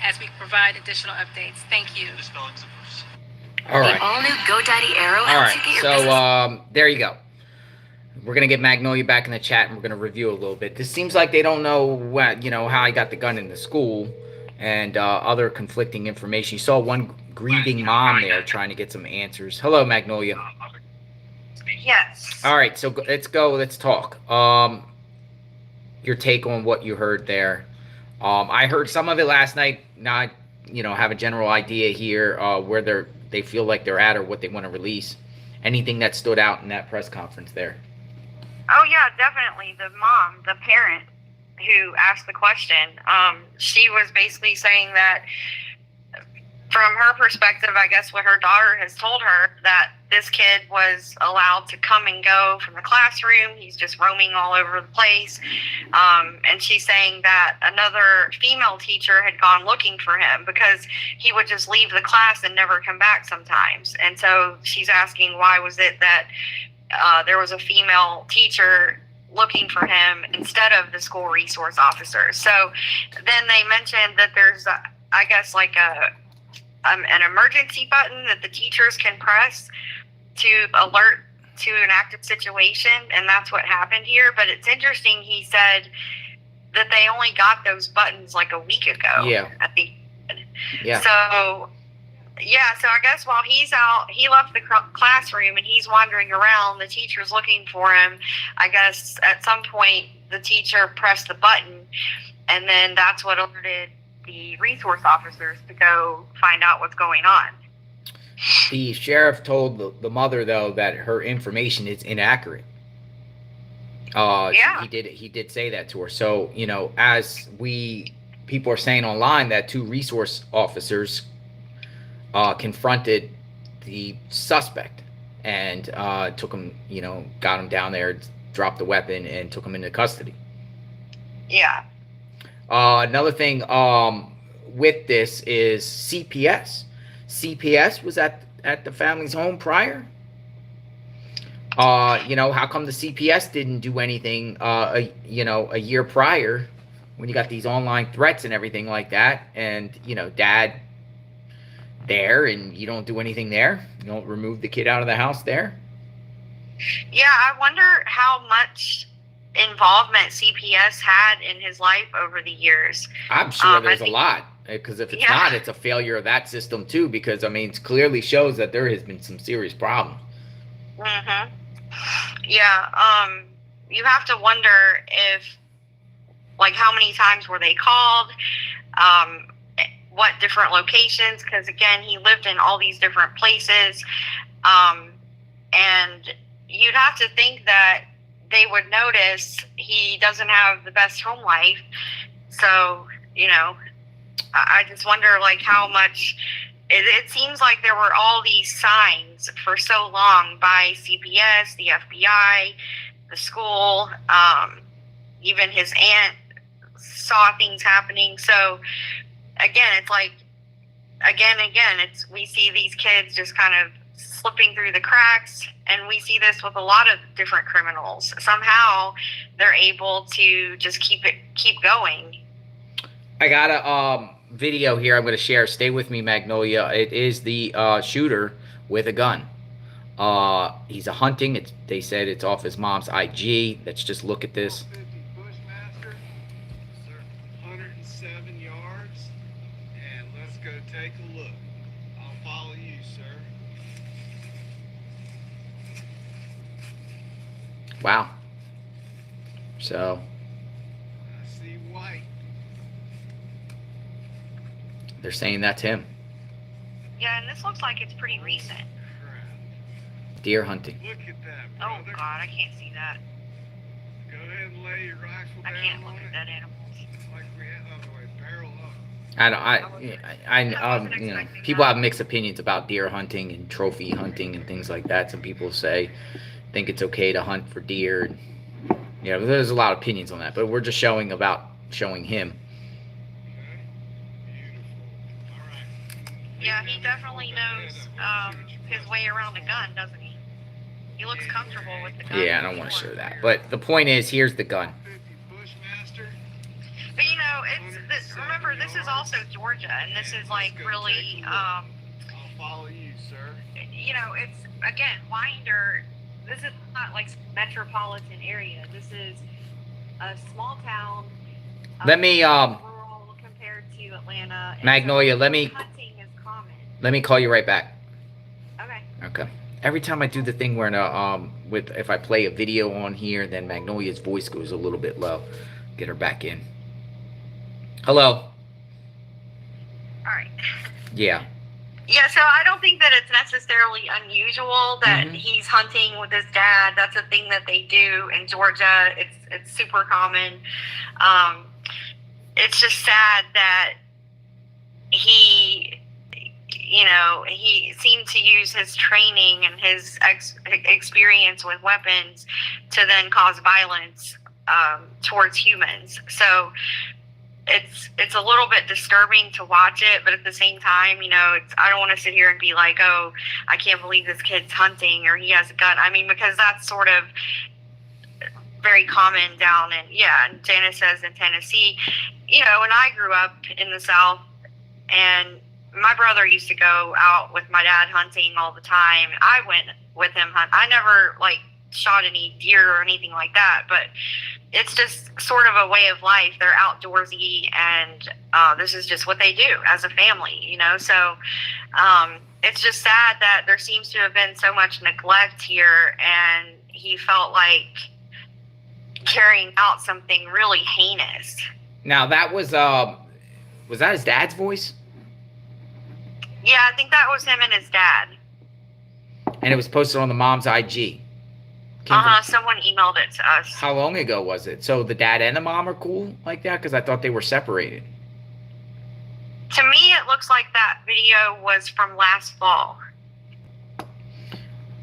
Speaker 4: as we provide additional updates. Thank you.
Speaker 1: All right.
Speaker 3: The all-new GoDaddy Arrow
Speaker 1: All
Speaker 3: helps you
Speaker 1: right.
Speaker 3: get your
Speaker 1: So
Speaker 3: business.
Speaker 1: there you go. We're gonna get Magnolia back in the chat, and we're gonna review a little bit. This seems like they don't know what, how I got the gun in the school, and other conflicting information. You saw one grieving mom there trying to get some answers. Hello, Magnolia.
Speaker 2: Yes.
Speaker 1: All right. So let's go. Let's talk. Your take on what you heard there. I heard some of it last night. Not, have a general idea here where they feel like they're at or what they want to release. Anything that stood out in that press conference there?
Speaker 2: Oh yeah, definitely. The mom, the parent who asked the question, she was basically saying that from her perspective, I guess what her daughter has told her, that this kid was allowed to come and go from the classroom. He's just roaming all over the place. And she's saying that another female teacher had gone looking for him because he would just leave the class and never come back sometimes. And so she's asking, why was it that there was a female teacher looking for him instead of the school resource officer? So then they mentioned that there's, I guess, like an emergency button that the teachers can press to alert to an active situation, and that's what happened here. But it's interesting, he said that they only got those buttons like a week ago.
Speaker 1: Yeah. Yeah.
Speaker 2: So I guess while he's out, he left the classroom and he's wandering around, the teacher's looking for him. I guess at some point the teacher pressed the button, and then that's what alerted the resource officers to go find out what's going on.
Speaker 1: The sheriff told the mother, though, that her information is inaccurate.
Speaker 2: Yeah.
Speaker 1: He did say that to her. So, as people are saying online, that two resource officers confronted the suspect and took him, got him down there, dropped the weapon, and took him into custody.
Speaker 2: Yeah.
Speaker 1: Another thing with this is CPS. CPS was at the family's home prior. How come the CPS didn't do anything, a year prior when you got these online threats and everything like that, and, dad there, and you don't do anything there? You don't remove the kid out of the house there?
Speaker 2: Yeah, I wonder how much involvement CPS had in his life over the years.
Speaker 1: I'm sure there's a lot, because if it's not, it's a failure of that system too, because it clearly shows that there has been some serious problems.
Speaker 2: Mm-hmm. Yeah, you have to wonder if, how many times were they called, what different locations, because again, he lived in all these different places, and you'd have to think that they would notice he doesn't have the best home life. So, I just wonder, how much, it seems like there were all these signs for so long by CPS, the FBI, the school, even his aunt saw things happening. So, again, it's we see these kids just kind of slipping through the cracks, and we see this with a lot of different criminals. Somehow they're able to just keep going.
Speaker 1: I got a video here I'm going to share. Stay with me, Magnolia. It is the shooter with a gun. He's hunting. They said it's off his mom's IG. Let's just look at this.
Speaker 15: 107 yards,
Speaker 1: Wow. So
Speaker 15: I see white.
Speaker 1: they're saying that's him.
Speaker 2: Yeah, and this looks like it's pretty recent.
Speaker 1: Deer hunting.
Speaker 15: Look at that,
Speaker 2: Oh
Speaker 15: brother.
Speaker 2: God, I can't see that.
Speaker 15: Go ahead and lay your rifle
Speaker 2: I
Speaker 15: down
Speaker 2: can't
Speaker 15: on
Speaker 2: look
Speaker 15: it.
Speaker 2: at that animal.
Speaker 15: Like we had other way, barrel up.
Speaker 1: You know, people have mixed opinions about deer hunting and trophy hunting and things like that. Some people think it's okay to hunt for deer. And, you know, there's a lot of opinions on that, but we're just showing him.
Speaker 15: Okay. Beautiful. All right.
Speaker 2: Yeah, he definitely knows his way around a gun, doesn't he? He looks comfortable with the gun.
Speaker 1: Yeah, I don't want to show that. But the point is, here's the gun.
Speaker 15: 50 Bushmaster.
Speaker 2: But you know, remember this is also Georgia, and this is like really,
Speaker 15: I'll follow you, sir.
Speaker 2: you know, it's again Winder. This is not like metropolitan area. This is a small town.
Speaker 1: Let me
Speaker 2: rural compared to Atlanta. And
Speaker 1: Magnolia,
Speaker 2: so
Speaker 1: let me
Speaker 2: hunting is common.
Speaker 1: call you right back.
Speaker 2: Okay.
Speaker 1: Okay. Every time I do the thing where if I play a video on here, then Magnolia's voice goes a little bit low. Get her back in. Hello.
Speaker 2: All right.
Speaker 1: Yeah.
Speaker 2: Yeah, so I don't think that it's necessarily unusual that he's hunting with his dad. That's a thing that they do in Georgia. It's super common. It's just sad that he seemed to use his training and his experience with weapons to then cause violence towards humans. So it's a little bit disturbing to watch it, but at the same time, you know, I don't want to sit here and be like, oh, I can't believe this kid's hunting or he has a gun. I mean, because that's sort of very common down in Janice says in Tennessee. You know, when I grew up in the South, and my brother used to go out with my dad hunting all the time. I went with him hunt. I never shot any deer or anything like that, but it's just sort of a way of life. They're outdoorsy, and this is just what they do as a family, you know. So it's just sad that there seems to have been so much neglect here, and he felt like carrying out something really heinous.
Speaker 1: Now that was that his dad's voice?
Speaker 2: Yeah, I think that was him and his dad.
Speaker 1: And it was posted on the mom's IG.
Speaker 2: Someone emailed it to us.
Speaker 1: How long ago was it? So the dad and the mom are cool like that? Because I thought they were separated.
Speaker 2: To me, it looks like that video was from last fall.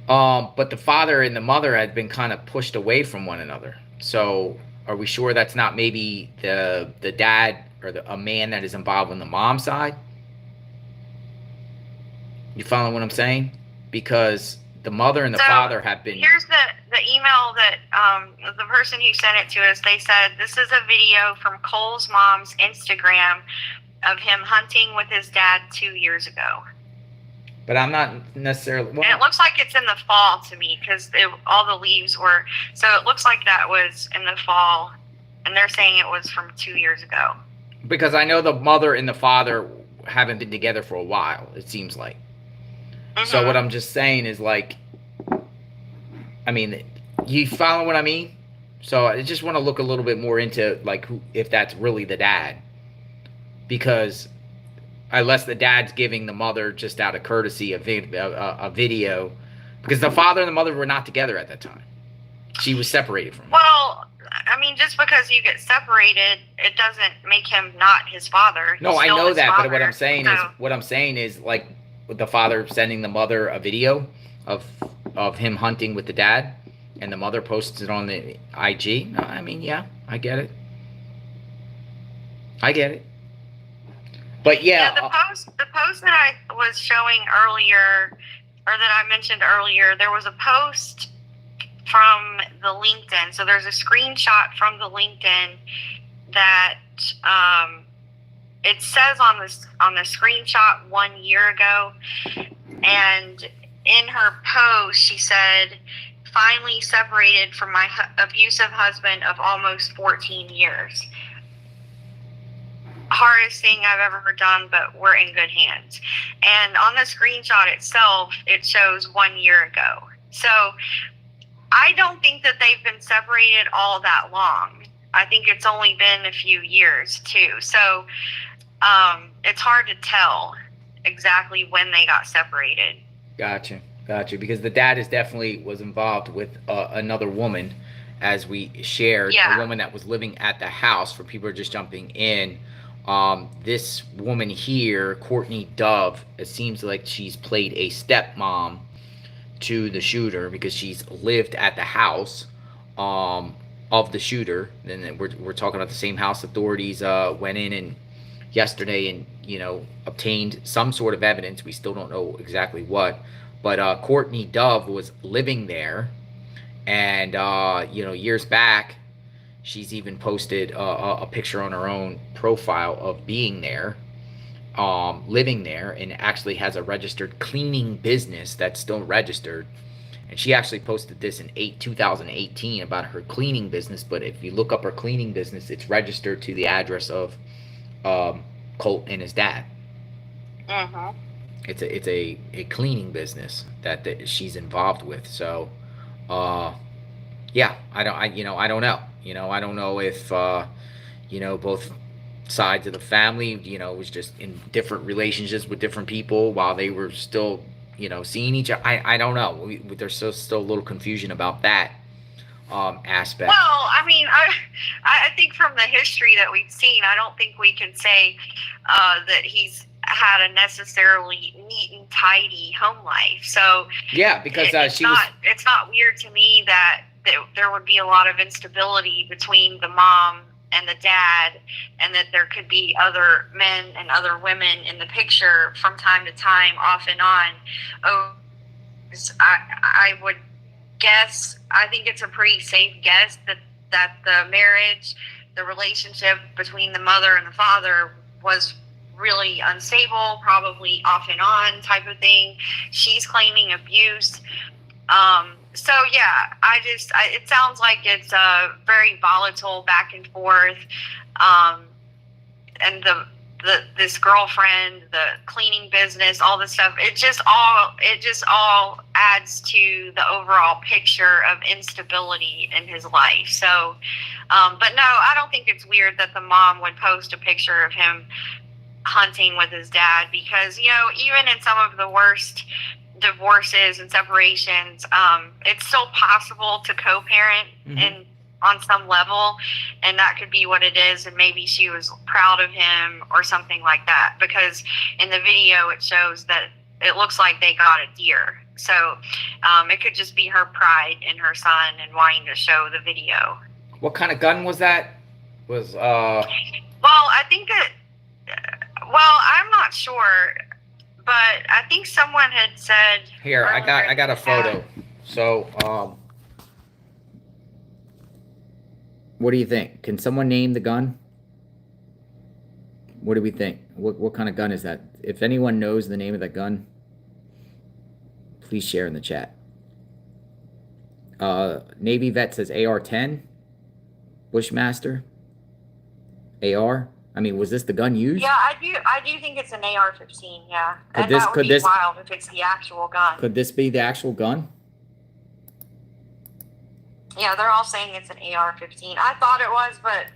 Speaker 1: But the father and the mother had been kind of pushed away from one another. So are we sure that's not maybe the dad or a man that is involved on the mom's side? You following what I'm saying? Because the mother and the father have been...
Speaker 2: Here's the email that the person who sent it to us, they said, this is a video from Cole's mom's Instagram of him hunting with his dad 2 years ago.
Speaker 1: But I'm not necessarily... Well,
Speaker 2: and it looks like it's in the fall to me, because all the leaves were... So it looks like that was in the fall, and they're saying it was from 2 years ago.
Speaker 1: Because I know the mother and the father haven't been together for a while, it seems like. So what I'm just saying is I mean, you follow what I mean? So I just want to look a little bit more into if that's really the dad, because unless the dad's giving the mother just out of courtesy a video, because the father and the mother were not together at that time. She was separated from him.
Speaker 2: Well, I mean, just because you get separated, it doesn't make him not his father.
Speaker 1: No, I know that, but what I'm saying is the father sending the mother a video of him hunting with the dad, and the mother posts it on the IG. No, I mean, yeah, I get it. But yeah,
Speaker 2: the post that I was showing earlier, or that I mentioned earlier, there was a post from the LinkedIn. So there's a screenshot from the LinkedIn that it says on the screenshot 1 year ago, and in her post she said, finally separated from my abusive husband of almost 14 years. Hardest thing I've ever done, but we're in good hands. And on the screenshot itself, it shows 1 year ago. So I don't think that they've been separated all that long. I think it's only been a few years too. So it's hard to tell exactly when they got separated.
Speaker 1: Gotcha. Because the dad was involved with another woman, as we shared,
Speaker 2: Yeah.
Speaker 1: a woman that was living at the house. For people who are just jumping in, this woman here, Courtney Dove, it seems like she's played a stepmom to the shooter because she's lived at the house of the shooter. And we're talking about the same house. Authorities went in and yesterday and obtained some sort of evidence. We still don't know exactly what, but Courtney Dove was living there, and years back she's even posted a picture on her own profile of being there, living there, and actually has a registered cleaning business that's still registered. And she actually posted this in 2018 about her cleaning business. But if you look up her cleaning business, it's registered to the address of Colt and his dad.
Speaker 2: Mm-hmm.
Speaker 1: It's a cleaning business that she's involved with. So, yeah, I don't know. I don't know if both sides of the family, was just in different relationships with different people while they were still, seeing each other. I don't know. There's still a little confusion about that aspect.
Speaker 2: Well, I mean, I think from the history that we've seen, I don't think we can say that he's had a necessarily neat and tidy home life. So
Speaker 1: yeah, because
Speaker 2: it's not weird to me that there would be a lot of instability between the mom and the dad, and that there could be other men and other women in the picture from time to time, off and on. I would guess, I think it's a pretty safe guess that the marriage, the relationship between the mother and the father was really unstable, probably off and on type of thing. She's claiming abuse. So yeah, it sounds like it's very volatile back and forth. And this girlfriend, the cleaning business, all this stuff, it just all adds to the overall picture of instability in his life. So, but no, I don't think it's weird that the mom would post a picture of him hunting with his dad, because even in some of the worst divorces and separations, it's still possible to co-parent and on some level, and that could be what it is. And maybe she was proud of him or something like that, because in the video it shows that it looks like they got a deer. So it could just be her pride in her son and wanting to show the video.
Speaker 1: What kind of gun was that? Well,
Speaker 2: I think that I'm not sure, but I think someone had said
Speaker 1: here. I got a photo. So what do you think? Can someone name the gun? What do we think? What kind of gun is that? If anyone knows the name of that gun, please share in the chat. Navy vet says AR-10, Bushmaster, AR. I mean, was this the gun used?
Speaker 2: Yeah, I do think it's an AR-15. Yeah,
Speaker 1: Could this be
Speaker 2: wild if it's the actual gun?
Speaker 1: Could this be the actual gun?
Speaker 2: Yeah, they're all saying it's an AR-15. I thought it was, but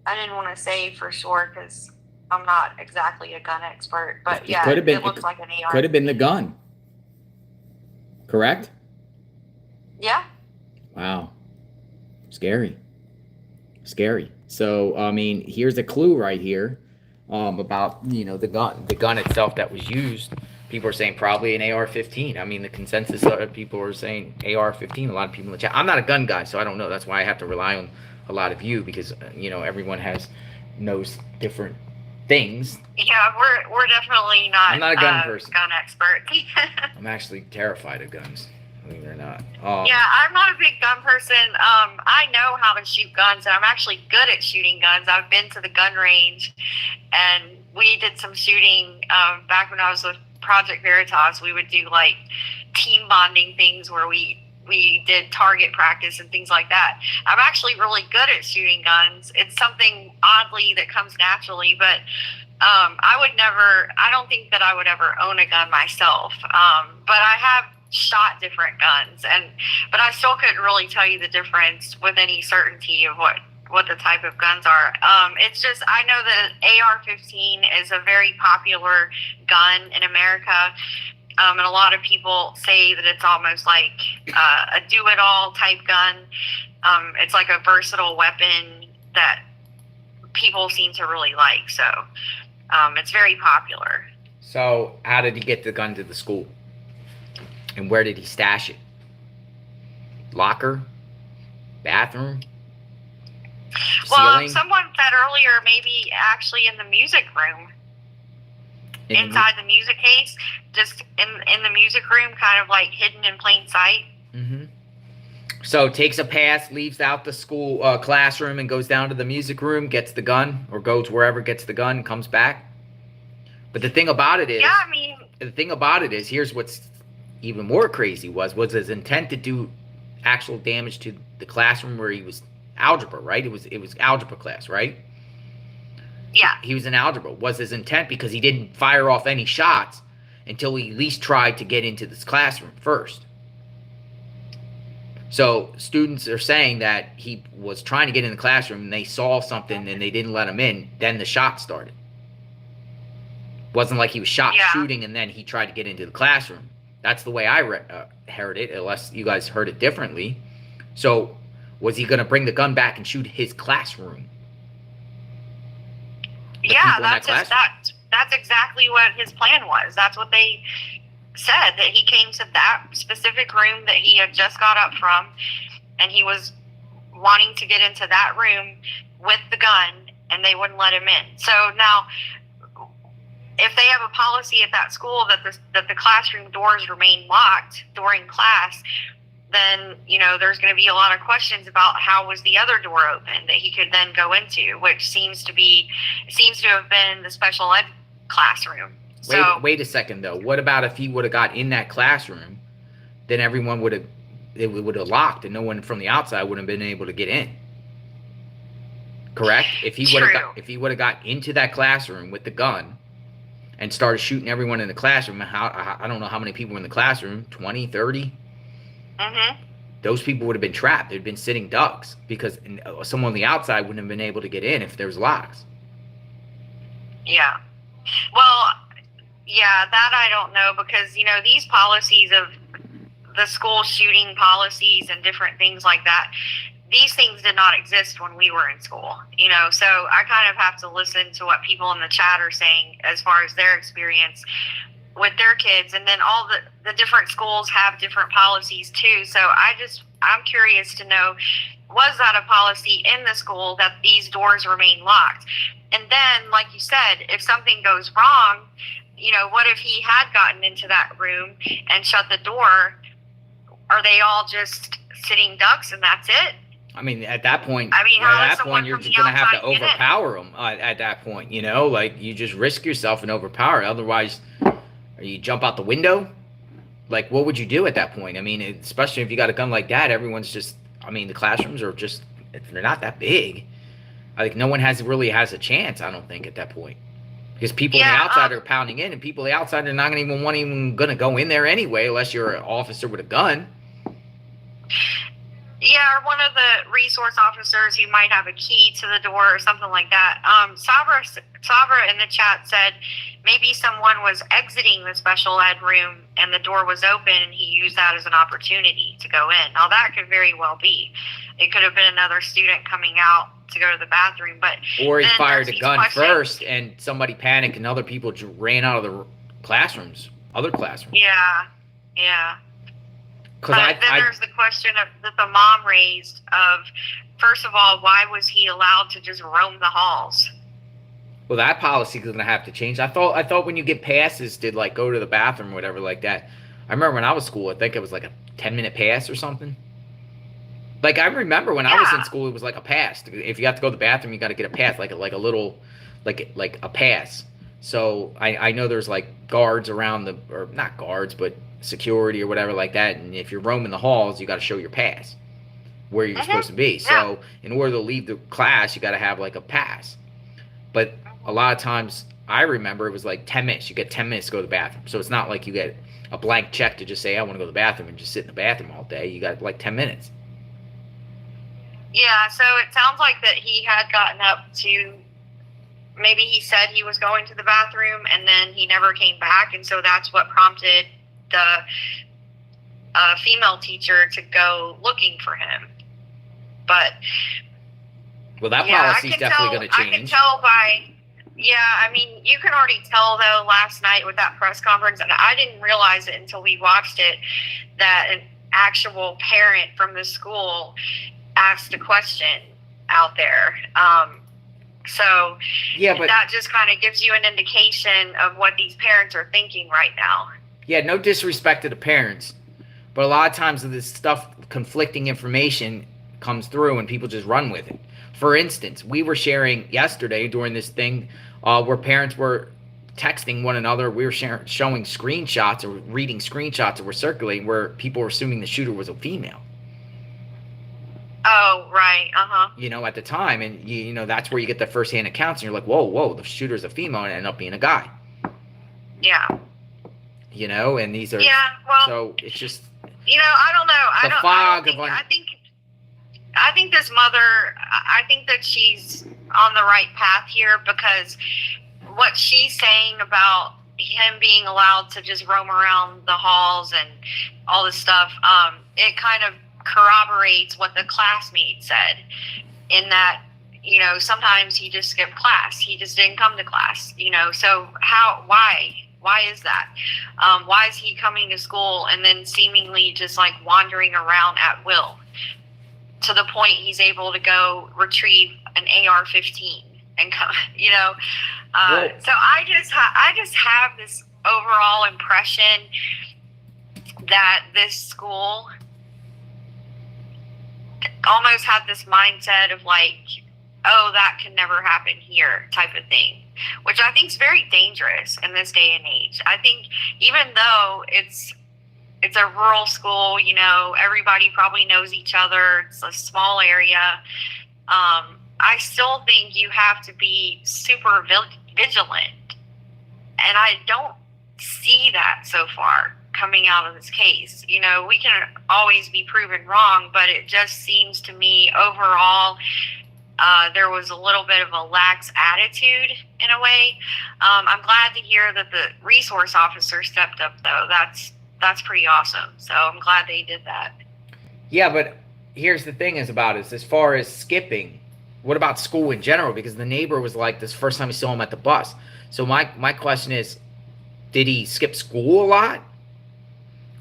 Speaker 2: I didn't want to say for sure because I'm not exactly a gun expert. But yeah, it looks like an AR.
Speaker 1: Could have been the gun. Correct?
Speaker 2: Yeah.
Speaker 1: Wow. Scary. So, I mean, here's a clue right here about, the gun itself that was used. People are saying probably an AR-15. I mean, the consensus of people are saying AR-15. A lot of people in the chat. I'm not a gun guy, so I don't know. That's why I have to rely on a lot of you, because, everyone knows different things.
Speaker 2: Yeah, we're definitely not.
Speaker 1: I'm not a gun person.
Speaker 2: Gun expert.
Speaker 1: I'm actually terrified of guns, believe it or not.
Speaker 2: Yeah, I'm not a big gun person. I know how to shoot guns, and I'm actually good at shooting guns. I've been to the gun range, and we did some shooting back when I was with Project Veritas. We would do like team bonding things where we did target practice and things like that. I'm actually really good at shooting guns. It's something oddly that comes naturally, but I don't think that I would ever own a gun myself. But I have shot different guns, but I still couldn't really tell you the difference with any certainty of what the type of guns are. It's just, I know that AR-15 is a very popular gun in America, and a lot of people say that it's almost like a do-it-all type gun. It's like a versatile weapon that people seem to really like, so it's very popular.
Speaker 1: So how did he get the gun to the school? And where did he stash it? Locker? Bathroom?
Speaker 2: Well,
Speaker 1: Ceiling?
Speaker 2: someone said earlier maybe actually in the music room. Inside the music case, just in the music room, kind of like hidden in plain sight.
Speaker 1: Mm-hmm. So takes a pass, leaves out the school classroom and goes down to the music room, gets the gun, or goes wherever, gets the gun, comes back. But the thing about it is,
Speaker 2: yeah, I mean,
Speaker 1: the thing about it is, here's what's even more crazy was his intent to do actual damage to the classroom where he was algebra, right? It was algebra class, right?
Speaker 2: Yeah.
Speaker 1: He was in algebra. Was his intent because he didn't fire off any shots until he at least tried to get into this classroom first. So students are saying that he was trying to get in the classroom and they saw something and they didn't let him in. Then the shot started. Wasn't like he was shooting and then he tried to get into the classroom. That's the way I heard it, unless you guys heard it differently. So was he going to bring the gun back and shoot his classroom?
Speaker 2: Yeah, that's exactly what his plan was. That's what they said, that he came to that specific room that he had just got up from, and he was wanting to get into that room with the gun, and they wouldn't let him in. So now, if they have a policy at that school that the classroom doors remain locked during class, then, you know, there's going to be a lot of questions about how was the other door open that he could then go into, which seems to have been the special ed classroom.
Speaker 1: Wait a second though. What about if he would have got in that classroom? Then everyone would have locked, and no one from the outside would have been able to get in. Correct? If he would have got into that classroom with the gun and started shooting everyone in the classroom, I don't know how many people were in the classroom, 20, 30?
Speaker 2: Mm-hmm.
Speaker 1: Those people would have been trapped. They'd been sitting ducks because someone on the outside wouldn't have been able to get in if there was locks.
Speaker 2: Yeah. Well, yeah, that I don't know, because, you know, these policies of the school shooting policies and different things like that, these things did not exist when we were in school, you know, so I kind of have to listen to what people in the chat are saying as far as their experience with their kids, and then all the different schools have different policies too. So I'm curious to know, was that a policy in the school that these doors remain locked? And then, like you said, if something goes wrong, you know, what if he had gotten into that room and shut the door? Are they all just sitting ducks and that's it?
Speaker 1: I mean, at that point, you're just going to have to overpower them at that point, you know? Like, you just risk yourself and overpower. Otherwise, you jump out the window? Like, what would you do at that point? I mean, especially if you got a gun like that, everyone's just, I mean, the classrooms are just, they're not that big. Like, no one really has a chance, I don't think, at that point. Because people on the outside are pounding in, and people on the outside are not even going to go in there anyway, unless you're an officer with a gun.
Speaker 2: Yeah, or one of the resource officers who might have a key to the door or something like that. Sabra in the chat said maybe someone was exiting the special ed room and the door was open and he used that as an opportunity to go in. Now, that could very well be. It could have been another student coming out to go to the bathroom, but
Speaker 1: or he fired a gun first and somebody panicked and other people ran out of the classrooms, other classrooms.
Speaker 2: Yeah. But then there's the question that the mom raised of, first of all, why was he allowed to just roam the halls?
Speaker 1: Well, that policy is going to have to change. I thought when you get passes to like go to the bathroom or whatever like that. I remember when I was in school, I think it was like a 10-minute pass or something. Like, I remember when I was in school, it was like a pass. If you have to go to the bathroom, you got to get a pass, like a little, like a pass. So I know there's like guards around or not guards, but security or whatever like that. And if you're roaming the halls, you got to show your pass where you're supposed to be. So in order to leave the class, you got to have like a pass. But a lot of times, I remember it was like 10 minutes. You get 10 minutes to go to the bathroom. So it's not like you get a blank check to just say, I want to go to the bathroom and just sit in the bathroom all day. You got like 10 minutes.
Speaker 2: Yeah, so it sounds like that he had gotten up to, maybe he said he was going to the bathroom and then he never came back, and so that's what prompted the female teacher to go looking for him. But
Speaker 1: well, that
Speaker 2: yeah,
Speaker 1: policy's definitely going to change.
Speaker 2: I can tell by, yeah, I mean, you can already tell though last night with that press conference, and I didn't realize it until we watched it, that an actual parent from the school asked a question out there. So
Speaker 1: yeah, but
Speaker 2: that just kind of gives you an indication of what these parents are thinking right now.
Speaker 1: Yeah, no disrespect to the parents, but a lot of times this stuff, conflicting information comes through and people just run with it. For instance, we were sharing yesterday during this thing where parents were texting one another. We were showing screenshots or reading screenshots that were circulating where people were assuming the shooter was a female.
Speaker 2: Oh, right.
Speaker 1: You know, at the time, and you know that's where you get the first-hand accounts, and you're like, whoa, the shooter's a female, and it ended up being a guy.
Speaker 2: Yeah.
Speaker 1: You know, and these are so it's just,
Speaker 2: you know, I don't know. I think this mother, I think that she's on the right path here, because what she's saying about him being allowed to just roam around the halls and all this stuff, it kind of corroborates what the classmate said, in that, you know, sometimes he just skipped class. He just didn't come to class, you know. So why is that? Why is he coming to school and then seemingly just like wandering around at will, to the point he's able to go retrieve an AR-15 and come, you know? So I just have this overall impression that this school almost had this mindset of like, oh, that can never happen here type of thing, which I think is very dangerous in this day and age. I think even though it's a rural school, you know, everybody probably knows each other, it's a small area, I still think you have to be super vigilant. And I don't see that so far coming out of this case. You know, we can always be proven wrong, but it just seems to me overall there was a little bit of a lax attitude in a way. I'm glad to hear that the resource officer stepped up, though. That's pretty awesome. So I'm glad they did that.
Speaker 1: Yeah, but here's the thing is about it, as far as skipping, what about school in general? Because the neighbor was like, this first time he saw him at the bus. So my question is, did he skip school a lot?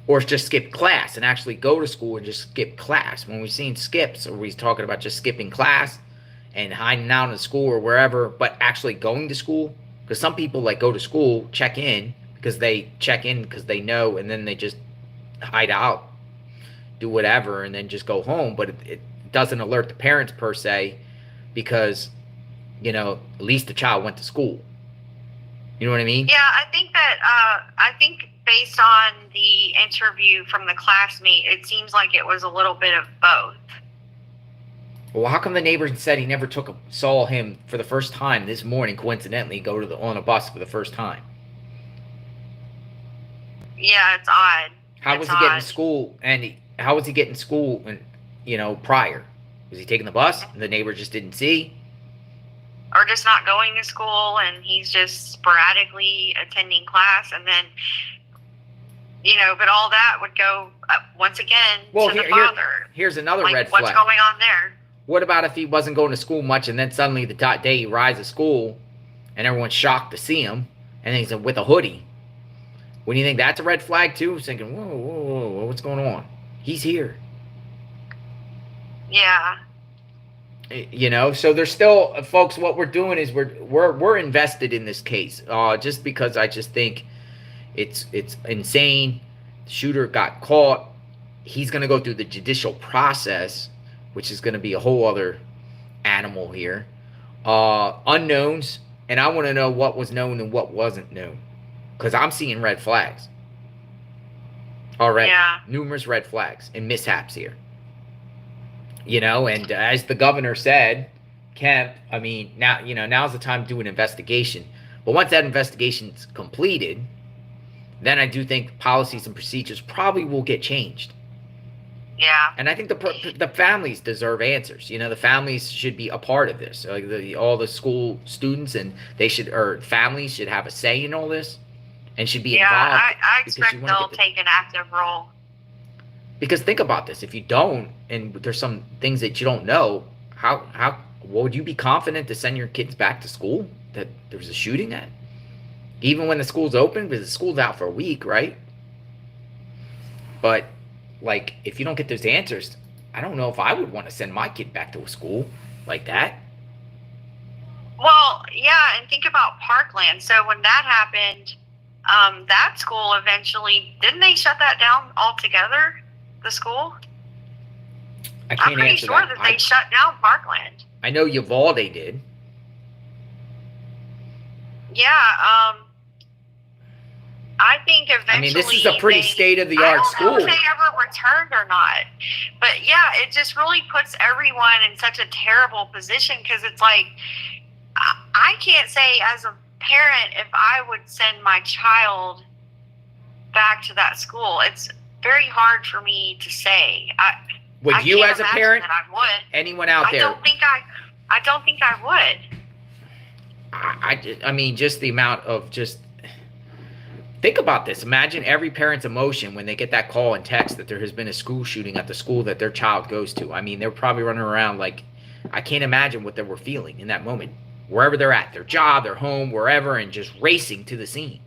Speaker 1: Or just skip class and actually go to school and just skip class? When we've seen skips, or we're talking about just skipping class and hiding out in school or wherever, but actually going to school? Because some people like go to school, check in because they know, and then they just hide out, do whatever, and then just go home. But it doesn't alert the parents per se, because, you know, at least the child went to school. You know what I mean?
Speaker 2: Yeah, I think that, based on the interview from the classmate, it seems like it was a little bit of both.
Speaker 1: Well, how come the neighbor said he never saw him for the first time this morning, coincidentally, go on a bus for the first time?
Speaker 2: Yeah, it's odd.
Speaker 1: How was he getting to school? And how was he getting to school? And you know, prior, was he taking the bus and the neighbor just didn't see?
Speaker 2: Or just not going to school, and he's just sporadically attending class, and then, you know, but all that would go once again to the father.
Speaker 1: Here's another
Speaker 2: like,
Speaker 1: red flag.
Speaker 2: What's going on there?
Speaker 1: What about if he wasn't going to school much, and then suddenly the day he arrives at school, and everyone's shocked to see him, and he's with a hoodie? Wouldn't you think that's a red flag too? Thinking, whoa, what's going on? He's here.
Speaker 2: Yeah.
Speaker 1: You know, so there's still, folks, what we're doing is we're invested in this case. Just because I just think it's insane. The shooter got caught. He's going to go through the judicial process, which is going to be a whole other animal here. Unknowns, and I want to know what was known and what wasn't known, because I'm seeing red flags already.
Speaker 2: Yeah.
Speaker 1: Numerous red flags and mishaps here. You know, and as the governor said, Kemp, I mean, now's the time to do an investigation. But once that investigation's completed, then I do think policies and procedures probably will get changed.
Speaker 2: Yeah.
Speaker 1: And I think the families deserve answers. You know, the families should be a part of this. Like all the school students, and families should have a say in all this, and should be involved.
Speaker 2: Yeah, I expect they'll take an active role.
Speaker 1: Because think about this: if you don't, and there's some things that you don't know, how would you be confident to send your kids back to school that there was a shooting at? Even when the school's open, because the school's out for a week, right? But like, if you don't get those answers, I don't know if I would want to send my kid back to a school like that.
Speaker 2: Well, yeah, and think about Parkland. So when that happened, that school eventually, didn't they shut that down altogether, the school?
Speaker 1: I can't
Speaker 2: I'm pretty
Speaker 1: answer
Speaker 2: sure
Speaker 1: that.
Speaker 2: they shut down Parkland.
Speaker 1: I know Uvalde did.
Speaker 2: Yeah, I think eventually.
Speaker 1: I mean, this is a pretty state-of-the-art school.
Speaker 2: I don't know if they ever returned or not, but yeah, it just really puts everyone in such a terrible position, because it's like, I can't say as a parent if I would send my child back to that school. It's very hard for me to say.
Speaker 1: Would you, as a parent,
Speaker 2: that I would.
Speaker 1: anyone out there?
Speaker 2: I don't think I would.
Speaker 1: I mean, just the amount of just. Think about this. Imagine every parent's emotion when they get that call and text that there has been a school shooting at the school that their child goes to. I mean, they're probably running around like, I can't imagine what they were feeling in that moment. Wherever they're at, their job, their home, wherever, and just racing to the scene.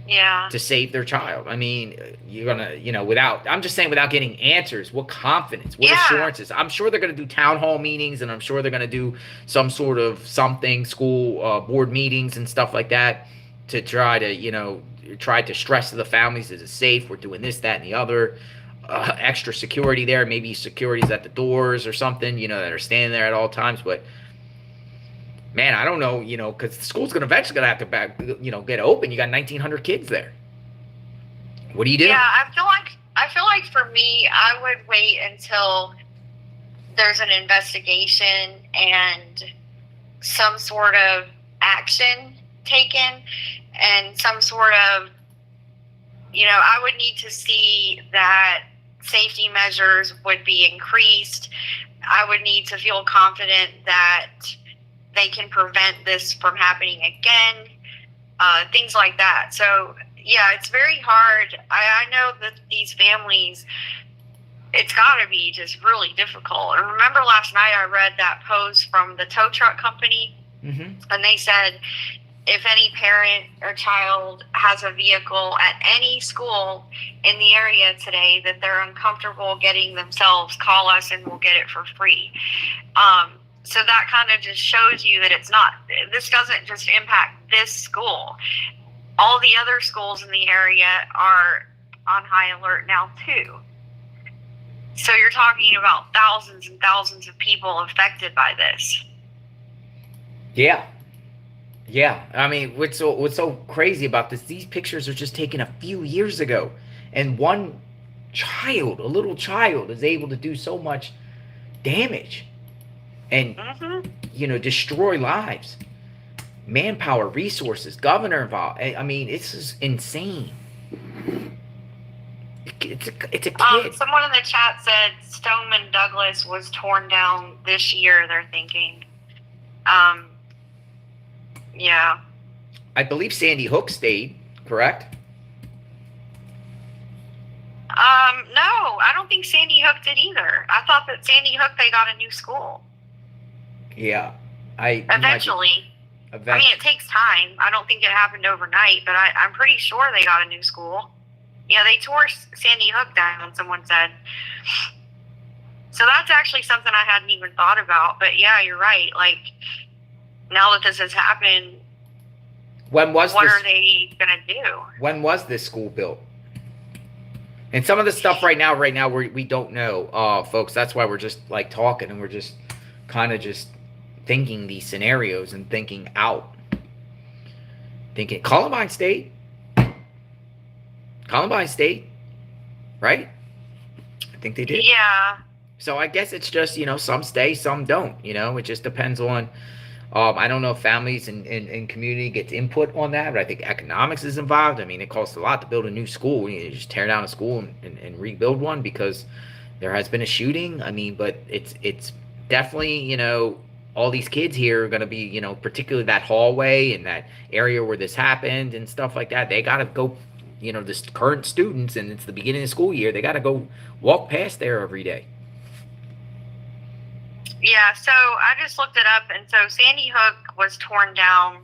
Speaker 2: Yeah.
Speaker 1: To save their child. I mean, you're going to, I'm just saying, without getting answers, what confidence, what assurances. I'm sure they're going to do town hall meetings, and I'm sure they're going to do some sort of school board meetings and stuff like that, to try to stress to the families that it's safe. We're doing this, that, and the other. Extra security there. Maybe security's at the doors or something, that are standing there at all times. But, man, I don't know, because the school's eventually going to have to get open. You got 1,900 kids there. What do you do?
Speaker 2: Yeah, I feel like for me, I would wait until there's an investigation and some sort of action taken, and some sort of, I would need to see that safety measures would be increased. I would need to feel confident that they can prevent this from happening again, things like that. So, yeah, it's very hard. I know that these families, it's got to be just really difficult. And remember last night I read that post from the tow truck company, and they said, if any parent or child has a vehicle at any school in the area today that they're uncomfortable getting themselves, call us and we'll get it for free. So that kind of just shows you that this doesn't just impact this school. All the other schools in the area are on high alert now too. So you're talking about thousands and thousands of people affected by this.
Speaker 1: Yeah. Yeah, I mean, what's so crazy about this? These pictures are just taken a few years ago, and one child, a little child, is able to do so much damage, and destroy lives, manpower, resources, governor involved. I mean, this is insane. It's a kid.
Speaker 2: Someone in the chat said Stoneman Douglas was torn down this year. They're thinking. Yeah.
Speaker 1: I believe Sandy Hook stayed, correct?
Speaker 2: No, I don't think Sandy Hook did either. I thought that Sandy Hook, they got a new school.
Speaker 1: Yeah.
Speaker 2: Eventually. I mean, it takes time. I don't think it happened overnight, but I'm pretty sure they got a new school. Yeah, they tore Sandy Hook down, someone said. So that's actually something I hadn't even thought about. But yeah, you're right. Like, now that this has happened, what are they going to do?
Speaker 1: When was this school built? And some of the stuff right now we don't know, folks. That's why we're just like talking, and we're just kind of just thinking these scenarios and thinking out. Thinking Columbine State, right? I think they did.
Speaker 2: Yeah.
Speaker 1: So I guess it's just, some stay, some don't. It just depends on I don't know if families and community gets input on that, but I think economics is involved. I mean, it costs a lot to build a new school. You just tear down a school and rebuild one because there has been a shooting. I mean, but it's definitely, all these kids here are going to be, particularly that hallway and that area where this happened and stuff like that. They got to go, this current students, and it's the beginning of the school year. They got to go walk past there every day.
Speaker 2: Yeah, so I just looked it up, and so Sandy Hook was torn down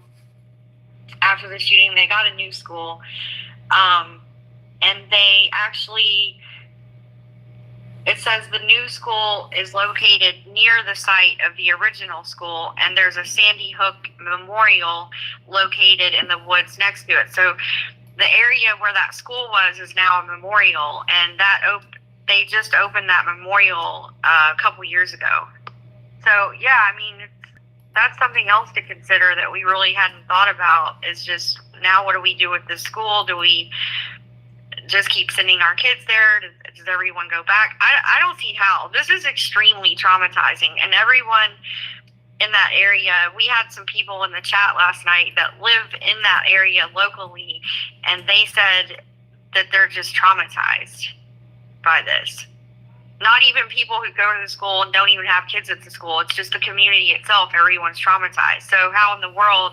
Speaker 2: after the shooting. They got a new school, and they actually, it says the new school is located near the site of the original school, and there's a Sandy Hook memorial located in the woods next to it. So the area where that school was is now a memorial, and they just opened that memorial a couple years ago. So, yeah, I mean, that's something else to consider that we really hadn't thought about, is just now what do we do with this school? Do we just keep sending our kids there? Does everyone go back? I don't see how. This is extremely traumatizing, and everyone in that area, we had some people in the chat last night that live in that area locally, and they said that they're just traumatized by this. Not even people who go to the school and don't even have kids at the school. It's just the community itself. Everyone's traumatized. So how in the world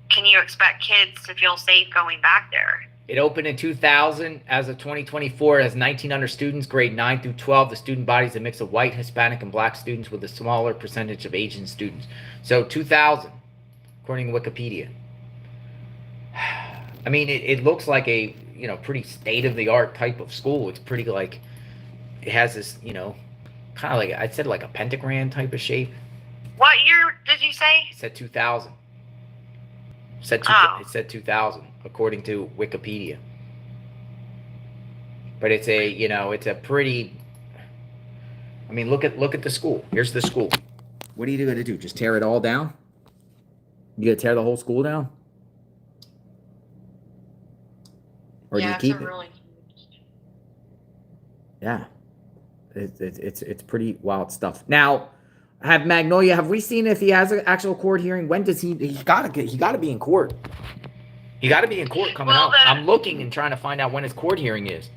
Speaker 2: can you expect kids to feel safe going back there?
Speaker 1: It opened in 2000. As of 2024, it has 1,900 students, grade 9 through 12. The student body is a mix of white, Hispanic, and black students with a smaller percentage of Asian students. So 2000, according to Wikipedia. I mean, it looks like a, pretty state-of-the-art type of school. It's pretty like, it has this, kind of like, I'd said like a pentagram type of shape.
Speaker 2: What year did you say?
Speaker 1: It said 2000. It said 2000, according to Wikipedia. But it's a, it's a pretty, I mean, look at the school. Here's the school. What are you going to do? Just tear it all down? You going to tear the whole school down? Or do you keep it?
Speaker 2: Really
Speaker 1: yeah. It's pretty wild stuff. Now, have we seen if he has an actual court hearing? When does he's got to be in court. He got to be in court coming up. I'm looking and trying to find out when his court hearing is.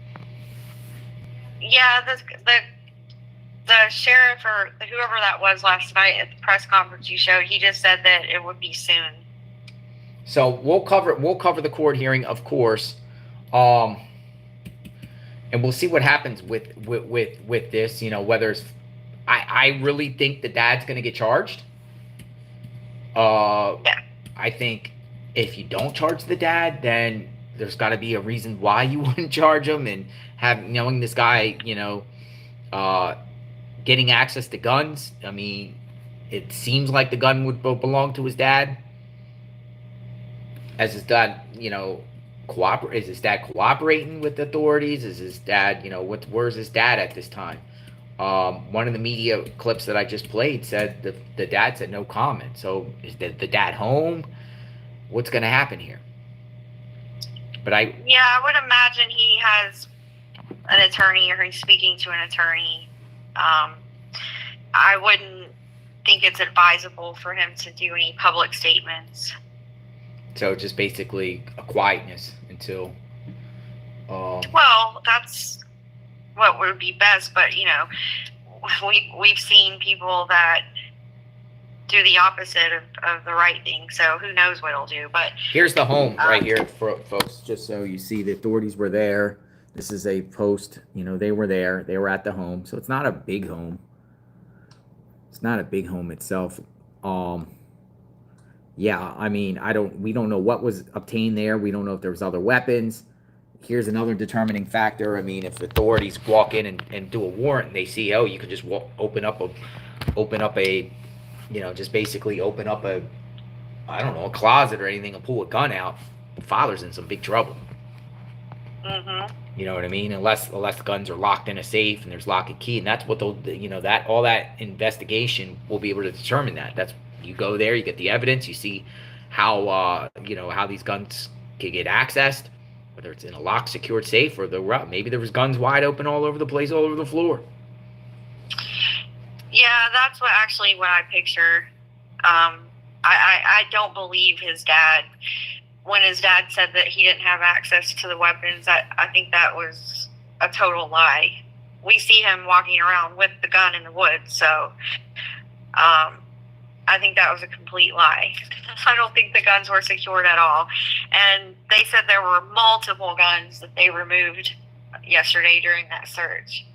Speaker 2: Yeah, the sheriff or whoever that was last night at the press conference you showed, he just said that it would be soon.
Speaker 1: So we'll cover the court hearing, of course. And we'll see what happens with this, whether it's, I really think the dad's going to get charged.
Speaker 2: Yeah.
Speaker 1: I think if you don't charge the dad, then there's got to be a reason why you wouldn't charge him, and knowing this guy, getting access to guns. I mean, it seems like the gun would belong to his dad. As his dad, is his dad cooperating with the authorities? Is his dad, where's his dad at this time? One of the media clips that I just played said the dad said no comment. So is the dad home? What's going to happen here? But I would imagine he has an attorney, or he's speaking to an attorney. I wouldn't think it's advisable for him to do any public statements. So just basically a quietness until. Well, that's what would be best, but we've seen people that do the opposite of the right thing. So who knows what he'll do? But here's the home right here, folks. Just so you see, the authorities were there. This is a post. They were there. They were at the home. So it's not a big home. It's not a big home itself. Yeah, I mean, we don't know what was obtained there. We don't know if there was other weapons. Here's another determining factor. I mean, if authorities walk in and do a warrant and they see, you could just open up a, just basically open up a, I don't know, a closet or anything and pull a gun out, the father's in some big trouble. Mm-hmm. You know what I mean? Unless the guns are locked in a safe and there's lock and key, and that's what all that investigation will be able to determine that. That's, you go there, you get the evidence, you see how how these guns can get accessed, whether it's in a locked, secured safe, or maybe there was guns wide open all over the place, all over the floor. Yeah, that's what I picture.
Speaker 2: I don't believe his dad. When his dad said that he didn't have access to the weapons, I think that was a total lie. We see him walking around with the gun in the woods, so I think that was a complete lie. I don't think the guns were secured at all. And they said there were multiple guns that they removed yesterday during that search.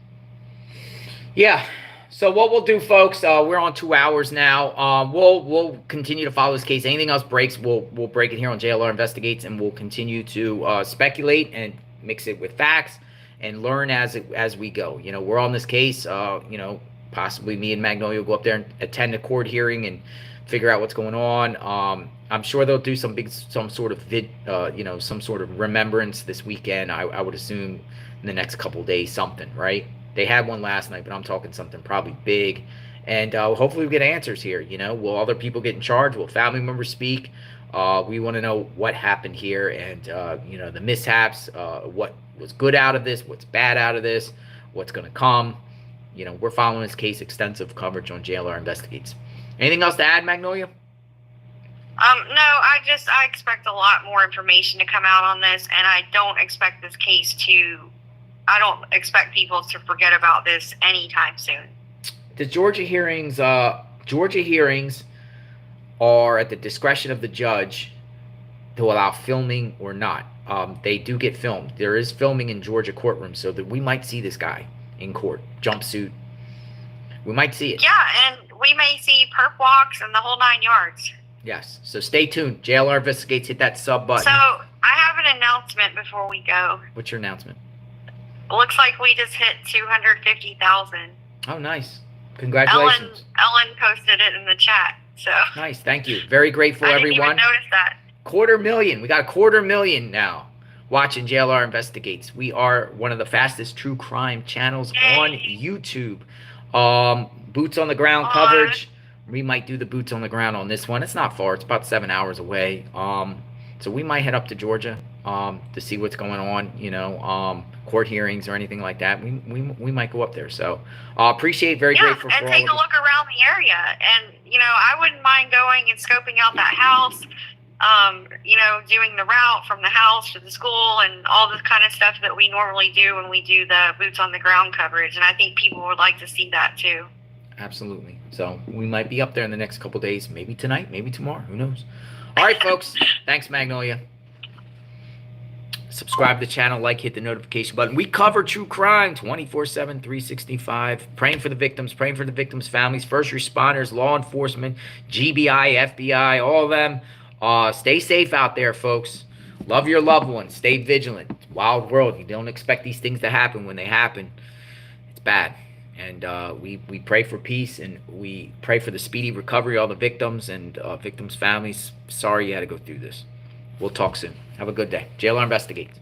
Speaker 1: Yeah. So what we'll do, folks, we're on 2 hours now. We'll continue to follow this case. Anything else breaks, we'll break it here on JLR Investigates, and we'll continue to speculate and mix it with facts and learn as we go. You know, we're on this case. You know, possibly me and Magnolia will go up there and attend a court hearing and figure out what's going on. I'm sure they'll do some sort of some sort of remembrance this weekend. I would assume in the next couple days, something, right? They had one last night, but I'm talking something probably big. And hopefully we get answers here. You know, will other people get in charge? Will family members speak? We want to know what happened here and, you know, the mishaps, what was good out of this, what's bad out of this, what's going to come. You know, we're following this case, extensive coverage on JLR Investigates. Anything else to add, Magnolia?
Speaker 2: No, I expect a lot more information to come out on this, and I don't expect this case I don't expect people to forget about this anytime soon.
Speaker 1: The Georgia hearings are at the discretion of the judge to allow filming or not. They do get filmed. There is filming in Georgia courtrooms, so that we might see this guy in court, jumpsuit. We might see it.
Speaker 2: Yeah, and we may see perp walks and the whole 9 yards.
Speaker 1: Yes, so stay tuned. JLR Investigates, hit that sub button.
Speaker 2: So I have an announcement before we go.
Speaker 1: What's your announcement?
Speaker 2: Looks like we just hit 250,000.
Speaker 1: Oh, nice. Congratulations.
Speaker 2: Ellen posted it in the chat. So
Speaker 1: nice. Thank you. Very grateful, everyone.
Speaker 2: I didn't even notice that.
Speaker 1: 250,000. We got 250,000 now watching JLR Investigates. We are one of the fastest true crime channels on YouTube. Boots on the ground coverage. We might do the boots on the ground on this one. It's not far. It's about 7 hours away. So we might head up to Georgia to see what's going on, you know, court hearings or anything like that. We might go up there. So appreciate, very grateful for all of
Speaker 2: and take a look around the area. And, you know, I wouldn't mind going and scoping out that house, you know, doing the route from the house to the school and all this kind of stuff that we normally do when we do the boots on the ground coverage. And I think people would like to see that too.
Speaker 1: Absolutely. So we might be up there in the next couple days, maybe tonight, maybe tomorrow. Who knows? All right, folks. Thanks, Magnolia. Subscribe to the channel, like, hit the notification button. We cover true crime 24/7, 365. Praying for the victims, praying for the victims' families, first responders, law enforcement, GBI, FBI, all of them. Stay safe out there, folks. Love your loved ones. Stay vigilant. It's a wild world. You don't expect these things to happen. When they happen, it's bad. And we pray for peace, and we pray for the speedy recovery of all the victims and victims' families. Sorry you had to go through this. We'll talk soon. Have a good day. JLR Investigates.